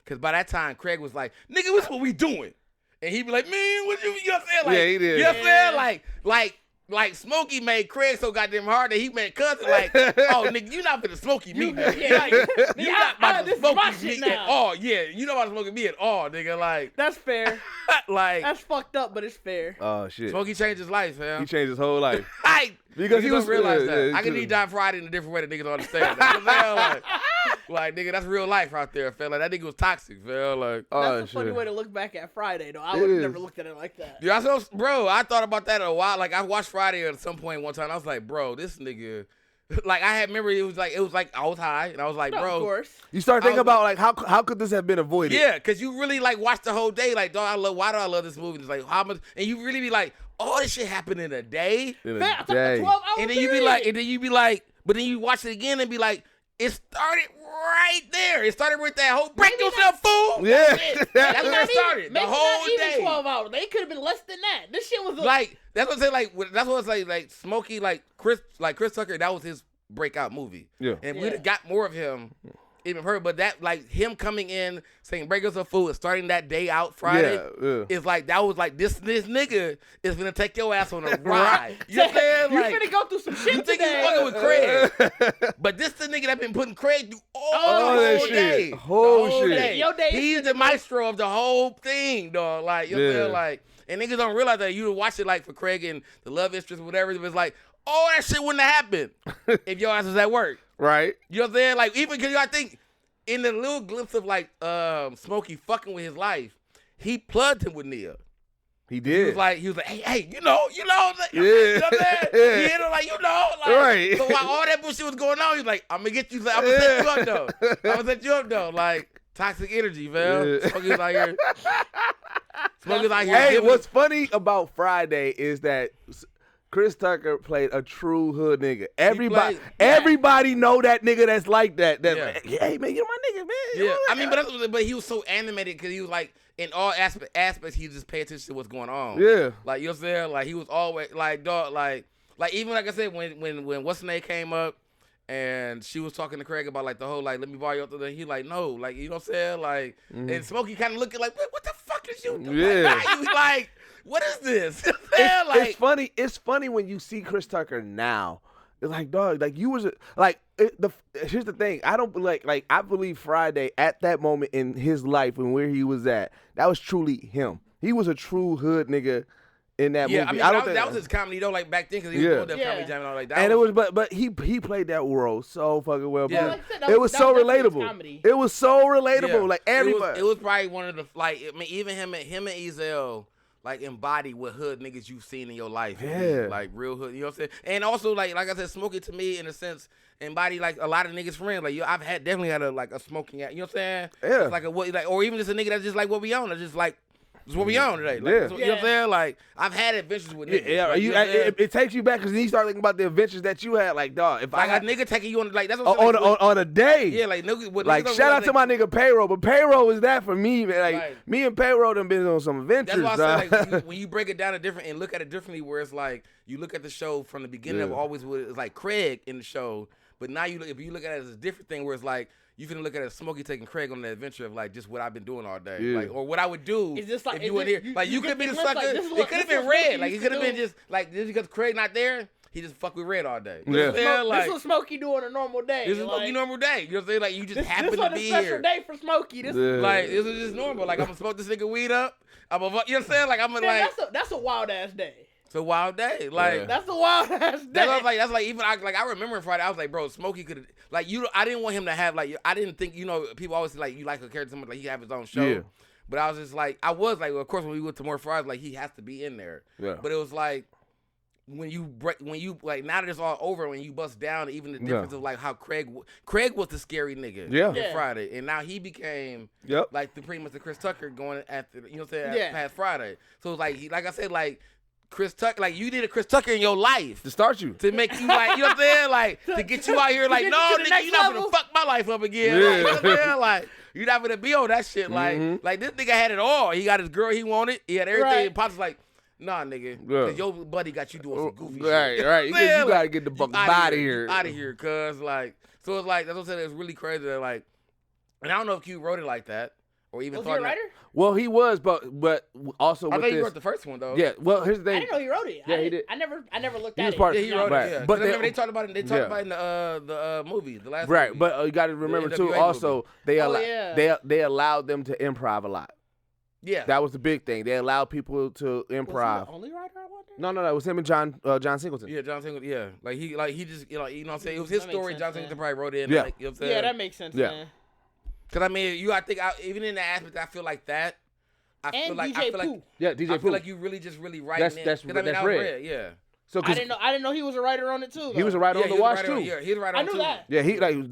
Because by that time, Craig was like, nigga, what's what we doing? And he'd be like, man, what you know what I'm saying? Like, yeah, he did. You know what I'm saying? Like Smokey made Craig so goddamn hard that he made Cousin like, oh, nigga, you not finna Smokey me, nigga. You not about to Smokey me at all. Yeah, you not about to Smokey me at all, nigga. Like, that's fair. Like, that's fucked up, but it's fair. Oh shit. Smokey changed his life, fam. He changed his whole life. Because he don't realize that. I can need Die Friday in a different way that niggas don't understand. Like, nigga, that's real life out there, fam. Like, that nigga was toxic, fam. Like, that's a funny way to look back at Friday, though. I would have never looked at it like that. Yeah, bro, I thought about that a while. Like, I watched Friday at some point one time. I was like, bro, this nigga. Like, I had memory. It was like I was high, and I was like, bro. Of course. You start thinking about like how could this have been avoided? Yeah, because you really like watch the whole day. Like, dog, why do I love this movie? It's like how much, and you really be like, all this shit happened in a day. In a day. 12 hours and then you be like, but then you watch it again and be like, it started right there. It started with that whole break yourself, fool. Yeah. That's where it started. The whole day. Even 12 hours. They could have been less than that. This shit was like, that's what I'm saying. Like, that's what I'm saying. Like, Smokey, like Chris Tucker, that was his breakout movie. Yeah. And we'd have got more of him. Even heard, but that like him coming in saying break us a food and starting that day out Friday is like that was like this nigga is gonna take your ass on a ride. You know what I'm saying? You like, finna go through some shit you think today. he's fucking with Craig, but this the nigga that been putting Craig through all the whole day. Whole shit. Day. Your day He's the maestro of the whole thing, dog. Like you know what I'm saying? Like, and niggas don't realize that you watch it like for Craig and the love interest, whatever. It was like, oh, that shit wouldn't have happened if your ass was at work. Right. You know what I'm saying? Like, even because I think in the little glimpse of like Smokey fucking with his life, he plugged him with Nia. He did. He was like, hey, you know, like, yeah. You know what I'm saying? He hit him like, you know, like, right. So while all that bullshit was going on, he was like, I'm gonna get you, I'm gonna set you up though. I'm gonna set you up though, like toxic energy, man. Yeah. Smokey's out here. Smokey's out here. Hey, what's funny about Friday is that Chris Tucker played a true hood nigga. Everybody know that nigga that's like that. Hey man, you're my nigga, man. Yeah, I mean, but he was so animated because he was like in all aspects he just paid attention to what's going on. Yeah, like you know what I'm saying. Like he was always like dog, like even like I said when what's the name came up and she was talking to Craig about like the whole like let me borrow your other. He like no, like you know what I'm saying. Like and Smokey kind of looking like what the fuck is you doing? Yeah, like what is this? It's funny when you see Chris Tucker now. It's like, dog, like you was like here's the thing. I don't like I believe Friday at that moment in his life and where he was at, that was truly him. He was a true hood nigga in that movie. I mean, that was his comedy though, like back then, because he was doing that comedy jam and all like that. And it was, but he played that role so fucking well. Yeah, like I said, it was so relatable. It was so relatable. Like everybody. It was probably one of the like. I mean, even him and Ezel like embody what hood niggas you've seen in your life. Yeah. Like real hood, you know what I'm saying? And also like I said, Smokey to me in a sense embody like a lot of niggas friends. Like I've definitely had a smoking, you know what I'm saying? Yeah. It's like or even just a nigga that's just like what we on. It's just like it's what we on today. Like, Yeah. you know what I'm saying? Like I've had adventures with niggas. Yeah, like, you know what I'm saying? it takes you back because then you start thinking about the adventures that you had. Like, dog, if Like I had a nigga taking you on like that's what I'm saying. on a day. Yeah, like niggas. Like shout out to my nigga Payroll, but Payroll is that for me, man. Like Right. me and Payroll done been on some adventures. That's why I dog. say like when you break it down and look at it differently, where it's like you look at the show from the beginning of always it's like Craig in the show, but now if you look at it as a different thing, where it's like you finna look at it as Smokey taking Craig on the adventure of like just what I've been doing all day, like or what I would do Is this like- if is you were this- here. Like you could be the like, sucker. this is It what- could have this is been what Smokey Red. Like it used could to have been do. just like just because Craig not there, he just fuck with Red all day. You Yeah. know what I'm saying? Like This was Smokey doing a normal day. this is like, Smokey normal day. You know what I'm saying? Like you just happen this to was be a special here. day for Smokey. This Yeah. Like this is just normal. Like I'm gonna smoke this nigga weed up. You know what I'm saying? Like I'm gonna man, like that's a wild ass day. it's a wild day. Like Yeah. That's a wild ass day. that's like even I remember Friday I was like, bro, Smokey could like I didn't want him to have like I didn't think people always say, like you like a character so much like he have his own show. Yeah. But I was just like of course when we went to more Fridays like he has to be in there. Yeah. But it was like when you like now that it's all over when you bust down even the difference of like how Craig was the scary nigga Yeah. Friday and now he became Yep. like pretty much the Chris Tucker going after you know what I'm saying Yeah. past Friday. So it's like like I said like Chris Tucker, like you did a Chris Tucker in your life To start you. to make you like, you know what I'm saying, like to get you out here, like get no, you to the nigga, next you not level. gonna fuck my life up again, like, you know what I'm saying, like you not gonna be on that shit, like this nigga had it all. He got his girl he wanted, he had everything. Right. And Pops was like, nah, nigga, cause your buddy got you doing some goofy Right, shit. right. You Yeah, gotta like, get the you fuck outta out of here. out of here, cause like, so it's like that's what I'm saying. It's really crazy that like, and I don't know if Q wrote it like that or even was he thought a writer? Well, he was, but also I with thought he this. wrote the first one though. Yeah. Well, here's the I thing. didn't know he wrote it. Yeah, he did. I never looked He at was it. part- Yeah, he wrote Right. it. Yeah, But but remember they- they talked about it. They talked about it in the movie, the last Right, movie. but you got to remember too. NWA Also, movie. they Oh, allow yeah. they allowed them to improv a lot. yeah, That was the big thing. They allowed people to Was he improv. the only writer I wonder? No, it was him and John Singleton. yeah, John Singleton. Yeah, like he just you know what I'm saying. It was his That makes story. sense, John man. Singleton probably wrote it in. Yeah. Like, you know what I'm saying? Yeah, that makes sense, Yeah. man. Cause I mean, even in the aspect, I feel like that. I And feel like DJ Pooh. Yeah, DJ I Pooh. feel like you really just writing in. That's 'Cause I mean, that's I was Red. Yeah. So I didn't know he was a writer on it too. he was a though. writer Yeah, on he the was Watch right on- too. Yeah, he was right I on knew too. that. Yeah, he like knew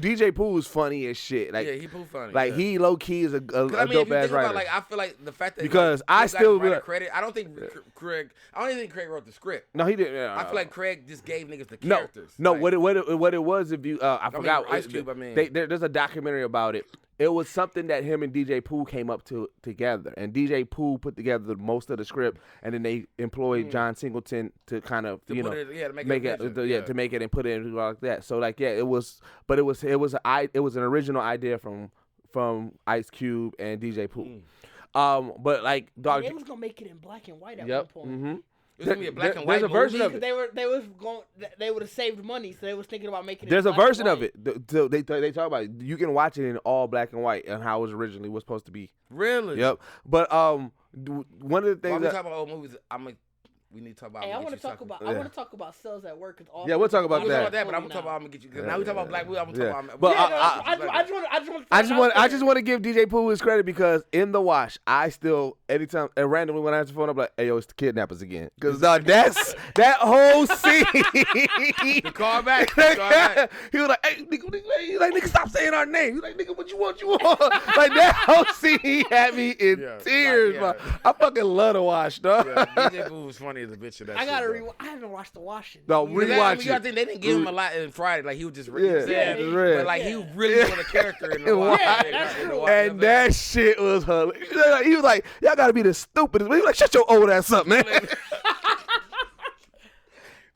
DJ Pooh is funny as shit. Like Yeah, he Pooh funny. like yeah. he low key is a Cause I mean, dope if you ass think writer. about, like, I feel like the fact that Because like, I you still got writer be- credit. I don't think Craig. I don't even think Craig wrote the script. No, he didn't. I feel like Craig just gave niggas the no, characters. no. Like, What it was? If you, I forgot. Ice Cube, I mean. there's a documentary about it. It was something that him and DJ Pooh came up to together, and DJ Pooh put together most of the script, and then they employed John Singleton to kind of to you put know it, yeah, to make it adventure. to make it and put it in like that. So like it was an original idea from Ice Cube and DJ Pooh. But like dog, They was gonna make it in black and white at yep. one point. Mm-hmm. It's gonna be a black and white There's a version movie. of it. They would have saved money, so they was thinking about making it. There's in a black version and of it. They talk about it. You can watch it in all black and white and how it originally was supposed to be. Really? Yep. But one of the things While we that talk about old movies, we need to talk about. Hey, I want want to talk about. Yeah. I want to talk about sales at work. Yeah, we'll talk about I'm that. talking about that, but I'm gonna talk about. I'm gonna get you. Cause now we talk about black. I'm gonna Yeah. talk about. But I just want to give DJ Pooh his credit because in the wash, I still anytime and randomly when I answer the phone, I'm like, "Hey yo, it's the kidnappers again." Because that's that whole scene. The call back. The call back. He was like, "Hey, nigga, stop saying our name." He was like, "Nigga, what you want? Like that whole scene he had me in Yeah, tears. like, Bro. I fucking love to watch, dog. Yeah, DJ Pooh was funny as a bitch of that. I gotta shit, I haven't watched The Washing. No, bro. rewatch You gotta it. think they didn't give him a lot in Friday. Like he was just Yeah, just read. but like he really was a character in the watch. Yeah, that's true. And that shit was hilarious. He was like, y'all gotta be the stupidest. He was like, shut your old ass up, man.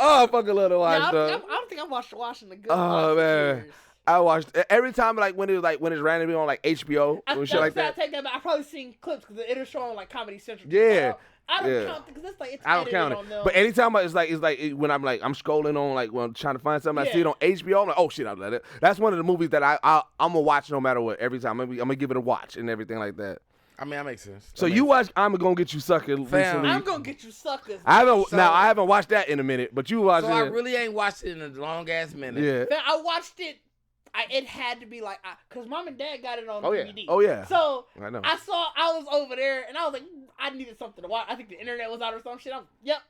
Oh, I fucking love to watch, I dog. don't think I watched The Washing. Oh, man. I watched every time when it's randomly on like HBO or shit like that. I take that back. I probably seen clips because it is showing like Comedy Central. Yeah. I don't Yeah. count because it's like it's I don't edited count it. on them. But anytime when I'm scrolling on when I'm trying to find something, I see it on HBO. I'm like, oh shit, I'll let it. That's one of the movies that I'm gonna watch no matter what. Every time I'm gonna give it a watch and everything like that. I mean, that makes sense. So you watch I'm Gonna Get You Sucker recently. I'm gonna get you suckers. I haven't watched that in a minute, but you watched So it. I really ain't watched it in a long ass minute. Yeah. Man, I watched it. It had to be like, cause mom and dad got it on Oh yeah. DVD. Oh yeah. So I know. I was over there and I was like, I needed something to watch. I think the internet was out or some shit.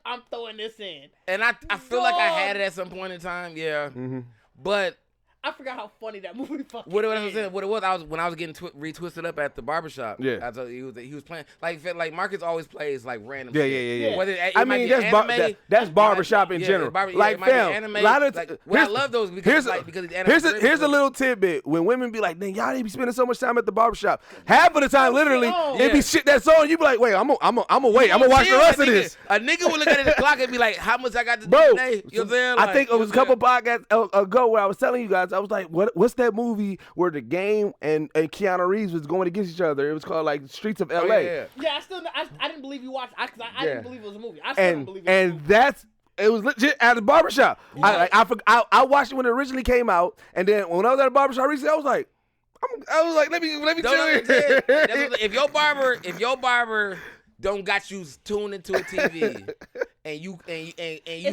I'm throwing this in. And I feel like I had it at some point in time, yeah. Mm-hmm. But I forgot how funny that movie fucking what it is. was, when I was getting retwisted up at the barbershop. Yeah. I told you, he was playing like Marcus always plays like random. Yeah, shit. yeah. Whether it I might mean, be that's anime, that's barbershop in yeah, general. Like Like, fam, anime. a lot of I love those because it's anime. here's a little tidbit. When women be like, "Dang, y'all they be spending so much time at the barbershop." Half of the time, literally, it be shit that's on. You be like, "Wait, I'm gonna wait. I'm gonna watch the rest of this." A nigga would look at his clock and be like, "How much I got to do Bro, today?" You know what I'm saying? I think it was a couple podcasts ago where I was telling you guys, I was like, what's that movie where the Game and Keanu Reeves was going against each other? It was called like Streets of L.A. Yeah, I didn't believe you watched. I didn't believe it was a movie. I still didn't believe it was a movie. And that's it was legit at the barbershop. Yeah. I watched it when it originally came out, and then when I was at the barbershop recently, I was like, let me chill here. If your barber don't got you tuned into a TV, and you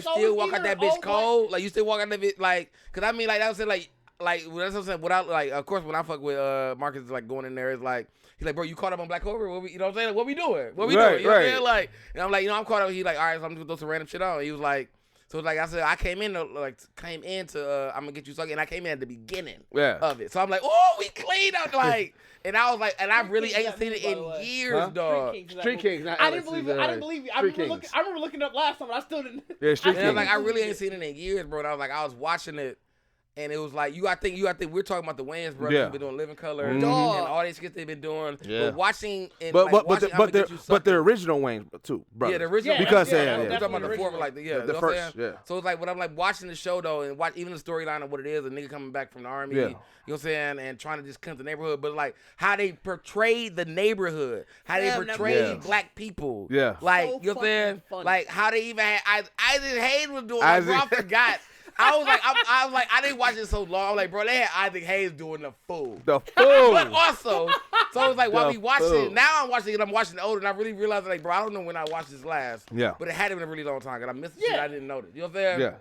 still walk out that bitch cold, like you still walk out that bitch like, cause I mean like that was like that's what I'm saying. Without like, of course, when I fuck with Marcus, like going in there, is like he's like, bro, you caught up on Black Clover? You know what I'm saying? Like, what we doing? What we doing? You know what I'm saying? Like, and I'm like, I'm caught up. He's like, all right, so I'm just gonna throw some random shit on. He was like, so like I said, I came into I'm gonna get you sucking, and I came in at the beginning of it. So I'm like, oh, we cleaned up like. And I was like, and I really ain't seen it in years, dog. Street Kings. I didn't believe it. I remember looking up last time, but I still didn't. Yeah, Street Kings. Like I really ain't seen it in years, bro. And I was watching it. And it was like I think we're talking about the Wayans brothers who've been doing Living Color and all these skits they've been doing. Yeah. But watching and but the original Wayne too, brother. Yeah, the original. Because we're talking about the fourth, like the first. Yeah. So it's like when I'm like watching the show though, and watch even the storyline of what it is, a nigga coming back from the army. Yeah. You know what I'm saying, and trying to just come to the neighborhood, but like how they portrayed the neighborhood, how they portrayed black people. Yeah. Like so you know what I'm saying, funny. like how they even had Isaac Hayes was doing. Like, bro, I forgot. I was like, I didn't watch it so long. I'm like, bro, they had Isaac Hayes doing the fool. The fool. But also, so it was like, while we watching fool. it, now I'm watching it the older, and I really realized, like, bro, I don't know when I watched this last. Yeah. But it had been a really long time, because I missed the shit I didn't notice. You know what I'm saying? Yeah.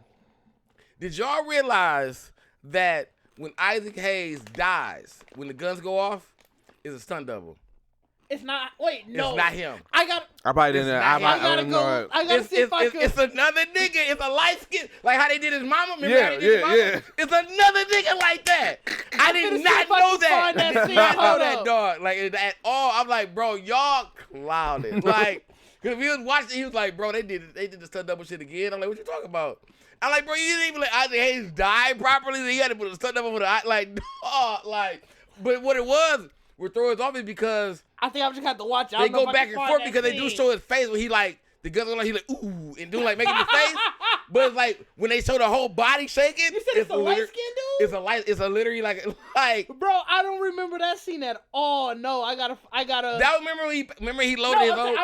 Did y'all realize that when Isaac Hayes dies, when the guns go off, is a stunt double? It's not. Wait, no. It's not him. I probably didn't. I gotta go. I gotta see if I could. It's another nigga. It's a light skin, like how they did his mama. Remember how they did his mama? Yeah. It's another nigga like that. I did not know that. I did not know that, dog. Like at all. I'm like, bro, y'all clouded. Like, cause we was watching, he was like, bro, they did the stunt double shit again. I'm like, what you talking about? I'm like, bro, you didn't even let Isaac Hayes die properly. He had to put a stunt double for the like, dog, like. But what it was, what throw us off is because I think I'm just gonna have to watch it. They go back and forth because they do show his face when he like the guns are like he like ooh and do like making his face, but it's like when they show the whole body shaking. You said it's a light skin dude. It's a literally like. Bro, I don't remember that scene at all. No, I gotta. That remember he loaded his own. I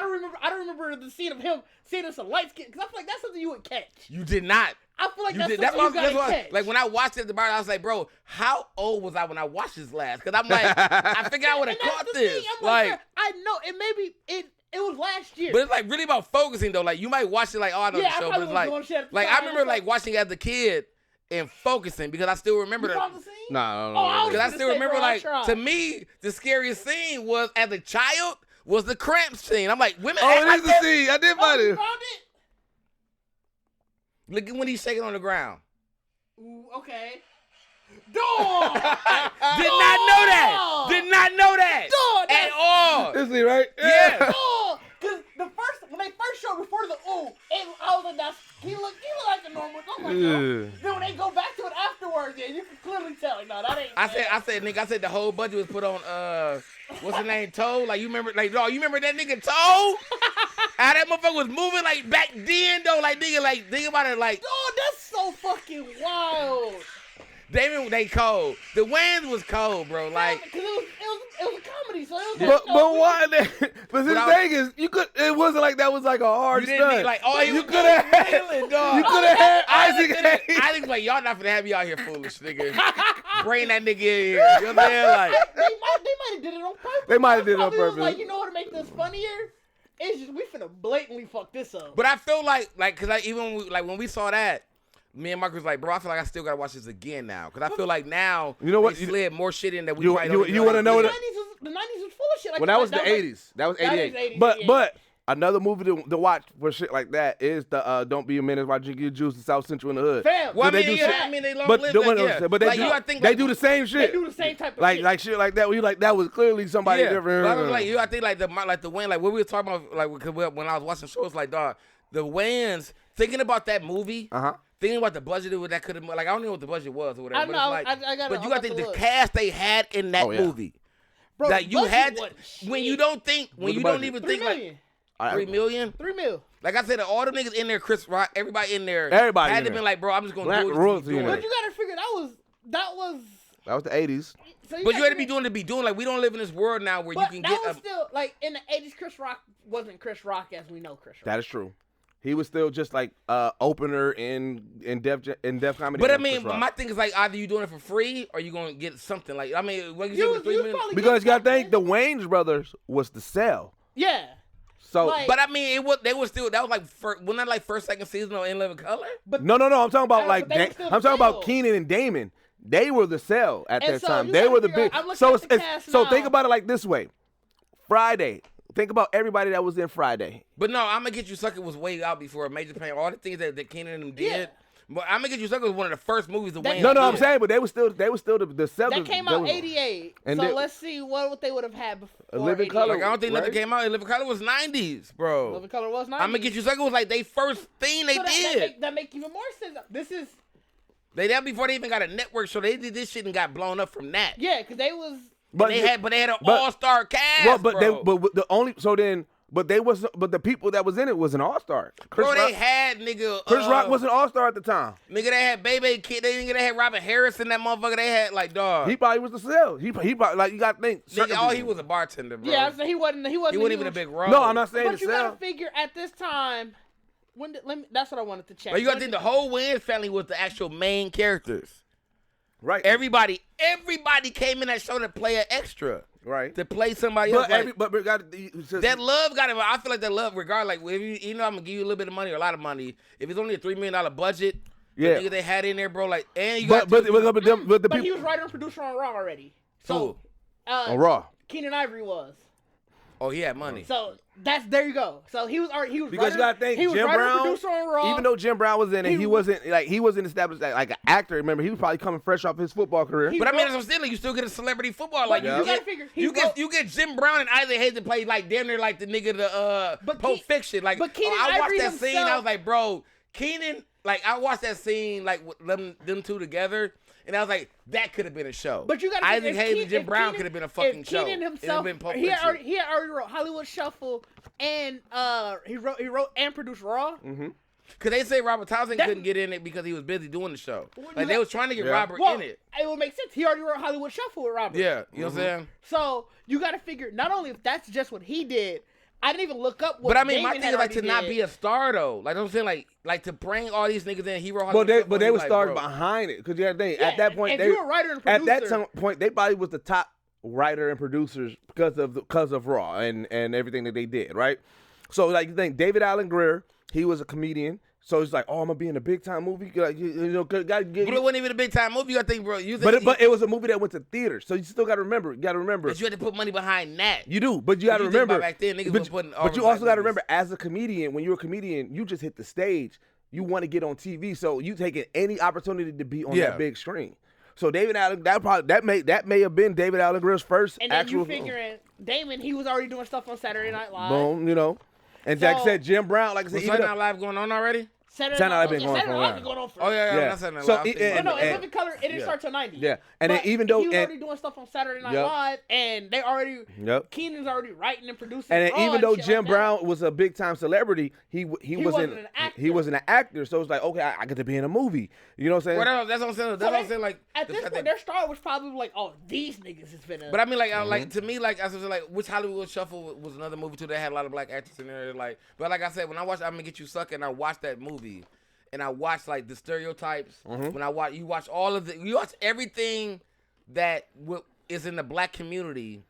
don't remember the scene of him saying it's a light skin because I feel like that's something you would catch. You did not. I feel like that's something you gotta catch. Like when I watched it at the bar, I was like, bro, how old was I when I watched this last? Because I'm like, I figured I would have caught this. Like, I know it. Maybe it was last year. But it's like really about focusing though. Like you might watch it like, oh, I know the show, but it's like I remember like watching it as a kid and focusing because I still remember that. No. Because I still remember like to me the scariest scene was as a child was the cramp scene. I'm like, women. Oh, it is the scene. I did find it. Look at when he's shaking on the ground. Ooh, okay. Dog! Did not know that. Dog, at all. This is right? Yeah. Dog! Because when they first showed before the I was like, he looked like a normal. I'm like, no. Then when they go back to it afterwards, yeah, you can clearly tell. Like, no, that ain't. I said the whole budget was put on what's his name, Toe? Like you remember, like dog, you remember that nigga Toe? How that motherfucker was moving like back then though, like nigga, like think about it, like. Dog, that's so fucking wild. They cold. The Wayans was cold, bro. Like, because it was a comedy, so it was. But why? But the thing is, you could. It wasn't like that was like a hard stunt. Like, you could have had Isaac Hayes. I think like y'all not finna have me out here foolish, nigga. Bring that nigga in here. You know what I'm saying? Like, they might have did it on purpose. They might have did it on purpose. Like, you know what to make this funnier? It's just we finna blatantly fuck this up. But I feel like cause even when we saw that. Me and Mark was like, bro, I feel like I still gotta watch this again now, cause I feel like now you know what they slid more shit in that we you want to know what? the 90s was full of shit like well, that. that was the like, 80s. That was 88. 80s, But another movie to watch for shit like that is the Don't Be a Menace while drinking your juice in South Central in the Hood. Fam. Well, they do shit. I mean, they long But lived. but they Like, do you gotta think they like- do the same shit. They do the same type of like shit. like shit like that. We like that was clearly somebody Yeah, different. but I was like, I think like the Wayne, like what we were talking about, like when I was watching shows, like dog, the Wayans thinking about that movie, thinking about the budget that could have, like I don't know what the budget was or whatever. I know, but it's like, I gotta- but you I'll got to have think to the look. cast they had in that movie. Bro, That you budget had wasn't when shit. you don't think when you don't even 3 think million. like 3 million. 3 mil. Like I said, all the niggas in there, Chris Rock, everybody in there, Everybody had in to there. been like, bro, I'm just gonna Black do it. royalty in Doing there. But it. you gotta figure that was. That was the 80s. So But you gotta had to be figure- doing like we don't live in this world now where you But can that get was still like in the 80s. Chris Rock wasn't Chris Rock as we know Chris Rock. That is true. He was still just like opener in def comedy. But I against mean, Chris Rock. my thing is like either you doing it for free or you gonna get something. Like I mean, what you You said was- for 3 you was minutes. probably because you gotta getting think the Wayans brothers was the sell. Yeah. So Like- But I mean, they were still that was like wasn't that like first, second season of In Living Color? But no. I'm talking about Yeah, like but they were still I'm talking about the Keenan and Damon. They were the sell at And that so time. you They gotta were the figure big. out- I'm looking So at the cast so now. think about it like this way. Friday. Think about everybody that was in Friday. But no, I'm Gonna Get You Sucker was way out before Major Pain. All the things that Keenan and them did. Yeah. But I'm Gonna Get You Sucker was one of the first movies to Wayne. No, did. I'm saying, but they were still the sellers. that came They out was- 88. and So they- let's see what they would have had before. A Living 88. Color. Like I don't think nothing Right? came out. In Living Color was 90s, bro. Living Color was 90s. I'm Gonna Get You Sucker was like they first thing they So did. that make even more sense. This is That before they even got a network show. They did this shit and got blown up from that. yeah, because they was. But they had an all-star cast. Well, but bro. the only but the people that was in it was an all-star. Bro, they had nigga. Chris Rock was an all-star at the time. Nigga, they had Baby Kid. They had Robert Harris in that motherfucker. They had like dog. He probably was the sell. He probably like you got to think. Nigga, all he was a bartender, bro. Yeah, so he wasn't. He wasn't even a big role. No, I'm not saying But the you sell. gotta figure at this time. That's what I wanted to check. But you gotta think the whole Wayans family was the actual main characters. Right. Everybody came in that show to play an extra. Right. To play somebody else. But That love got it. I feel like that love, regardless, like if you know I'm gonna give you a little bit of money or a lot of money. If it's only a $3 million budget, yeah, the nigga they had in there, bro. Like, and you but got the But he people was writer and producer on Raw already. Who? So on Raw. Keenan Ivory was. Oh, he had money. So there you go. So he was Because writer, you gotta think he was Jim writer and Brown, producer on Raw. even though Jim Brown was in it, He he wasn't established like an actor. Remember, he was probably coming fresh off his football career. But I mean, I'm still, you still get a celebrity football. Like you gotta figure, you get Jim Brown and Isaac Hayes to play like damn near like the nigga the Pulp Fiction. Like, but Keenan I watched Ivory that scene. I himself- was like, bro, Keenan. Like I watched that scene like with them two together, and I was like, that could have been a show. But you got Isaac Hayes and Jim Brown could have been a fucking show. Keenan himself, been Pulp he had Fiction. already wrote Hollywood Shuffle, and he wrote and produced Raw. Mm-hmm. Cause they say Robert Townsend couldn't get in it because he was busy doing the show. Like they was trying to get Robert in it. It would make sense. He already wrote Hollywood Shuffle with Robert. Yeah, you know what I'm saying? So you got to figure not only if that's just what he did. I didn't even look up what. But I mean, Damon my thing had is like to already not did. be a star though. Like I'm saying, like to bring all these niggas in. He wrote But Hollywood they Shuffle, they he were like, starting bro. behind it because you had to think Yeah, at that point if they you were a writer and at that producer- point they probably was the top writer and producers because of Raw and everything that they did, right? So like you think David Allen Greer, he was a comedian. So it's like, oh, I'm gonna be in a big time movie. Like, gotta get. But it wasn't even a big time movie. You gotta think, bro. But it was a movie that went to theaters. So you still gotta remember. You gotta remember. But you had to put money behind that. You do, but you gotta You think remember. about back then, niggas was putting all but you the also black gotta movies. remember, as a comedian, when you're a comedian, you just hit the stage. You want to get on TV, so you taking any opportunity to be on that big screen. So David Allen, that may have been David Allen Greer's first And then actual you figuring Damon, he was already doing stuff on Saturday Night Live. boom, you know. And Jack said Jim Brown, like I said, Was even Saturday though- Night Live going on already? Saturday Night Live been going Saturday for a Night Live while. been going on for. Oh yeah, Yeah. that's Saturday Night So Live. it- I'm No, thinking- in Living Color, it didn't start till 90. Yeah, and then But even though he was and, already doing stuff on Saturday Night Yep. Live, and they already Yep. Keenan's already writing and producing. And then Raw even though shit Jim like that. Brown was a big time celebrity, he wasn't an actor. he wasn't an actor. So it's like, okay, I get to be in a movie. You know what I'm saying? Well, that's what I'm saying. That's what I'm saying. Like at this point, their star was probably like, oh, these niggas is finna. But I mean, like, like to me, like I was like, which Hollywood Shuffle was another movie too that had a lot of black actors in there. Like, but like I said, when I watched I'm Gonna Get You Sucker, and I watched that movie, and I watched like the stereotypes. When you watch you watch everything that is in the black community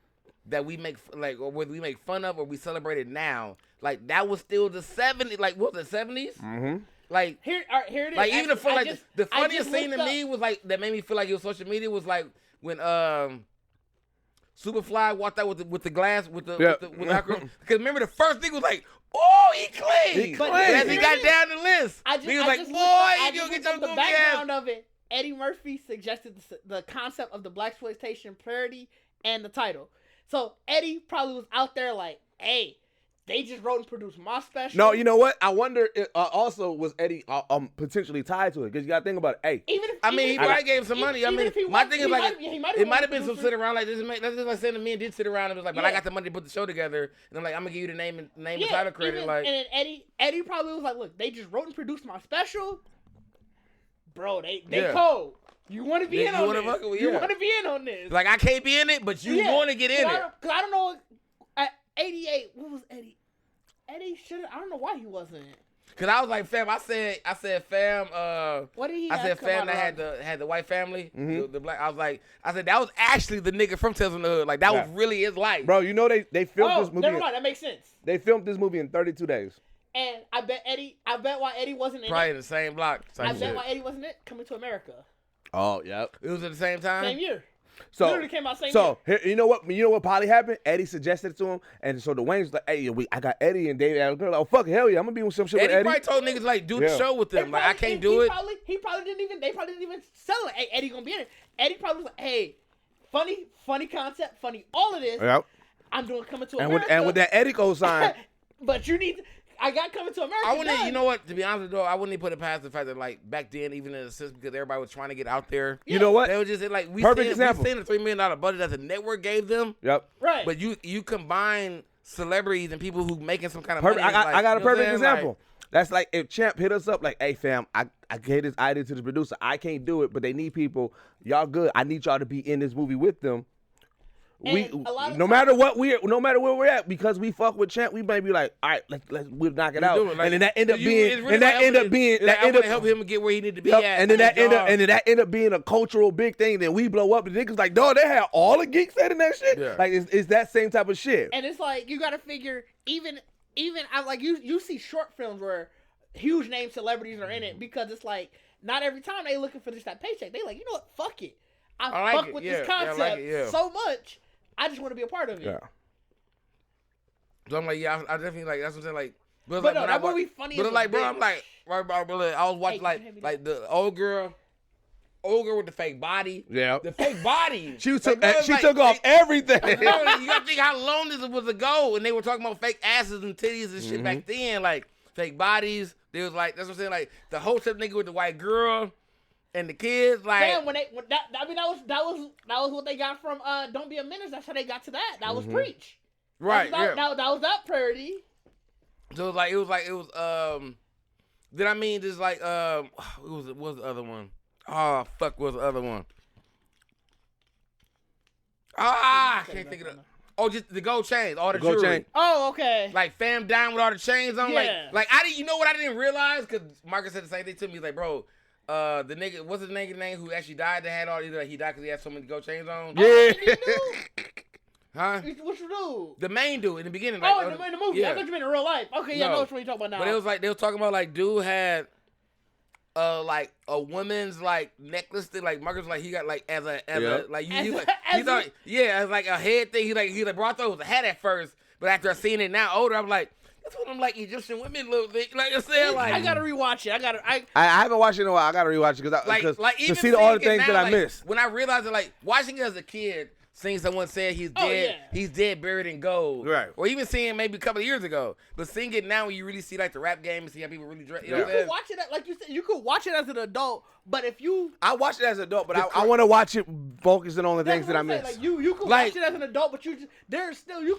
that we make or whether we make fun of or we celebrate it now. Like that was still the 70s. Like what was the 70s? Mm-hmm. Like here it is. like even Actually, the funniest just thing to looked me was like that made me feel like it was social media was like when Superfly walked out with the glass with the because remember the first thing was like, oh, he clean. But as he got down the list, he was like, boy, you get the background of it. Eddie Murphy suggested the concept of the blaxploitation parody and the title. So Eddie probably was out there like, hey, they just wrote and produced my special. No, you know what? I wonder if, also was Eddie potentially tied to it, because you got to think about it. Hey, he probably gave him some money. My thing is like, it might have been some sit around like this. That's just like saying to me and did sit around and was like, but I got the money to put the show together, and I'm like, I'm gonna give you the name and title credit. Like, and then Eddie probably was like, look, they just wrote and produced my special, bro. They cold. You want to be in on this? You want to be in on this? Like, I can't be in it, but you want to get in it. Because I don't know. At 88, what was Eddie? Eddie should. I don't know why he wasn't. Cause I was like, fam. I said, fam. What did he? I said, fam. That had the white family, the black. I said that was actually the nigga from Tales from the Hood. Like that was really his life, bro. You know they filmed this movie. Never mind. That makes sense. They filmed this movie in 32 days. And I bet why Eddie wasn't in it. Probably in the same block. I bet why Eddie wasn't in it. Coming to America. Oh, yep. It was at the same time? Same year. So, literally came out same year. Here, you know what probably happened? Eddie suggested it to him, and so the Wayne's like, hey, I got Eddie and David. Like, oh, fuck it, hell yeah, I'm gonna be with some shit with Eddie. Eddie probably told niggas, like, do the show with them. Like, I can't do it. They probably didn't even sell it. Hey, Eddie gonna be in it. Eddie probably was like, hey, funny concept, funny all of this. Yep. I'm doing Coming to America. And with that Eddie co-sign. But you need... I got Coming to America. I wouldn't, you know what? To be honest with you, I wouldn't even put it past the fact that, like, back then, even in a sense, because everybody was trying to get out there. You know what? They were just like, we Perfect example. We seen a $3 million budget that the network gave them. Yep. Right. But you combine celebrities and people who making some kind of money. I got a perfect example. Like, that's like if Champ hit us up like, hey, fam, I gave this idea to the producer. I can't do it, but they need people. Y'all good. I need y'all to be in this movie with them. No matter where we're at, because we fuck with Champ, we may be like, all right, we'll knock it out, and then that end up help him get where he need to be at, and then that end up being a cultural big thing. Then we blow up, and niggas like, dog, they had all the Geekset in that shit. Yeah. Like it's that same type of shit. And it's like you got to figure even I like you see short films where huge name celebrities are in it, because it's like not every time they looking for just that paycheck. They like, you know what, fuck it, I fuck with this concept so much. I just want to be a part of it. Yeah. So I'm like, yeah, I definitely like. That's what I'm saying. Like, but no, that movie funny. But like, bro, I'm like, right, bro, I was watching like the old girl with the fake body. Yeah. The fake body. She took off everything. You gotta think how long this was ago, and they were talking about fake asses and titties and shit back then, like fake bodies. They was like, that's what I'm saying. Like the whole tip nigga with the white girl. And the kids, like, damn, that was what they got from Don't Be a Menace. That's how they got to that. That was Preach. Right. That was that parody. So it was then I mean just like what was the other one? Oh fuck, what was the other one? I can't think of it. Oh, just the gold chains, all the jewelry. Chain. Oh, okay. Like fam down with all the chains on. Yeah. Like I didn't. You know what I didn't realize? Because Marcus said the same thing to me. He's like, bro. The nigga, what's his name who actually died that had all these, he died because he had so many gold chains on? Yeah. Huh? Which dude? The main dude in the beginning. Like, in the movie. Yeah. I thought you meant in real life. Okay, yeah, I know what you're talking about now. But it was like, they were talking about like, dude had, like a woman's like necklace thing. Like Marcus was like, he got like as a like, he thought like a head thing. He like, bro, I thought it was a hat at first. But after I seen it now older, I'm like, that's what them like Egyptian women look like. You saying, like, I gotta rewatch it. I haven't watched it in a while. I gotta rewatch it because to see all the things that I missed. When I realized it, like watching it as a kid, seeing someone say he's dead, he's dead, buried in gold, right? Or even seeing maybe a couple of years ago, but seeing it now when you really see like the rap game and see how people really dress. You know what I'm saying? You could watch it like you said. You could watch it as an adult, but if you, I watched it as an adult, but I want to watch it focusing on the things that I missed. Like you could watch it as an adult, but you could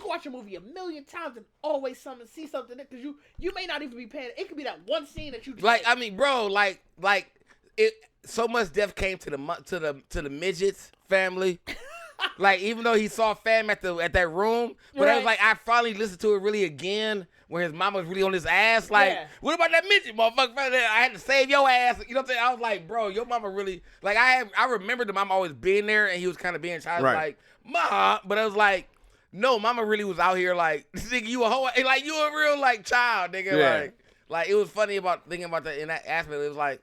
watch a movie a million times and always see something because you may not even be paying. It could be that one scene that you just like. I mean, bro, like it. So much death came to the midgets family. Like even though he saw fam at that room, but I was like, I finally listened to it really again when his mama was really on his ass. Like, what about that midget motherfucker? I had to save your ass. You know what I'm saying? I was like, bro, your mama really like. I remember the mama always being there, and he was kind of being childish, like, ma. But I was like, no, mama really was out here like, nigga, you a hoe, like you a real like child, nigga. Yeah. Like it was funny about thinking about that in that aspect. It was like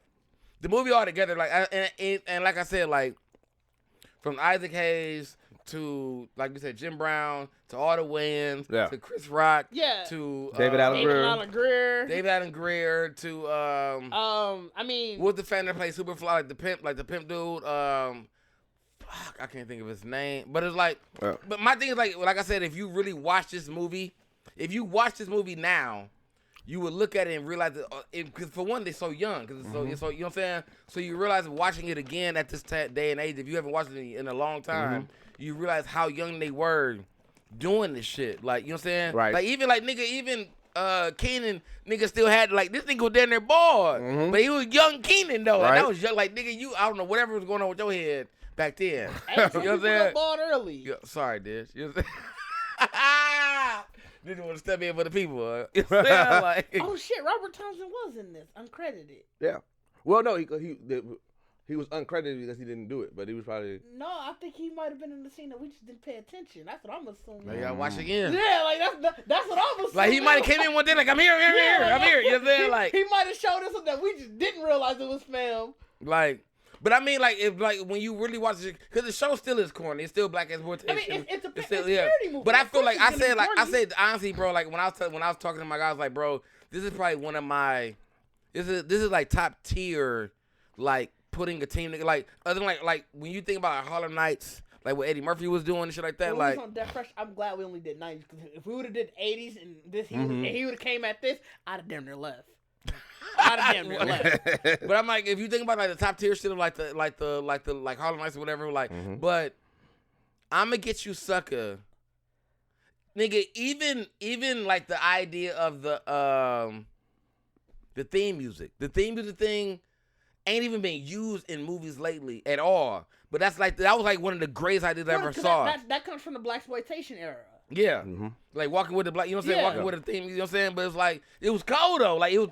the movie altogether, like, and like I said, like. From Isaac Hayes to, like we said, Jim Brown, to all the Wayans, to Chris Rock, to David Allen Greer, to I mean, what's the fan that plays Superfly, like the pimp dude? I can't think of his name, but it's like, but my thing is like I said, if you really watch this movie now, you would look at it and realize that, because for one, they're so young, because it's so, you know what I'm saying? So you realize watching it again at this day and age, if you haven't watched it in a long time, you realize how young they were doing this shit. Like, you know what I'm saying? Right. Like, even Keenan, nigga still had, like, this nigga was down there bored, but he was young Keenan, though. Right. And that was young, like, nigga, I don't know, whatever was going on with your head back then. You know what I'm saying? Bald early. Yeah, sorry, Dish. You know what I'm saying? Didn't want to step in for the people. You know what I'm saying? Like, oh shit, Robert Thompson was in this, uncredited. Yeah. Well, no, he was uncredited because he didn't do it, but he was probably. No, I think he might have been in the scene that we just didn't pay attention. That's what I'm assuming. Maybe I watch again. Yeah, like that's what I'm assuming. Like, he might have came in one day like, I'm here. You know what I'm saying? Like, he might have showed us something that we just didn't realize it was film. Like, but I mean, like, if like when you really watch it, because the show still is corny, it's still black exploitation. I mean, it's a parody movie. But I feel like I said honestly, bro. Like when I was talking to my guys, like, bro, this is probably one of my, this is like top tier, like putting a team together. Like other than like when you think about Harlem Nights, like what Eddie Murphy was doing and shit like that. When like we was on Death Fresh, I'm glad we only did 90s, because if we would have did 80s and this, he would have came at this, I'd have damn near left. But I'm like, if you think about like the top tier shit of like Harlem Nights or whatever, like, but I'm gonna get you, sucker, nigga. Even like the idea of the theme music thing ain't even been used in movies lately at all. But that was like one of the greatest ideas I ever saw. That comes from the blaxploitation era. Yeah, like walking with the black, you know what I'm saying? Walking with the theme, you know what I'm saying? But it's like, it was cold though. Like it was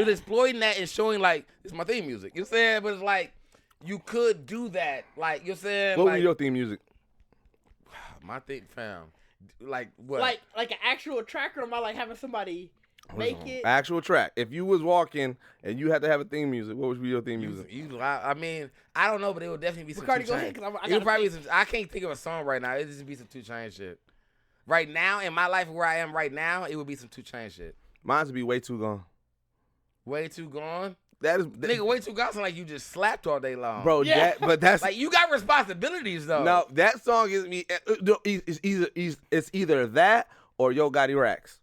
exploiting that and showing like, it's my theme music. You know what I'm saying? But it's like, you could do that. Like, you know what I'm saying? What was your theme music? My theme, fam. Like what? Like an actual track, or am I like having somebody make it? Actual track. If you was walking and you had to have a theme music, what would be your theme music? I mean, I don't know, but it would definitely be some Ricardo, 2 Chainz. go ahead, I can't think of a song right now. It'd just be some 2 Chainz shit. Right now, in my life where I am right now, it would be some 2 Chainz shit. Mine's would be Way Too Gone. Way Too Gone? Nigga, Way Too Gone sound like you just slapped all day long. Bro, but that's... Like, you got responsibilities, though. No, that song is me... It's either that or Yo Gotti Racks.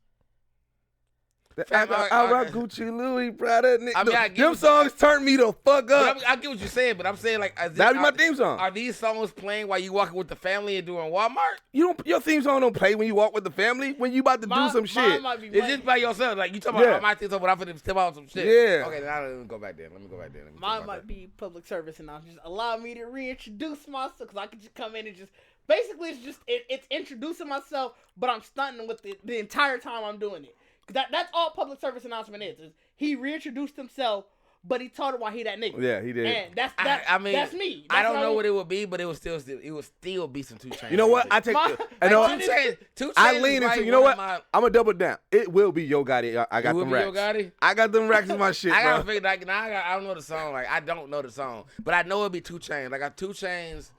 I rock Gucci, Louis, Prada. I mean, them songs turn me the fuck up. I get what you're saying, but I'm saying, like... That'd be my theme song. Are these songs playing while you walking with the family and doing Walmart? Your theme song don't play when you walk with the family, when you about to do some shit. It's just by yourself. Like, you talking about my theme song, but I'm finna step out some shit. Yeah. Okay, then I don't even go back there. Let me go back there. Mine might be public service announcement. Just allow me to reintroduce myself, because I could just come in and just... Basically, it's introducing myself, but I'm stunting with the entire time I'm doing it. That's all public service announcement is he reintroduced himself, but he told her why he that nigga. Yeah, he did. And that's me. I don't know what it would be, but it would still be some 2 Chainz. You know what? I take 2 Chainz. I lean into. You know what? I'm gonna double down. It will be Yo Gotti. I got them racks. Yo Gotti? I got them racks in my shit, bro. I gotta figure like now. I don't know the song. Like, I don't know the song, but I know it'll be 2 Chainz. Like, 2 Chainz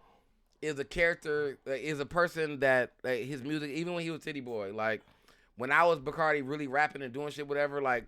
is a character, is a person that, like, his music, even when he was Titty Boy, like. When I was Bacardi really rapping and doing shit, whatever, like,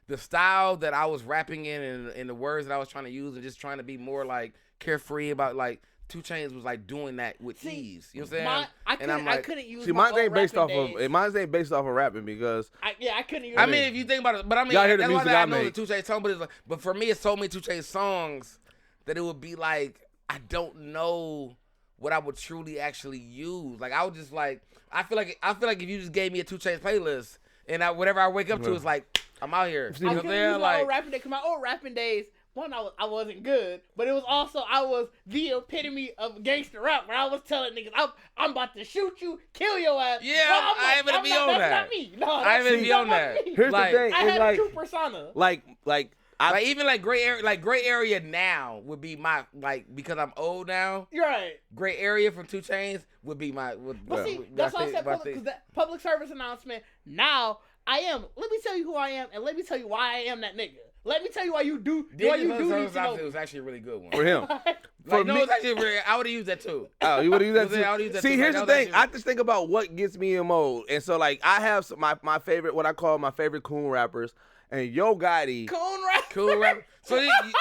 the style that I was rapping in and the words that I was trying to use and just trying to be more, like, carefree about, like, 2 Chainz was, like, doing that with ease. You know what I'm saying? I couldn't use mine's ain't based off of rapping because... I couldn't use I mean, if you think about it, but I mean, y'all hear the that's music why I I know the make. 2 Chainz song, but it's like, but for me, it's so many 2 Chainz songs that it would be, like, I don't know what I would truly actually use. Like, I would just, like... I feel like if you just gave me a 2 Chainz playlist and whatever I wake up to is like, I'm out here. I couldn't use my old rapping days, because my old rapping days, one, I wasn't good, but it was also, I was the epitome of gangster rap, where I was telling niggas, I'm about to shoot you, kill your ass. Yeah, I ain't gonna be on that. That's not me. No, I ain't gonna be on that. Here's the thing. I had a true persona. Like even like gray area now would be my, like, because I'm old now. You're right. Gray area from 2 Chainz would be my. But see, that's why I said public service announcement. Now I am. Let me tell you who I am, and let me tell you why I am that nigga. Let me tell you why you do. Why you do these It was actually a really good one for him. Like, no, it's actually really, I would have used that too. Oh, you would have used that too? I would've used that See, too. here's Like, the thing. I just think about what gets me in mode. And so, like, I have my favorite, what I call my favorite coon rappers. And Yo Gotti. Cool rapper. So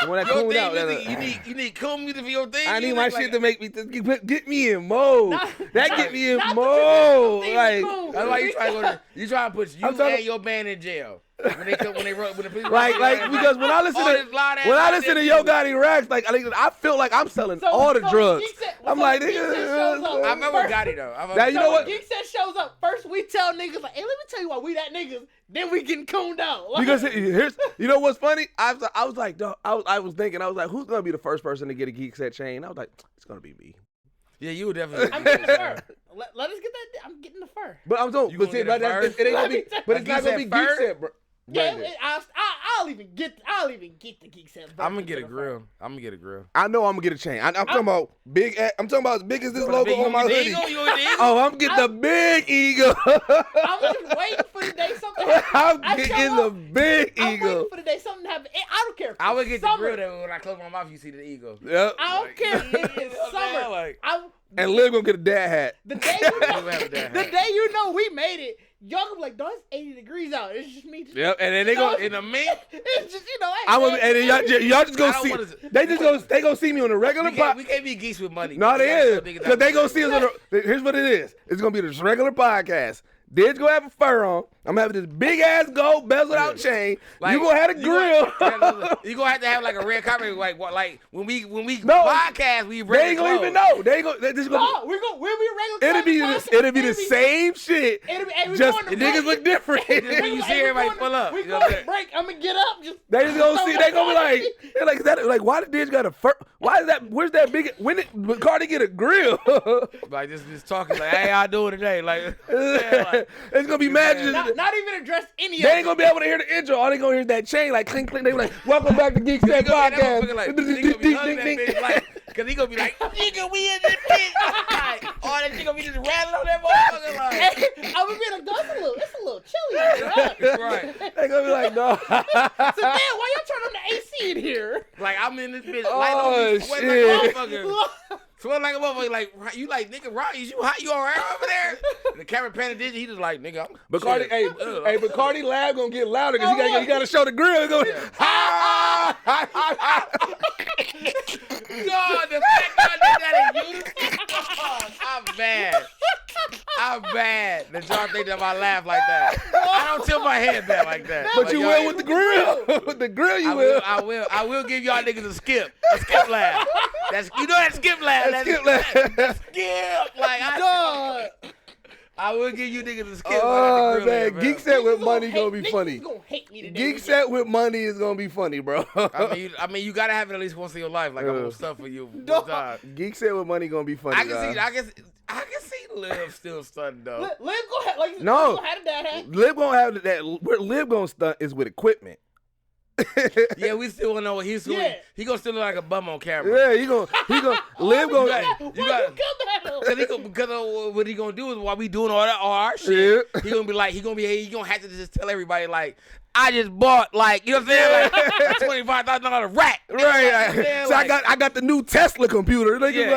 when I your coon thing out, music, you need cool music for your thing. I need my like, shit to make me get me in mode. That get me in mode. Like, that's why you try to put you and your band in jail. When the police like because when I listen to Yo Gotti raps, like I feel like I'm selling all the drugs. I'm like, nigga. I remember Gotti though. Now you know what? Geekset shows up first. We tell niggas like, hey, let me tell you why we that niggas. Then we getting cooned out. Like, because here's, you know what's funny? I was like, dog, I was thinking, I was like, who's gonna be the first person to get a Geekset chain? I was like, it's gonna be me. Yeah, you would definitely. I'm getting the fur. Let us get that. I'm getting the fur. But I'm talking. But it ain't gonna be. But it's not gonna be Geekset, bro. Yeah, I'll even get the Geekset. I'm gonna get a grill. I know I'm gonna get a chain. I'm talking about big. I'm talking about as big as this logo on my hoodie. Oh, I'm getting the big eagle. I'm just waiting for the day something happens. I'm getting the big eagle. I'm waiting for the day something happens. I don't care. I would get the grill that when I close my mouth, you see the eagle. Yep. I don't care if it's summer. And Lil gonna get a dad hat. The day you know we made it, y'all gonna be like, "Dog, it's 80 degrees out." It's just me. Yep, and then they go in a mint. It's just and then y'all just go see. They gonna see me on the regular podcast. We can't be geeks with money. No, they is because they gonna see us on the. Here's what it is. It's gonna be this regular podcast. Did's gonna have a fur on. I'm having this big ass gold bezeled out chain. Like, you gonna have a grill. You gonna have to have like a red carpet, like when we podcast, we they ain't gonna even know. They just gonna. No, we'll be regular. It'll be the same shit. Just niggas look different. When you see everybody pull up, we going to break. I'm gonna get up. They just gonna see. They gonna be like, they're like, is that like why did Didge got a fur? Why is that? Where's that big? When did Cardi get a grill? Like just talking like, hey, how I doing today? Like, it's gonna be magic. Not even address any of it. They ain't gonna be able to hear the intro. All they gonna hear is that chain, like clink, clink. They be like, welcome back to Geekset Podcast. Because he gonna be like, nigga, we in this bitch. All that shit gonna be just rattling on that motherfucker. Like, I would be like, it's a little chilly. Right. They gonna be like, no. So damn, why y'all turn on the AC in here? Like, I'm in this bitch. Sweating like a motherfucker. Sweating like a motherfucker. Like, you like, nigga, Ron, is you hot? You all right over there? The camera panning did. He just like, nigga, I'm but Cardi, but Cardi lab gonna get louder because he gotta show the grill. Go, God, the fact that I did that in unison, I'm bad that y'all think that I laugh like that. I don't tilt my head back like that. But you will with the grill. With the grill, you will. I will give y'all niggas a skip laugh. You know that skip laugh. That skip laugh. Skip. Like, I will give you niggas a skip. Oh, man. Geekset with money gonna be funny. Gonna hate me today. Geekset with money is gonna be funny, bro. I mean, you gotta have it at least once in your life. Like, I'm gonna stuff for you. Geekset with money gonna be funny. I can see Liv still stunting though. Liv gonna have, like, no. Gonna have that hat. Liv gonna have that. Where Liv gonna stunt is with equipment. Yeah, we still don't know what he's doing. Yeah. He gonna still look like a bum on camera. Yeah, he gonna Liv gonna. Because what he gonna do is while we doing all our shit, he gonna be like, he gonna have to just tell everybody like, I just bought like, you know what I'm saying, like $25,000 rack. Right. So like, I got the new Tesla computer. Like shit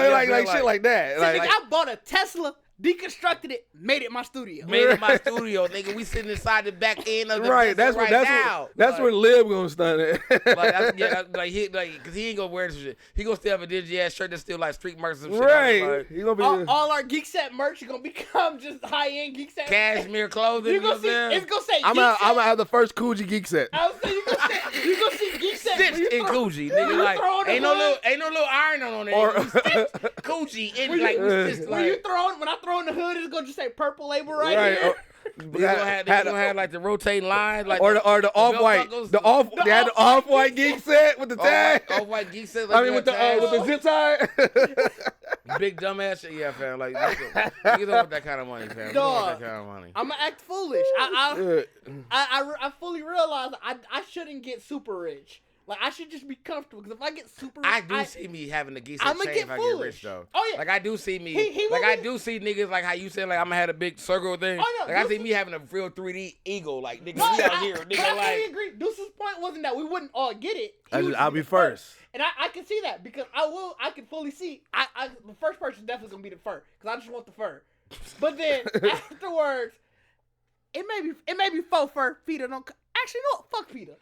like that. So I bought a Tesla. Deconstructed it, made it my studio. Nigga. We sitting inside the back end of the that's where Liv gonna stun it. Cause he ain't gonna wear this shit. He gonna still have a dingy ass shirt that's still like street merch and shit. Right. He gonna be all our Geekset merch is gonna become just high end Geekset cashmere clothing. It's gonna say. I'm gonna have the first Coogee Geekset. I was saying you gonna see Geekset stitched in Coogee, nigga. Like ain't no little iron on it. Or stitched Coogee in like when you throw in the hood, it's gonna just say purple label right here. They gonna have like the rotating line, like or the off white, they had the off white Geekset with the tag, off white Geekset. I mean with the zip tie. Big dumbass shit, yeah, fam. Like you don't want that kind of money, fam. You don't want that kind of money. I'm gonna act foolish. I fully realize I shouldn't get super rich. Like, I should just be comfortable. Because if I get super rich, I do see me having the Geekset I'ma chain get if I foolish. get rich, though. Oh, yeah. Like, I do see me. He like, will I be- do see niggas, like how you said, like, I'm going to have a big circle thing. Oh, no, like, I this see is- me having a real 3D eagle. Like, nigga, But we out here. but Nigga, I like. fully agree. Deuce's point wasn't that we wouldn't all get it. He was I'll just be the first. And I can see that because I can fully see. The first person is definitely going to be the fur because I just want the fur. But then afterwards, it may be faux fur. Peter don't. Actually, no, fuck Peter.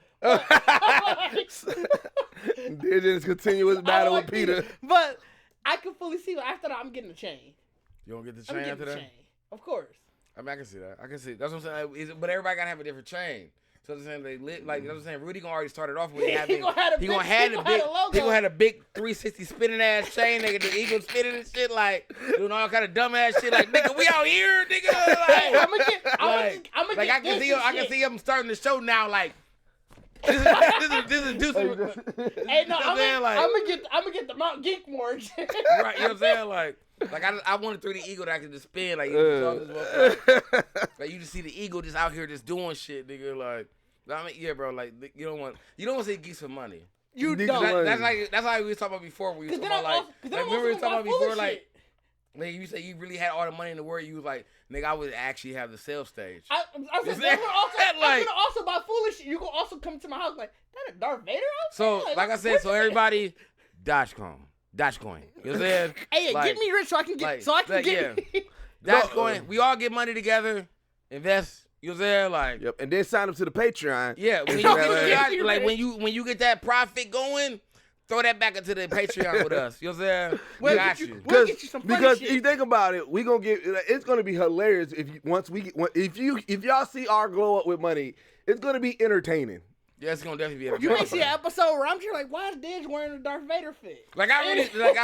They're just continuous battle with Peter. But I can fully see after that I'm getting a chain. You don't get the I'm chain getting after the that? chain. Of course. I mean, I can see that. I can see. That's what I'm saying. But everybody got to have a different chain. So I'm saying they lit like that's what I'm saying. Rudy gonna already start it off with He gonna have a big 360 spinning ass chain, nigga. The eagle spinning and shit, like doing all kind of dumb ass shit. Like nigga, we out here, nigga. Like, I'm gonna get I can see him starting the show now. Like this is Hey, no, I'm gonna get the Mount Geek Morgue. right. You know what I'm saying? Like I want a 3D eagle that I can just spin. Like, like you just see the eagle just out here just doing shit, nigga. Like, I mean, yeah, bro. Like, you don't want to see geeks for money. You don't. That's how we was talking about before. We was talking about remember we was talking about before, like you said you really had all the money in the world. You was like, nigga, I would actually have the sales stage. I said, I'm gonna also buy foolish shit. You can also come to my house like, that a Darth Vader outfit? So, like I said, so everybody, Dogecoin. You know what I'm saying? Hey, get me rich so I can get, Dogecoin. We all get money together, invest. You know what I'm saying? Like, yep, and then sign up to the Patreon. Yeah, when you get that profit going, throw that back into the Patreon with us. You know what I'm saying? We'll got get you. We'll get you some funny Because shit. if you think about it, we gonna get. It's gonna be hilarious if y'all see our glow up with money. It's gonna be entertaining. Yeah, it's gonna definitely be. You may see an episode where I'm just like, why is Didge wearing a Darth Vader fit? Like I really like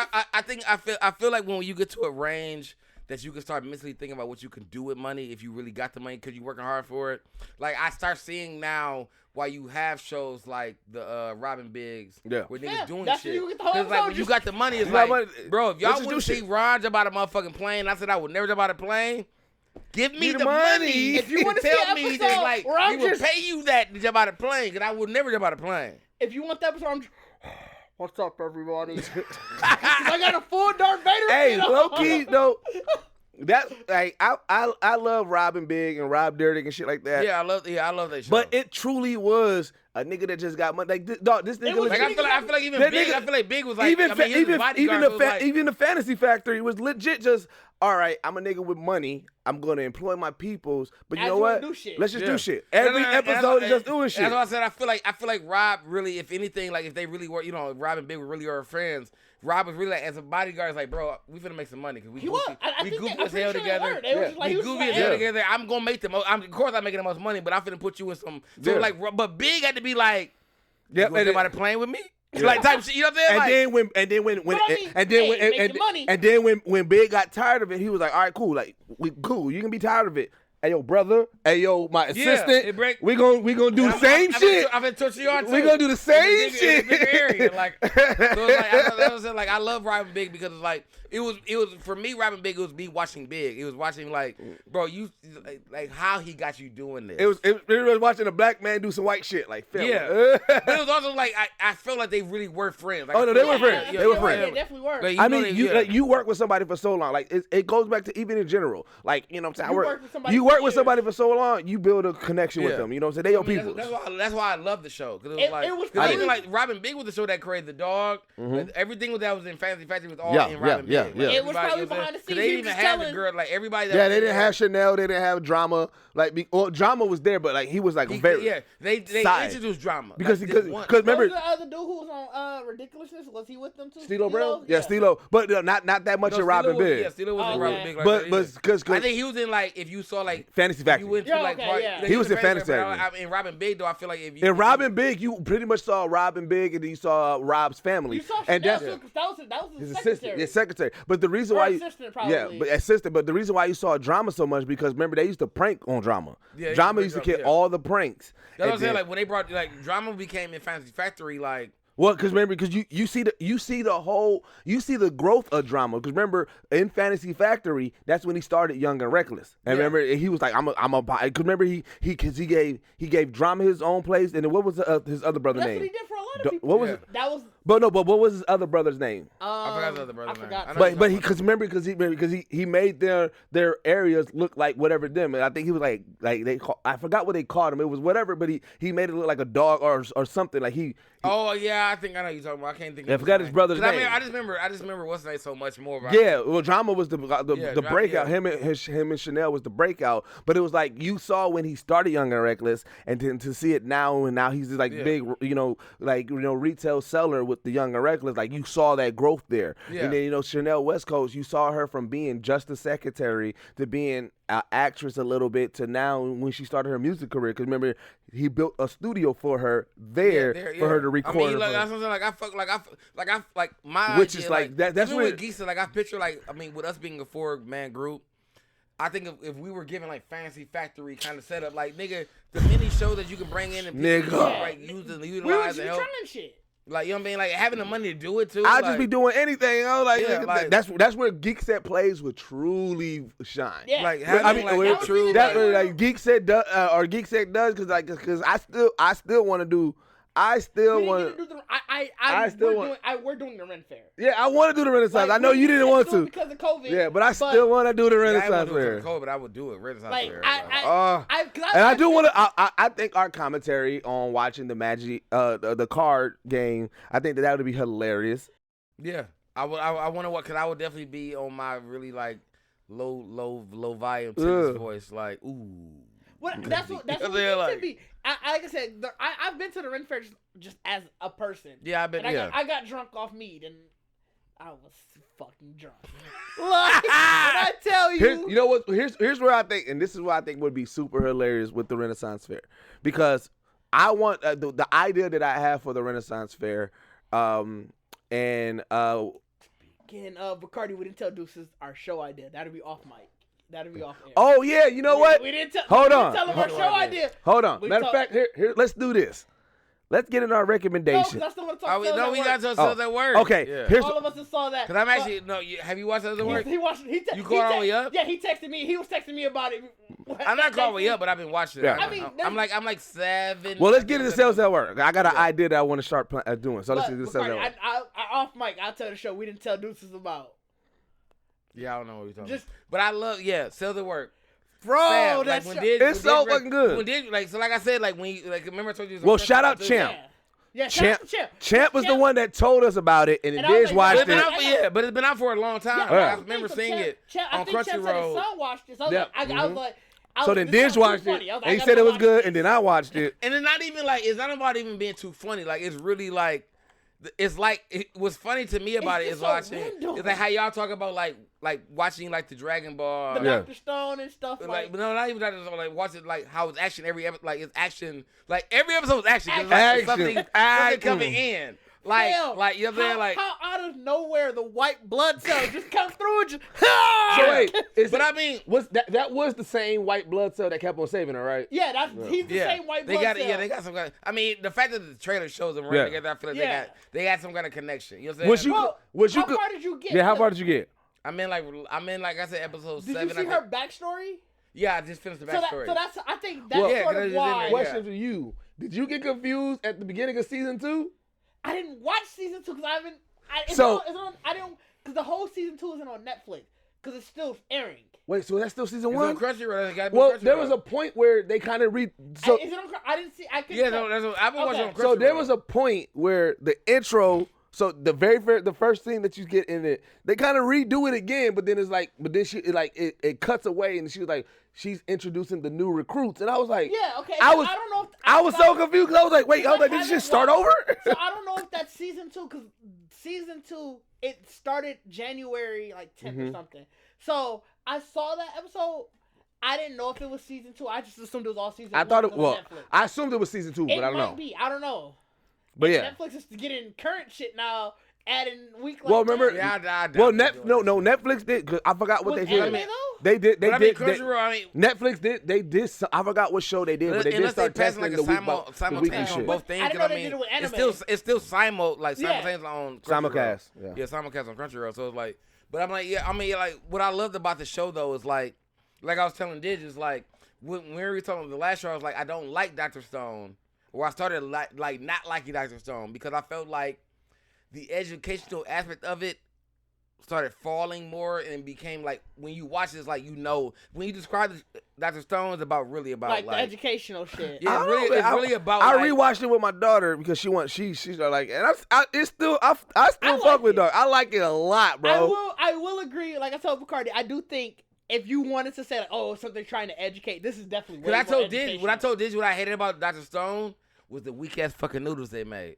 I feel like when you get to a range that you can start mentally thinking about what you can do with money if you really got the money because you're working hard for it. Like I start seeing now why you have shows like the Robin Biggs where niggas doing that's shit. You get the whole like when you got the money, it's like, bro, if y'all let's just wouldn't do see shit. Ron jump out a motherfucking plane, I said I would never jump out a plane. Give me the the money. money. If you wanna see tell an me episode that like where I'm we will just- pay you that to jump out a plane, because I would never jump out a plane. If you want that episode, I'm just, what's up, everybody? I got a full Darth Vader Hey, fit on. low key though. That's like I love Robin Big and Rob Dyrdek and shit like that. Yeah, I love that show. But it truly was a nigga that just got money. Like this nigga was like I feel like even that Big. nigga- I feel like Big was like even even the Fantasy Factory was legit just all right. I'm a nigga with money. I'm gonna employ my peoples, but you know what? Let's just do shit. Every episode is just doing shit. That's why I said I feel like Rob really, if anything, like if they really were, Rob and Big were really our friends. Rob was really like, as a bodyguard, is like, bro, we finna make some money because we goofy as hell together. We goofy as hell together. I'm gonna make the most. Of course, I'm making the most money, but I'm finna put you in some. So like, but Big had to be like, you want somebody playing with me? Like type shit, you know what I'm saying? And then when Big got tired of it, he was like, all right, cool, like cool, you can be tired of it. Hey yo, brother. Hey yo, my assistant. We gonna do the same shit. I've been touching you on too. We gonna do the same shit. It's a bigger area. Like, so it's like, I love Robin Big because it's like it was for me. Robin Big, it was me watching Big. It was watching like, bro, you like how he got you doing this. It was watching a black man do some white shit. Like, yeah. But it was also like I felt like they really were friends. Like, oh no, they were friends. They were friends. They definitely were. Like, I mean, you work with somebody for so long. Like it goes back to even in general. Like, you know what I'm saying? You work with somebody for so long, you build a connection with them. You know what I'm saying? They your people. That's why I love the show. Because it was like, even like Robin Big was the show that created the dog. Like, everything that was in Fantasy Factory was all in Robin Big. Yeah. It was probably behind the scenes. They didn't even have the girl, like everybody. Yeah, they didn't have Chanel. They didn't have Drama. Like, Drama was there, but like he was like very. Yeah, they introduced Drama because remember the other dude who was on Ridiculousness, was he with them too? Stilo Brown? Yeah, Stilo, but not that much in Robin Big. Yeah, Stilo was in Robin Big. But because I think he was in like if you saw like Fantasy Factory. You went to like he was in Fantasy Factory. In Robin Big though, I feel like if you in Robin Big, you pretty much saw Robin Big and then you saw Rob's family. You saw and that was his assistant. His secretary. But the reason why assistant. But the reason why you saw Drama so much because remember they used to prank on Drama. Yeah, Drama used to get all the pranks. That's what I'm saying. Like when they brought like Drama became in Fantasy Factory, like Well, because you see the growth of drama. Because remember, in Fantasy Factory, that's when he started Young and Reckless. And remember, he was like, I'm a. Because remember, he gave drama his own place. And then what was his other brother's name? That's what he did for a lot of people. What was it? That was. But what was his other brother's name? I forgot his other brother's name. But he made their areas look like whatever them. And I think he was like I forgot what they called him. It was whatever, but he made it look like a dog or something. Like he. Oh yeah, I think I know what you're talking about. I can't think. I forgot his brother's name. I mean, I just remember what's name so much more. About well, drama was the breakout. Him and Chanel was the breakout. But it was like you saw when he started Young and Reckless, and then to see it now, and now he's like big, retail seller with the Young and Reckless. Like you saw that growth there. Yeah. And then Chanel West Coast, you saw her from being just a secretary to being an actress a little bit to now when she started her music career. Because remember, he built a studio for her there for her to record. I mean, that's something like my which idea, is like that. That's what Geekset. Like I picture with us being a 4-man group. I think if we were given like Fantasy Factory kind of setup, like nigga, the many shows that you can bring in and utilize and help. Shit. Like, you know what I mean? Like, having the money to do it, too. I'll just be doing anything. That's where Geekset plays would truly shine. Yeah. Like, Geekset does, or Geekset does, because I still want to do. We're doing the Ren Fair. Yeah, I want to do the Renaissance. I know you didn't want to because of COVID. Yeah, but I still want to do the Renaissance Fair. But I would do it. Renaissance Fair. I do want to. I think our commentary on watching the Magic, the card game, I think that would be hilarious. Yeah, I want to watch because I would definitely be on my really like low volume tennis voice, like ooh. That's what it should be. Like I said, I've been to the Ren Fair just as a person. Yeah, I've been. I got drunk off mead and I was fucking drunk. Like, when I tell you, you know what? Here's where I think, and this is what I think would be super hilarious with the Renaissance Fair, because I want the idea that I have for the Renaissance Fair, and again, Bacardi, we didn't tell Deuces our show idea. That'd be off mic. That'd be off air. Oh yeah, you know what? We didn't tell. Hold on. Tell them our show idea. Hold on. Matter of fact, here, let's do this. Let's get in our recommendation. No, I still want to talk. We got to tell that word. Okay. Yeah. All of us that saw that. Because I'm actually have you watched that work? He watched. You called all the way up? Yeah, he texted me. He was texting me about it. I'm not calling way up, but I've been watching it. Yeah. I mean, I'm like 7. Well, let's get into sales at work. I got an idea that I want to start doing. So let's do sales at work. I off mic. I'll tell the show we didn't tell Deuces about. Yeah, I don't know what you're talking about. But I love sales at work. Bro, it's so fucking good. Like I said, like when you remember I told you. Well, shout out Champ. Yeah, Champ. Champ was the one that told us about it, and Diz watched it. But it's been out for a long time. I remember seeing it on Crunchyroll. Son watched it. So I was like. So then Diz watched it, and he said it was good, and then I watched it. And it's not even like it's not about even being too funny. Like it's really like. It's like what's funny to me about it is watching. It's like how y'all talk about like watching like the Dragon Ball, the Dr. Stone and stuff. Like no, not even Dr. Stone. Like watching like how it's action every episode. Like it's action. Like every episode was action. Something coming in. Like you know what I'm saying? Like how out of nowhere the white blood cells just come through and just. So wait, I mean, that was the same white blood cell that kept on saving her, right? Yeah, he's the same white blood cell. Yeah, they got some kind of. I mean, the fact that the trailer shows them running together, I feel like they got some kind of connection. You know what I'm saying? How far did you get? Yeah, how far did you get? I'm in like I said, episode 7. Did you see her backstory? Yeah, I just finished the backstory. So that's I think that's sort of why. Question for you: did you get confused at the beginning of season 2? I didn't watch season 2 because I haven't. I didn't because the whole season 2 isn't on Netflix because it's still airing. Wait, so that's still season 1? It's on Crunchyroll. Well, there was a point where they kind of So is it on? I didn't see. I couldn't. Yeah, no, that's what I've been watching on Crunchyroll. So there was a point where the intro. So the first thing that you get in it, they kind of redo it again, but then it cuts away, and she was like, she's introducing the new recruits, and I was like, yeah, okay. I don't know. I was so confused because I was like, wait, did this just start over? So I don't know if that's season 2 because season 2 it started January 10th or something. So I saw that episode. I didn't know if it was season 2. I just assumed it was all season 1. I thought I assumed it was season 2, but I don't know. I don't know. But yeah, Netflix is getting current shit now, adding week. Well, remember? Yeah, Netflix did. Cause I forgot what they did. Anime, though? They did. Crunchyroll, Netflix did. They did. I forgot what show they did, but they did start passing testing like the simultaneous on both things. I didn't know they did it with anime. It's still simultaneous on Crunchyroll. Simulcast. Yeah, simulcast on Crunchyroll. So it's like, but I'm like, like what I loved about the show though is like I was telling Dig is like when we were talking the last show, I was like, I don't like Dr. Stone, or I started like not liking Dr. Stone because I felt like the educational aspect of it started falling more and became like when you watch this, like when you describe Dr. Stone, it's really about like the educational shit. Yeah, it's really about. I rewatched it with my daughter because she's like, and I still fuck with her. I like it a lot, bro. I will agree. Like I told Bacardi, I do think if you wanted to say like, oh, something trying to educate, this is definitely. Because I told Digi what I hated about Dr. Stone was the weak ass fucking noodles they made.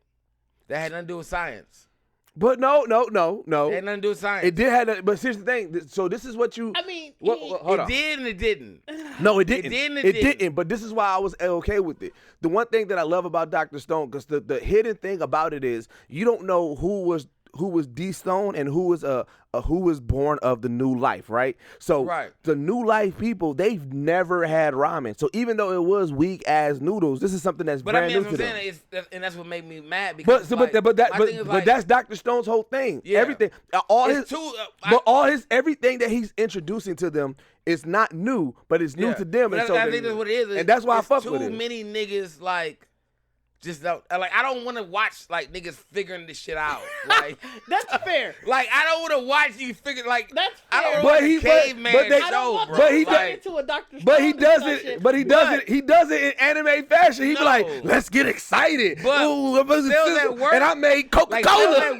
That had nothing to do with science. But no. It had nothing to do with science. It did have, but here's the thing. So this is what you. I mean, it did and it didn't. No, it didn't. It did and it didn't. But this is why I was okay with it. The one thing that I love about Dr. Stone, because the hidden thing about it is you don't know who was D Stone and who was born of the new life, right? So the new life people, they've never had ramen. So even though it was weak ass noodles, this is something that's brand new to them. And that's what made me mad because but that's Dr. Stone's whole thing. Yeah. Everything, all everything that he's introducing to them is not new, but it's new to them. And I think that's what it is. And that's why I fuck with it. Too many niggas like. Just don't, like I don't want to watch like niggas figuring this shit out. Like that's fair. Like I don't want to watch you figure like that's fair. I don't want a caveman show, bro. But he does it. But he does it in anime fashion. He be like, let's get excited. But sales at work, and I made Coca-Cola.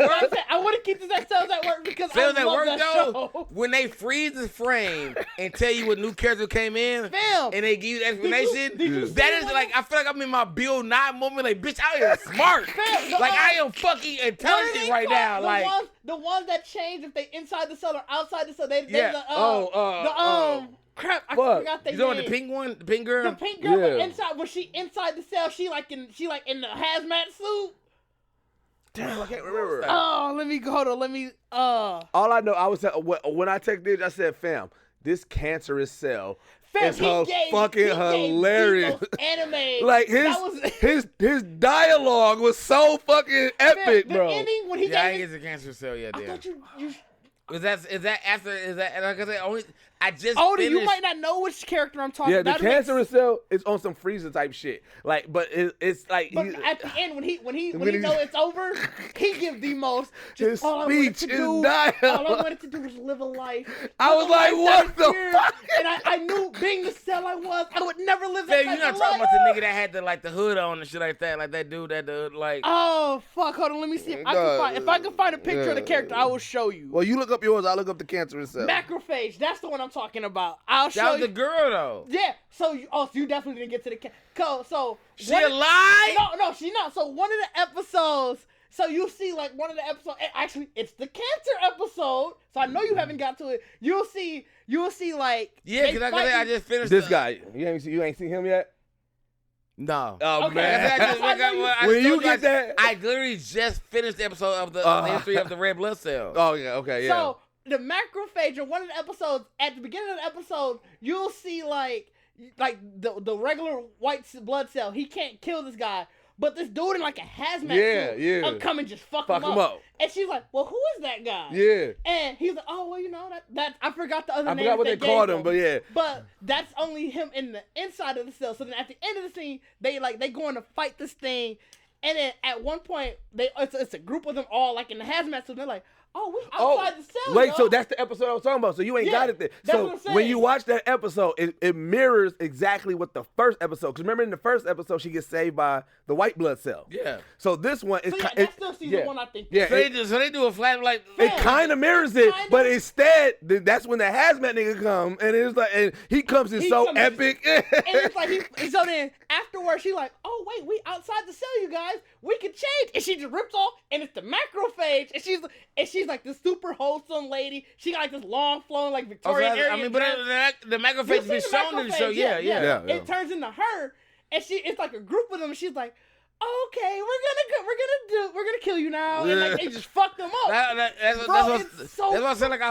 I want to keep this at sales at work because sales I love that show. When they freeze the frame and tell you what new character came in, and they give you the explanation, that is like I feel like I'm in my Bill Nye moment. Like, bitch, I am smart. Like, I am fucking intelligent right now. Like the ones that change if they inside the cell or outside the cell. Crap, I forgot they name. You know the pink one, the pink girl. The pink girl, but inside when she inside the cell, she like in the hazmat suit. Damn, I can't remember. Oh, let me hold on. Let me. All I know, I was when I texted this, I said, "Fam, this cancerous cell." It's fucking hilarious. Anime. Like his dialogue was so fucking epic, the bro. Ending when he I ain't get the cancer cell yet. I thought you is that after like I said I just finished. You might not know which character I'm talking about. Yeah, the cancerous cell is on some Frieza type shit. Like, but it's like. But at the end, when he know it's over, he gives the most. His speech, his dialogue. All I wanted to do was live a life. I was like, what the fuck? And I knew being the cell I would never live that type of life. You're not talking about the nigga that had the hood on and shit like that, like that dude that like. Oh fuck! Hold on, let me see if I can find a picture of the character. I will show you. Well, you look up yours. I'll look up the cancerous cell. Macrophage. That's the one I'm talking about. I'll show you. That was the girl though. Yeah. So you definitely didn't get to the so she alive? No, she's not. So one of the episodes. So you see like one of the episodes. Actually, it's the cancer episode. So I know you haven't got to it. You'll see like. Yeah, because I just finished this guy. You ain't seen him yet. No. Oh okay. Man. When you get that, I literally just finished the episode of the history of the red blood cell. Oh yeah. Okay. Yeah. So. The macrophage in one of the episodes, at the beginning of the episode, you'll see like the regular white blood cell. He can't kill this guy, but this dude in like a hazmat suit, come and just fuck him up. And she's like, "Well, who is that guy?" Yeah. And he's like, "Oh, well, you know that I forgot the other name." I forgot what they called him, but yeah. But that's only him in the inside of the cell. So then at the end of the scene, they going to fight this thing, and then at one point it's a group of them all like in the hazmat suit. They're like. Oh, we outside the cell. Wait, so that's the episode I was talking about. So you ain't got it there. So when you watch that episode, it mirrors exactly what the first episode. Because remember in the first episode, she gets saved by the white blood cell. Yeah. So this one is. That's still season one, I think. Yeah. So they do a flat like. It kind of mirrors it, but instead, that's when the hazmat nigga come, and it's like, and he comes in so epic. And it's like so then afterwards, she like, oh wait, we outside the cell, you guys. We can change, and she just rips off, and it's the macrophage, and she's like this super wholesome lady. She got like this long flowing like Victorian era. I mean, but the macrophage has been shown in the show. Yeah. It turns into her, and it's like a group of them. And she's like, okay, we're gonna kill you now, and like they just fucked them up. That's what I'm saying. Like I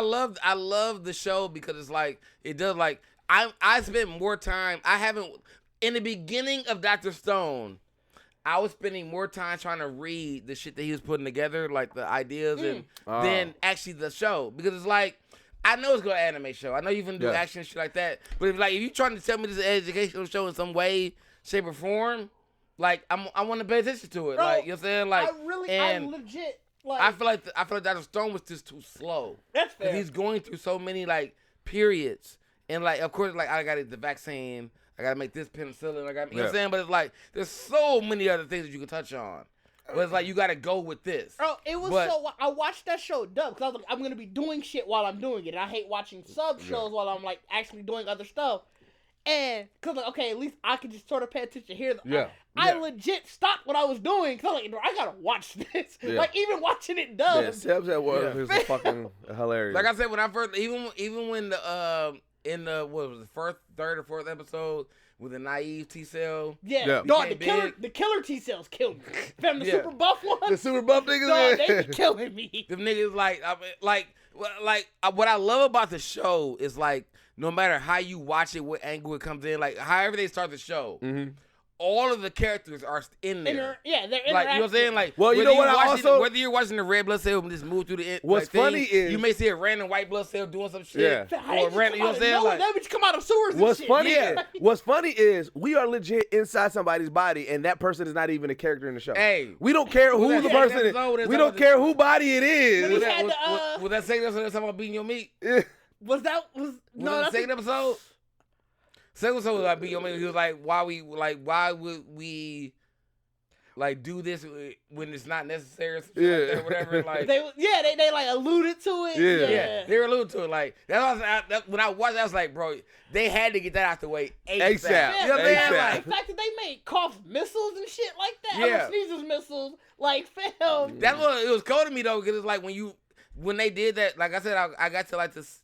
love the show because it's like it does. Like I spent more time. I haven't in the beginning of Dr. Stone. I was spending more time trying to read the shit that he was putting together, like the ideas, and than actually the show. Because it's like, I know it's going to anime show. I know you can do action and shit like that. But if you're trying to tell me this is an educational show in some way, shape, or form, like I want to pay attention to it. Bro, like you know what I'm saying? Like I legit like. I feel like Dr. Stone was just too slow. That's fair. Because he's going through so many like periods, and like of course like I got to get the vaccine. I gotta make this penicillin. You know what I'm saying? But it's like there's so many other things that you can touch on. But it's like you gotta go with this. Oh, it was I watched that show dubbed because I was like, I'm gonna be doing shit while I'm doing it. And I hate watching sub shows while I'm like actually doing other stuff. And cause like, okay, at least I can just sort of pay attention here. I legit stopped what I was doing because I'm like, bro, I gotta watch this. Like even watching it dubbed. Yeah, Seb's at work is fucking hilarious. Like I said, when I first even when the in the what was the third or fourth episode with the naive T cell. Yeah. Dog, the killer T cells killed me. Fam, the super buff ones. The super buff niggas, dog, they be killing me. Them niggas what I love about the show is like no matter how you watch it, what angle it comes in, like however they start the show. Mm-hmm. All of the characters are in there. They're like, you know what I'm saying? Like, well, you know what? Whether you're watching the red blood cell and just move through the what's funny is you may see a random white blood cell doing some shit. Yeah. Or random, you know what I'm saying? Like, they come out of sewers and shit. What's funny is we are legit inside somebody's body, and that person is not even a character in the show. Hey, we don't care who the person is. We don't care who body it is. Was that second episode talking about beating your meat? Was that the second episode? Second episode was like, he was like, why would we like do this when it's not necessary or something like that or whatever? Like they like alluded to it. Yeah, they were alluded to it. Like when I watched, I was like, bro, they had to get that out the way ASAP. Yeah, you know what I'm saying? Like, the fact that they made cough missiles and shit like that. Yeah, sneezes missiles. Like, fam. That's what it was cool to me though, because it's like when they did that. Like I said, I got to like this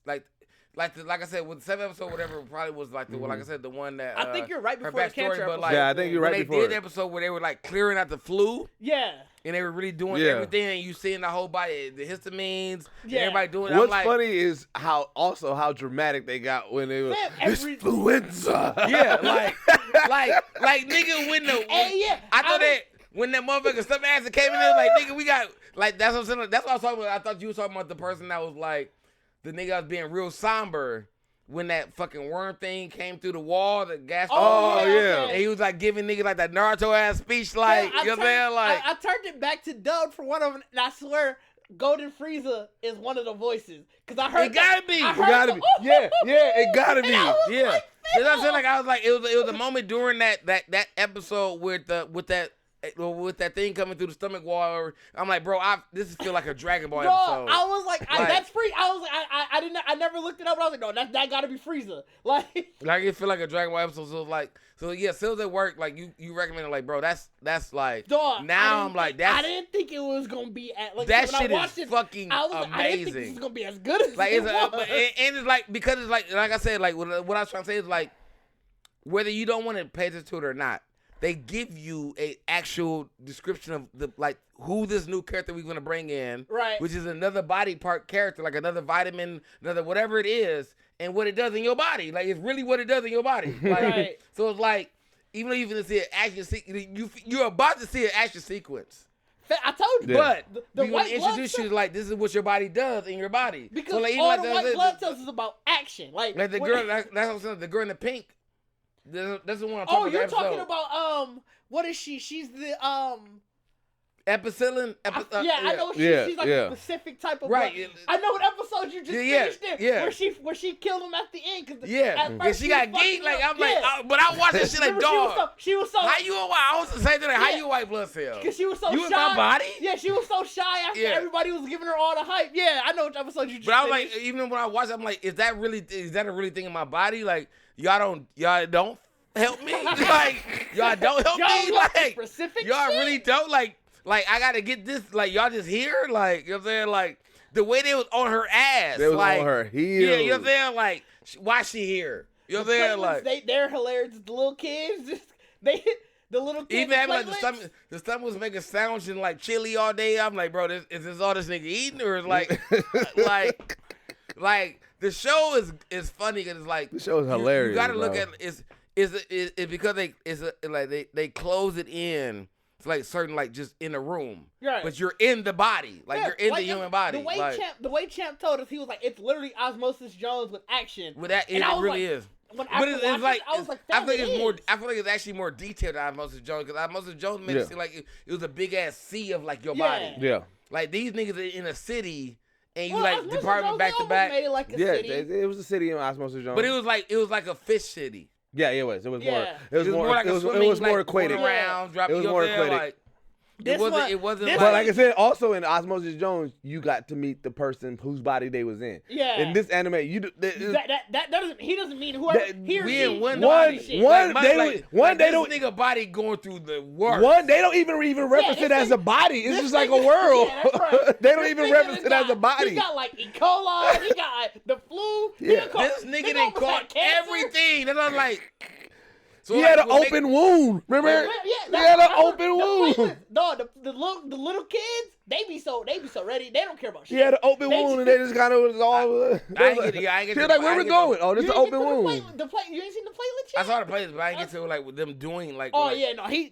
like I said, with the 7th episode, whatever, probably was like the like I said, the one that I think you're right before the cancer episode. Like, I think you're right before. When they did the episode where they were like clearing out the flu. Yeah. And they were really doing everything, and you seeing the whole body, the histamines, everybody doing it. What's funny is how dramatic they got when they were influenza. Yeah, like nigga when I thought that when that motherfucker stomach acid came in there, like nigga, we got like that's what I'm saying. That's what I was talking about. I thought you were talking about the person that was like. The nigga was being real somber when that fucking worm thing came through the wall, the gas. Yeah. And he was like giving niggas like that Naruto ass speech, like, you know what I'm saying? Like, I turned it back to dub for one of them, and I swear, Golden Frieza is one of the voices. Cause I heard it gotta be. It gotta be. Yeah, it gotta be. Yeah. Like, you know what I'm saying? Like, I was like, it was a moment during that episode with that thing coming through the stomach wall. I'm like, bro, this feel like a Dragon Ball episode. I was like, that's free. I was like, I never looked it up, but I was like, no, that gotta be Frieza. Like it feel like a Dragon Ball episode. So yeah, still at work, like you recommended, like, bro, that's like, dog, now I'm like, I didn't think it was gonna be like that shit is fucking amazing. I didn't think this was gonna be as good as like it was. And it's like, because it's like I said, like what I was trying to say is like, whether you don't want to pay attention to it or not, they give you a actual description of the like who this new character we're gonna bring in, right? Which is another body part character, like another vitamin, another whatever it is, and what it does in your body. Like it's really what it does in your body. Like, right. So it's like even though you're gonna see an action you're about to see an action sequence. I told you, but the we want to introduce you like this is what your body does in your body. Because so, like, all the white blood cells is about action. Like the girl, that's what I'm saying. The girl in the pink. That's the one I'm talking about. Oh, you're talking about what is she? She's the Epicillin. I know she's like a specific type of right. Blood. I know what episode you just finished in. Yeah. Where she killed him at the end. Cause she got geeked. Like I'm like, but I watched that shit like dog. She was so. How you a white? I was the same thing. How you a white blood cell? Cause she was so shy. You in my body? Yeah, she was so shy after everybody was giving her all the hype. Yeah, I know which episode you just. But I was like, even when I watched, I'm like, is that a really thing in my body? Like y'all don't help me. Like y'all don't help me. Like specific y'all shit? really don't like I gotta get this. Like y'all just here. Like you know what I'm saying. Like the way they was on her ass. They was like, on her heel. Yeah, you know what I'm saying. Like why she here? You know what I'm saying. Like they're hilarious. The little kids just the little kids. Even having like the stomach was making sounds and like chili all day. I'm like, bro, is this all this nigga eating, or is like, like the show is funny because it's like the show is hilarious. You got to look at it's because they close it in. It's like certain like just in a room, right. But you're in the body, like you're in the human body. The way Champ told us, he was like, it's literally Osmosis Jones with action. With that, it really is. But it's like, I was like, I feel like it's actually more detailed than Osmosis Jones because Osmosis Jones made it seem like it was a big ass sea of like your body. Yeah. Like these niggas are in a city and you like department back to back. Made it like a city. It was a city in Osmosis Jones. But it was like a fish city. Yeah, it was. It was more. It was more like it was more equated. Around, it was more equated. Like, it wasn't. But like I said, also in Osmosis Jones, you got to meet the person whose body they was in. Yeah. In this anime, that doesn't. He doesn't mean whoever. We in one day don't nigga body going through the work. They don't even reference it as a body. It's just like a world. Yeah, that's right. They don't even reference it as a body. He got like E. coli. He got the flu. Yeah. This nigga done caught everything. That's like. So he had an open wound. Remember? He had an open wound. No, the little kids, they be so ready. They don't care about shit. He had an open wound, and they just kind of was all. I ain't get. He was like, "Where we going? Oh, this is an open wound." You ain't seen the platelets yet? I saw the platelets, but I didn't get to like with them doing like. Oh yeah, no, they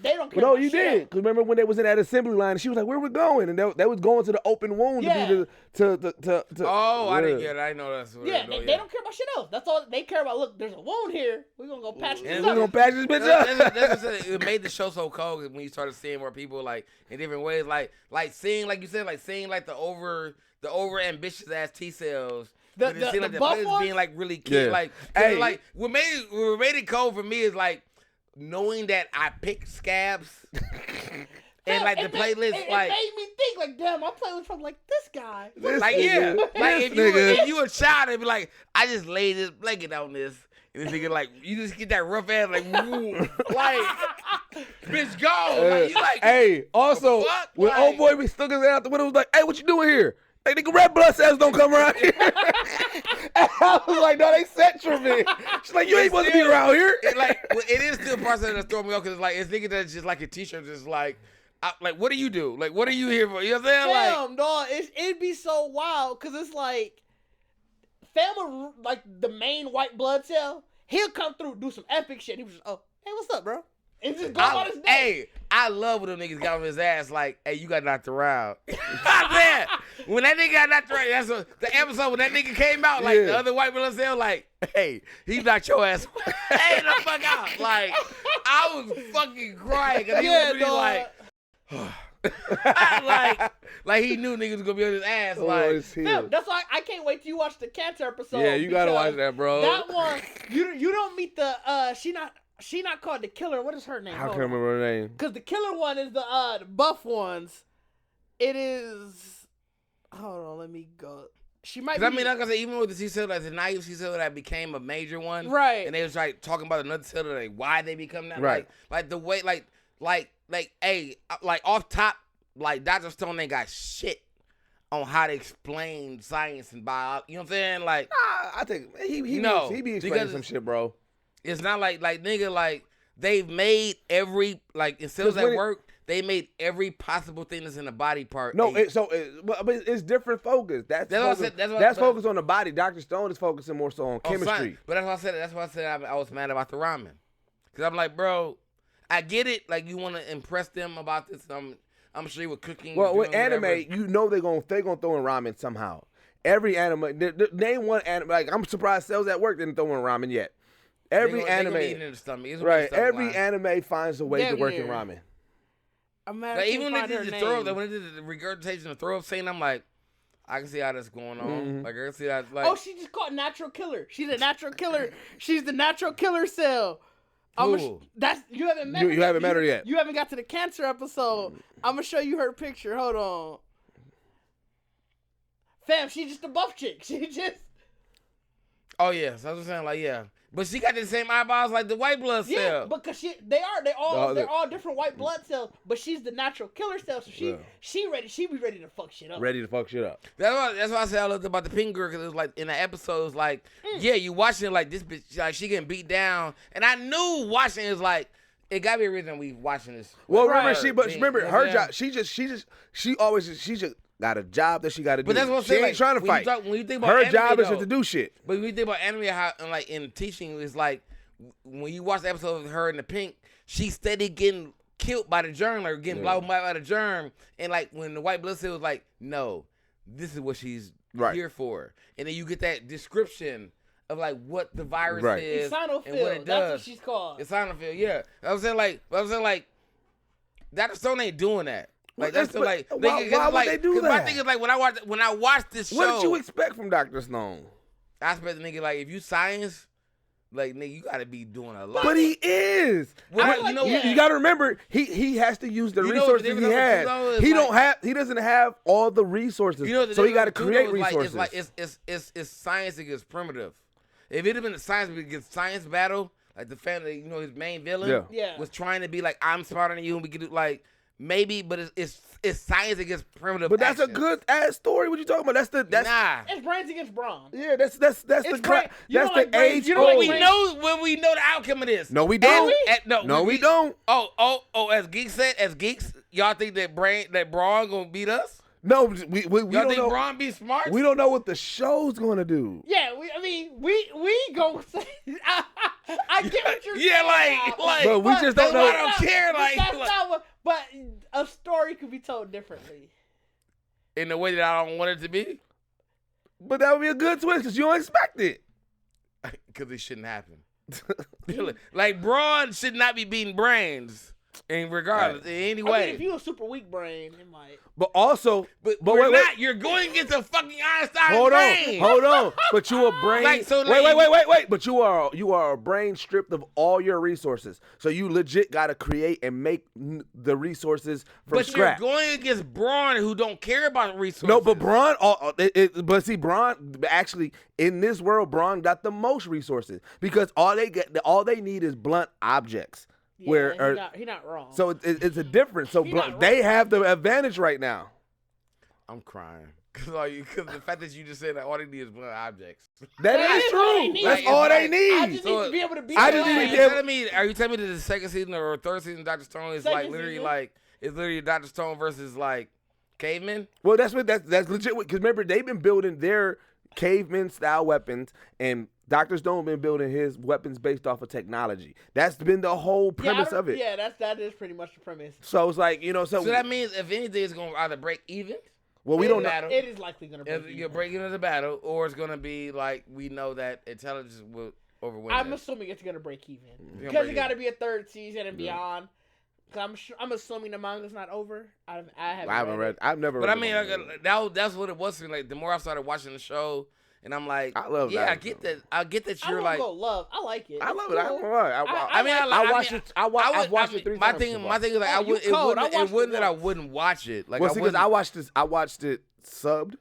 don't care. No, about you shit. did. Because remember when they was in that assembly line, and she was like, "Where we going?" And they was going to the open wound to be to. Oh, I didn't get it. I didn't know that's what. Yeah, they don't care about shit else. That's all they care about. Look, there's a wound here. We're gonna go patch this up. We're gonna patch this bitch up. It made the show so cold when you started seeing more people like in different ways, like seeing like you said, like seeing like the over ambitious ass T cells. The players being like really kid, like what made it cold for me is like knowing that I picked scabs. And like the playlist, it like made me think, like, damn, I'm playing with something like this guy. Like if you a child, it'd be like, I just laid this blanket on this, and this nigga like, you just get that rough ass like, woo, like, bitch, go. Like, you like, hey, also when old boy be stuck his head out the window, was like, hey, what you doing here? Hey, nigga, red blood cells don't come around here. And I was like, no, they censor me. She's like, you ain't supposed to be around here. It is still parts that throw me off because it's like, it's nigga that's just like a t-shirt, just like what do you do? Like, what are you here for? You know what I'm saying? Damn, dog, it'd be so wild because it's like, Fam, like the main white blood cell, he'll come through, do some epic shit. He was just, oh, hey, what's up, bro? And just go about his day. Hey, I love when them niggas got on his ass like, hey, you got knocked around. Man, when that nigga got knocked around, that's the episode when that nigga came out, like the other white blood cell, like, hey, he knocked your ass. Hey, the fuck out. Like, I was fucking crying because he was really like, like he knew niggas was gonna be on his ass. That's why I can't wait till you watch the Cancer episode. Yeah, you gotta watch that, bro. That one, you don't meet the she not called the killer. What is her name? I can't remember her name. Because the killer one is the buff ones. It is. Hold on, let me go. She might. I mean, like I said, even with the C-cell, like the naive C-cell that became a major one, right? And they was like talking about another cell, like why they become that, right? Like the way, hey, like off top, like Dr. Stone ain't got shit on how to explain science and biology. You know what I'm saying? Like, I think he be explaining some shit, bro. It's not like nigga, like they've made every in cells at work. They made every possible thing that's in the body part. No, but it's different focus. That's focused on the body. Dr. Stone is focusing more so on chemistry. Science. But that's why I said I was mad about the ramen. Because I'm like, bro, I get it. Like, you want to impress them about this. I'm sure with cooking. Well, with anime, you know they're gonna throw in ramen somehow. Every anime, name one anime. Like, I'm surprised Cells at Work didn't throw in ramen yet. Every anime, right? Every anime finds a way to work in ramen. Like, even when they did the throw up, when they did the regurgitation of throw up scene, I'm like, I can see how that's going on. Mm-hmm. Like, I can see that. Like, oh, she just called natural killer. She's a natural killer. She's the natural killer cell. You haven't met her. You haven't met her yet. You haven't got to the Cancer episode. I'm gonna show you her picture. Hold on, fam. She's just a buff chick. She just. Oh yeah, so I was saying, like, yeah. But she got the same eyeballs like the white blood cell. Yeah, because they're all different white blood cells, but she's the natural killer cell, so she be ready to fuck shit up. Ready to fuck shit up. That's why I said I looked about the pink girl, because it was like in the episode, it was like, yeah, you watching it like this bitch, like she getting beat down, and I knew watching it was like, It got to be a reason we watching this. Well, Right. remember her job. She just got a job that she got to do. But that's what I'm she saying. ain't trying to fight. When you think about her anime, job is though, just to do shit. But when you think about anime, how like in teaching, it's like when you watch the episode of her in the pink, she's steady getting killed by the germ, or getting blown by the germ, and like when the white blood cell was like, no, this is what she's here for, and then you get that description of like what the virus is and what it does. That's what she's called. Eosinophil, yeah. I was saying like Dr. Stone ain't doing that. Like that's still like why would they do that? My thing is like when I watch this show, What did you expect from Dr. Stone? I expect the nigga like if you science, like nigga, you gotta be doing a lot. But he is. Well, you got to remember he has to use the resources he has. He doesn't have all the resources. So he got to create resources. Like it's science against primitive. If it had been a science against science battle, like the family, his main villain was trying to be like, I'm smarter than you, and we could do like maybe, but it's science against primitive. But that's a good ass story. What you talking about? That's nah. It's brains against brawn. Yeah, that's the age. When we know the outcome of this. No, we don't. We don't. Oh, as geeks, y'all think that brawn gonna beat us? No, we y'all don't think know. Braun be smart? We don't know what the show's gonna do. Yeah, we go say. I get what you're saying. Yeah, like, but we just don't know. I don't care. Like, that's not what. But a story could be told differently. In the way that I don't want it to be. But that would be a good twist because you don't expect it. Because it shouldn't happen. Like Braun should not be beating brains. And regardless, in any way. I mean, if you a super weak brain, it might. But also, but wait, not. You're going against a fucking Einstein brain. Hold on. But you a brain. Wait. But you are a brain stripped of all your resources. So you legit got to create and make the resources from scratch. But you're going against Braun, who don't care about resources. No, but Braun. Braun actually in this world, Braun got the most resources because all they need is blunt objects. Yeah, he's not wrong. So it's a difference. So they have the advantage right now. I'm crying because the fact that you just said that all they need is blunt objects. That is true. That's all they need. I just need to be able to beat. Are you telling me that the second season or third season of Dr. Stone is literally Dr. Stone versus like cavemen? Well, that's legit. Because remember, they've been building their caveman style weapons, and Dr. Stone been building his weapons based off of technology. That's been the whole premise of it. Yeah, that is pretty much the premise. So it's like, So that means if anything, it's going to either break even. Well, we don't know. It is likely going to break even. You're breaking into the battle, or it's going to be like we know that intelligence will overwin. I'm assuming it's going to break even. Because it got to be a third season and beyond. I'm assuming the manga's not over. I haven't read it. I've never read it. But I mean, that's what it was for me. Like, the more I started watching the show, and I'm like, I love that. I get that. I get that you're like, I like it. I love it. I don't know. I watched it 3 my times. My thing is like, it wouldn't that I wouldn't watch it. Like, because I watched it subbed,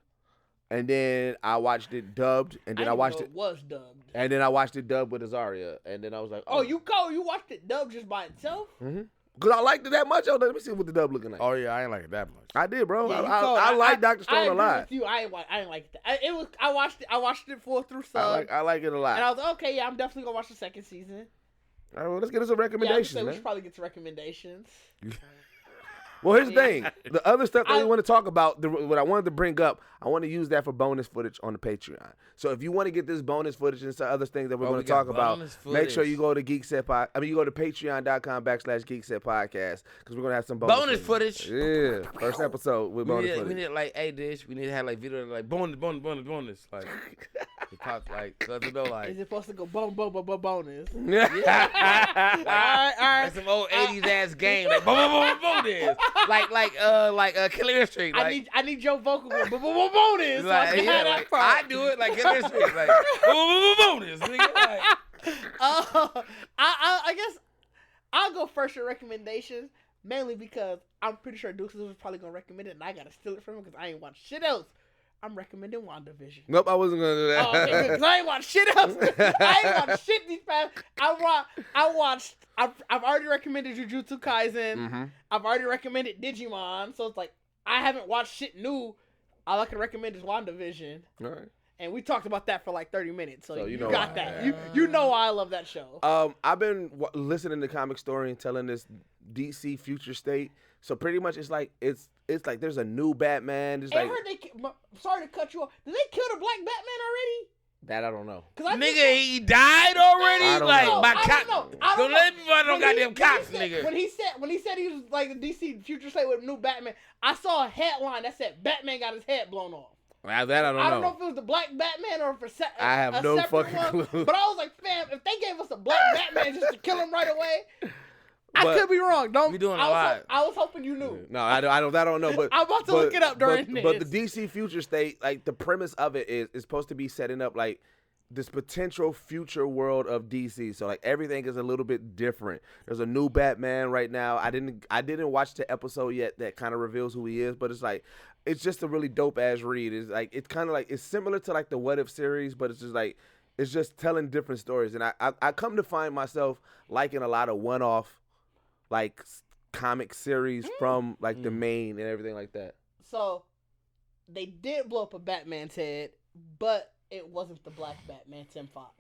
and then I watched it dubbed, and then I watched it was dubbed, and then I watched it dubbed with Azaria, and then I was like, you watched it dubbed just by itself? Mm-hmm. Because I liked it that much. Let me see what the dub looking like. Oh yeah, I ain't like it that much. I did, bro. Yeah, I like Dr. Stone a lot. With you. I ain't like it. I watched it full through sub. I like it a lot. And I was like, okay, yeah, I'm definitely gonna watch the second season. All right, well, let's get us some recommendations, man. We should probably get some recommendations. Well, here's the thing. The other stuff that we want to talk about, what I wanted to bring up, I want to use that for bonus footage on the Patreon. So if you want to get this bonus footage and some other things that we're going to talk about, make sure you go to Geekset you go to patreon.com/Geekset podcast because we're going to have some bonus footage. Yeah. First episode with bonus footage. We need like, hey, Dish, we need to have like video like bonus. Like, it pops like, cause you know, like. Is it supposed to go bonus? Yeah. All right. Like some old 80s ass game. Like, bonus. Like Killer Street. Like, I need your vocal bonus. Like, I do it like Killer Street. Like bonus. Nigga, like. I guess I'll go first with recommendations, mainly because I'm pretty sure Dukes was probably gonna recommend it, and I gotta steal it from him because I ain't watched shit else. I'm recommending Wanda-Vision. Nope, I wasn't gonna do that. Oh, okay, because I ain't watched shit else. I ain't watched shit these past. I've already recommended Jujutsu Kaisen. Mm-hmm. I've already recommended Digimon. So it's like I haven't watched shit new. All I can recommend is WandaVision. All right. And we talked about that for like 30 minutes, so you know got that. You know I love that show. I've been listening to Comic Story and telling this DC future state. So pretty much it's like like there's a new Batman. I heard sorry to cut you off. Did they kill the Black Batman already? That I don't know. Nigga, he died already. I Don't know. Don't let me run on goddamn cops, nigga. When he said he was like the DC future state with new Batman, I saw a headline that said Batman got his head blown off. That I don't know. I don't know if it was the Black Batman or if I have no fucking clue. But I was like, fam, if they gave us a Black Batman just to kill him right away, I could be wrong. We doing a lot. I was hoping you knew. No, I don't know. But I'm about to look it up during this. But the DC future state, like the premise of it is supposed to be setting up like this potential future world of DC. So like everything is a little bit different. There's a new Batman right now. I didn't watch the episode yet that kind of reveals who he is, but it's just a really dope ass read. It's kind of like it's similar to like the What If series, but it's just telling different stories. And I come to find myself liking a lot of one-off like comic series from like the main and everything like that. So they did blow up a Batman's head, but it wasn't the Black Batman, Tim Fox.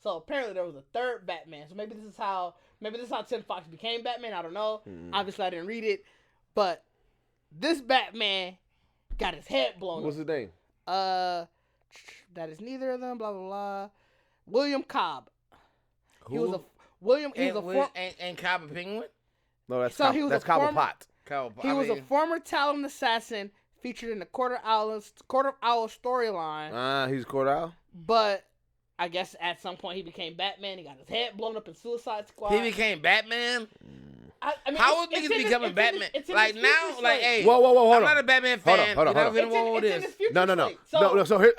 So apparently there was a third Batman. So maybe this is how Tim Fox became Batman. I don't know. Obviously I didn't read it, but this Batman got his head blown. What's his name? That is neither of them. Blah blah blah. William Cobb. Who? He was a and Cobb a Penguin. No, that's so that's Cobblepot. He was a former Talon assassin featured in the Court of Owls storyline. He's Court Owl? But I guess at some point he became Batman. He got his head blown up in Suicide Squad. He became Batman? I mean, how was niggas becoming Batman? Like now, like, hey, whoa, hold on. I'm not a Batman fan. Hold on. No. So here,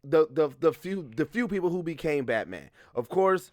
the few people who became Batman. Of course,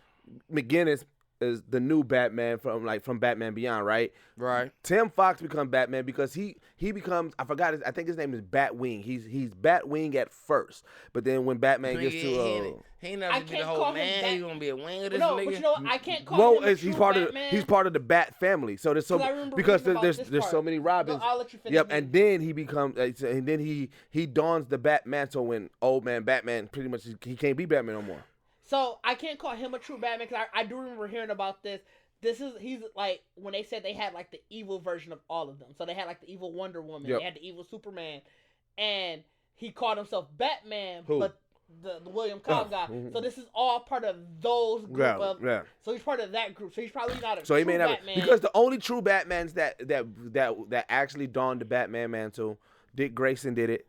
McGinnis is the new Batman from Batman Beyond, right? Right. Tim Fox becomes Batman because he becomes, I think his name is Batwing. He's Batwing at first, but then when Batman gets to he ain't never be the whole man. He's gonna be a wing of this nigga. But you know what? I can't call him he's part of the Bat family. So there's there's so many Robins. No, I'll let you finish. Yep, and then he becomes and then he dons the Bat mantle when old man Batman pretty much he can't be Batman no more. So I can't call him a true Batman because I do remember hearing about this. He's like when they said they had like the evil version of all of them. So they had like the evil Wonder Woman, They had the evil Superman, and he called himself Batman, but the William Cobb guy. So this is all part of those group So he's part of that group. So he's probably not a true Batman. Because the only true Batmans that actually donned the Batman mantle, Dick Grayson did it.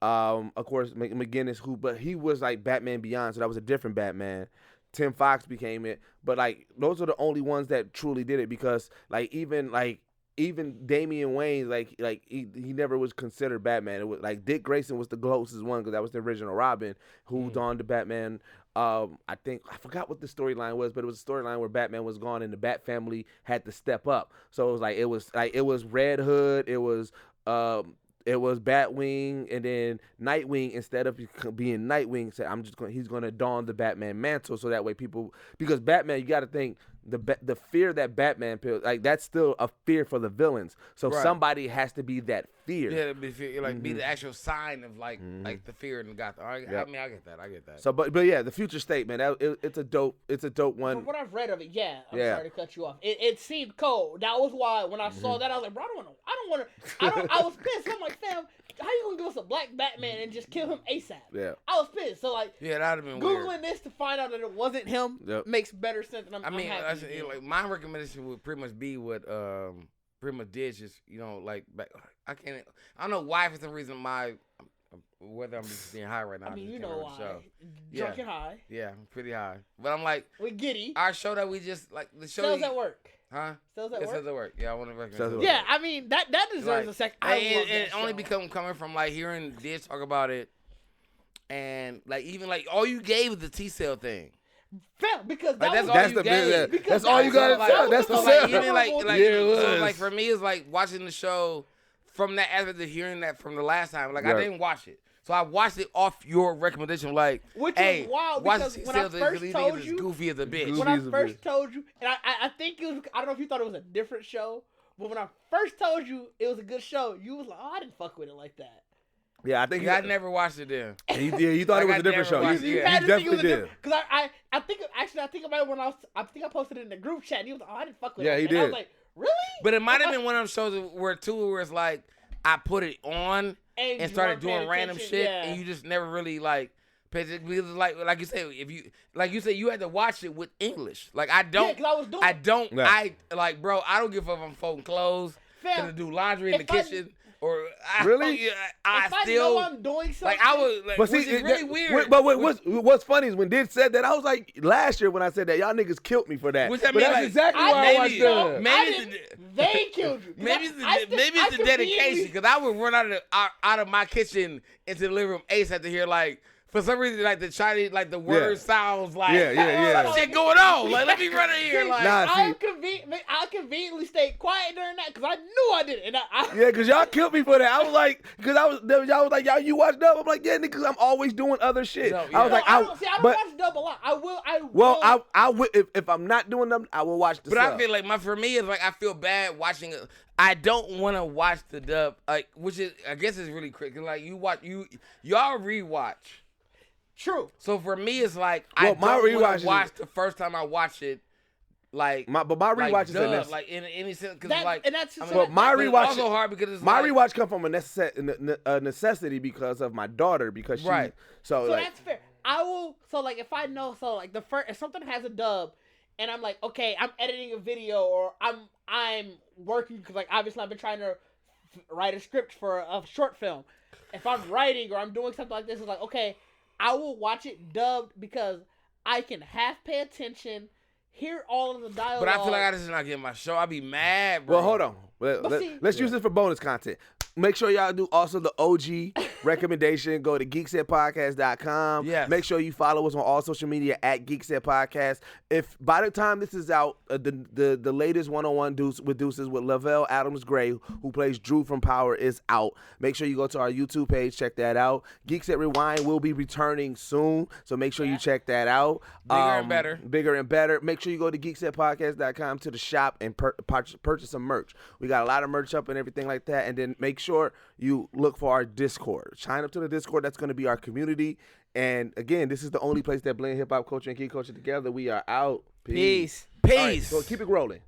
Of course, McGinnis, but he was like Batman Beyond, so that was a different Batman. Tim Fox became it, but like those are the only ones that truly did it because even Damian Wayne, he never was considered Batman. It was like Dick Grayson was the closest one because that was the original Robin who donned the Batman. I forgot what the storyline was, but it was a storyline where Batman was gone and the Bat family had to step up. So it was Red Hood, it was Batwing, and then Nightwing, instead of being Nightwing, said he's gonna don the Batman mantle so that way because Batman, you got to think the fear that Batman feels, like that's still a fear for the villains. So somebody has to be that fear. Yeah, be the actual sign of like the fear in Gotham. I mean, I get that. So, but yeah, the future state, man, it's a dope one. From what I've read of it, I'm sorry to cut you off. It seemed cold. That was why when I saw that, I was like, bro, I was pissed. I'm like, fam, how you gonna give us a Black Batman and just kill him ASAP? Yeah, I was pissed. So like, that'd have been Googling weird. this to find out that it wasn't him makes better sense. And I'm happy. Like my recommendation would pretty much be what pretty much did just I don't know why for some reason whether I'm just being high right now. I mean, you know why? Drunk and high. Yeah, I'm pretty high. But I'm like, we giddy. Our show that we just like the show. Sales at work. Huh? Sales at work. Sales at work. Yeah, I want to recommend. Yeah, I mean that deserves a second. It only coming from like hearing Diz talk about it, and like even like all you gave was the T-cell thing. Fam, because that's all you gotta tell. That's the sale. So like for me, it's like watching the show from that aspect of hearing that from the last time. Like I didn't watch it. So I watched it off your recommendation, like, which hey, was wild watch because when I first told you, goofy as a bitch. When I first told you, and I think it was, I don't know if you thought it was a different show, but when I first told you it was a good show, you was like, oh, I didn't fuck with it like that. Yeah, I think I never watched it then. You thought it was a different show. You definitely did. Because I think about it when I think I posted it in the group chat. And he was like, oh, I didn't fuck with it. Yeah, he and did. I was like, really? But it might have been one of them shows where it's like I put it on and started doing random shit, and you just never really like. Because like you said, you had to watch it with English. Like I don't, bro. I don't give a fuck if I'm folding clothes, gonna do laundry in the kitchen. Or really, I still know I'm doing something. Like I was, like, but see, which is really weird. But what's funny is when Did said that, I was like, last year when I said that, y'all niggas killed me for that. Which but that's exactly why I watched that. They killed you. Maybe it's the dedication, because I would run out of my kitchen into the living room ASAP to hear like. For some reason, like the Chinese, like the word sounds like some shit going on. Like, let me run in here. Like, I conveniently stayed quiet during that because I knew I did it. Because y'all killed me for that. I was like, y'all was like, y'all, you watch Dub? I'm like, yeah, niggas, I'm always doing other shit. I was like, I don't watch Dub a lot. I will. I will. If I'm not doing them, I will watch the. But sub. I feel like for me, it's like I feel bad watching it. I don't want to watch the dub, like, which is, I guess, is really critical. Like y'all rewatch. True. So for me, it's like I don't want to watch the first time I watch it. Like, my rewatch is like in any sense, because but my rewatch also hard because it's my rewatch come from a necessity because of my daughter, because she so like, that's fair. I will. So like if I know, so like if something has a dub, and I'm like, okay, I'm editing a video or I'm working because like obviously I've been trying to write a script for a short film. If I'm writing or I'm doing something like this, it's like, okay, I will watch it dubbed because I can half pay attention, hear all of the dialogue. But I feel like I just not getting my show. I'd be mad, bro. Well, hold on. Let's use this for bonus content. Make sure y'all do also the OG recommendation. Go to geeksetpodcast.com. Yes. Make sure you follow us on all social media at Geekset Podcast. If by the time this is out, the latest one-on-one Deuces with Lavelle Adams Gray, who plays Drew from Power, is out. Make sure you go to our YouTube page, check that out. Geekset Rewind will be returning soon, so make sure you check that out. Bigger and better. Make sure you go to geeksetpodcast.com to the shop and purchase some merch. We got a lot of merch up and everything like that, and then make sure you look for our Discord. Sign up to the Discord. That's going to be our community. And again, this is the only place that blend hip-hop culture and geek culture together. We are out. Peace. Right, so keep it rolling.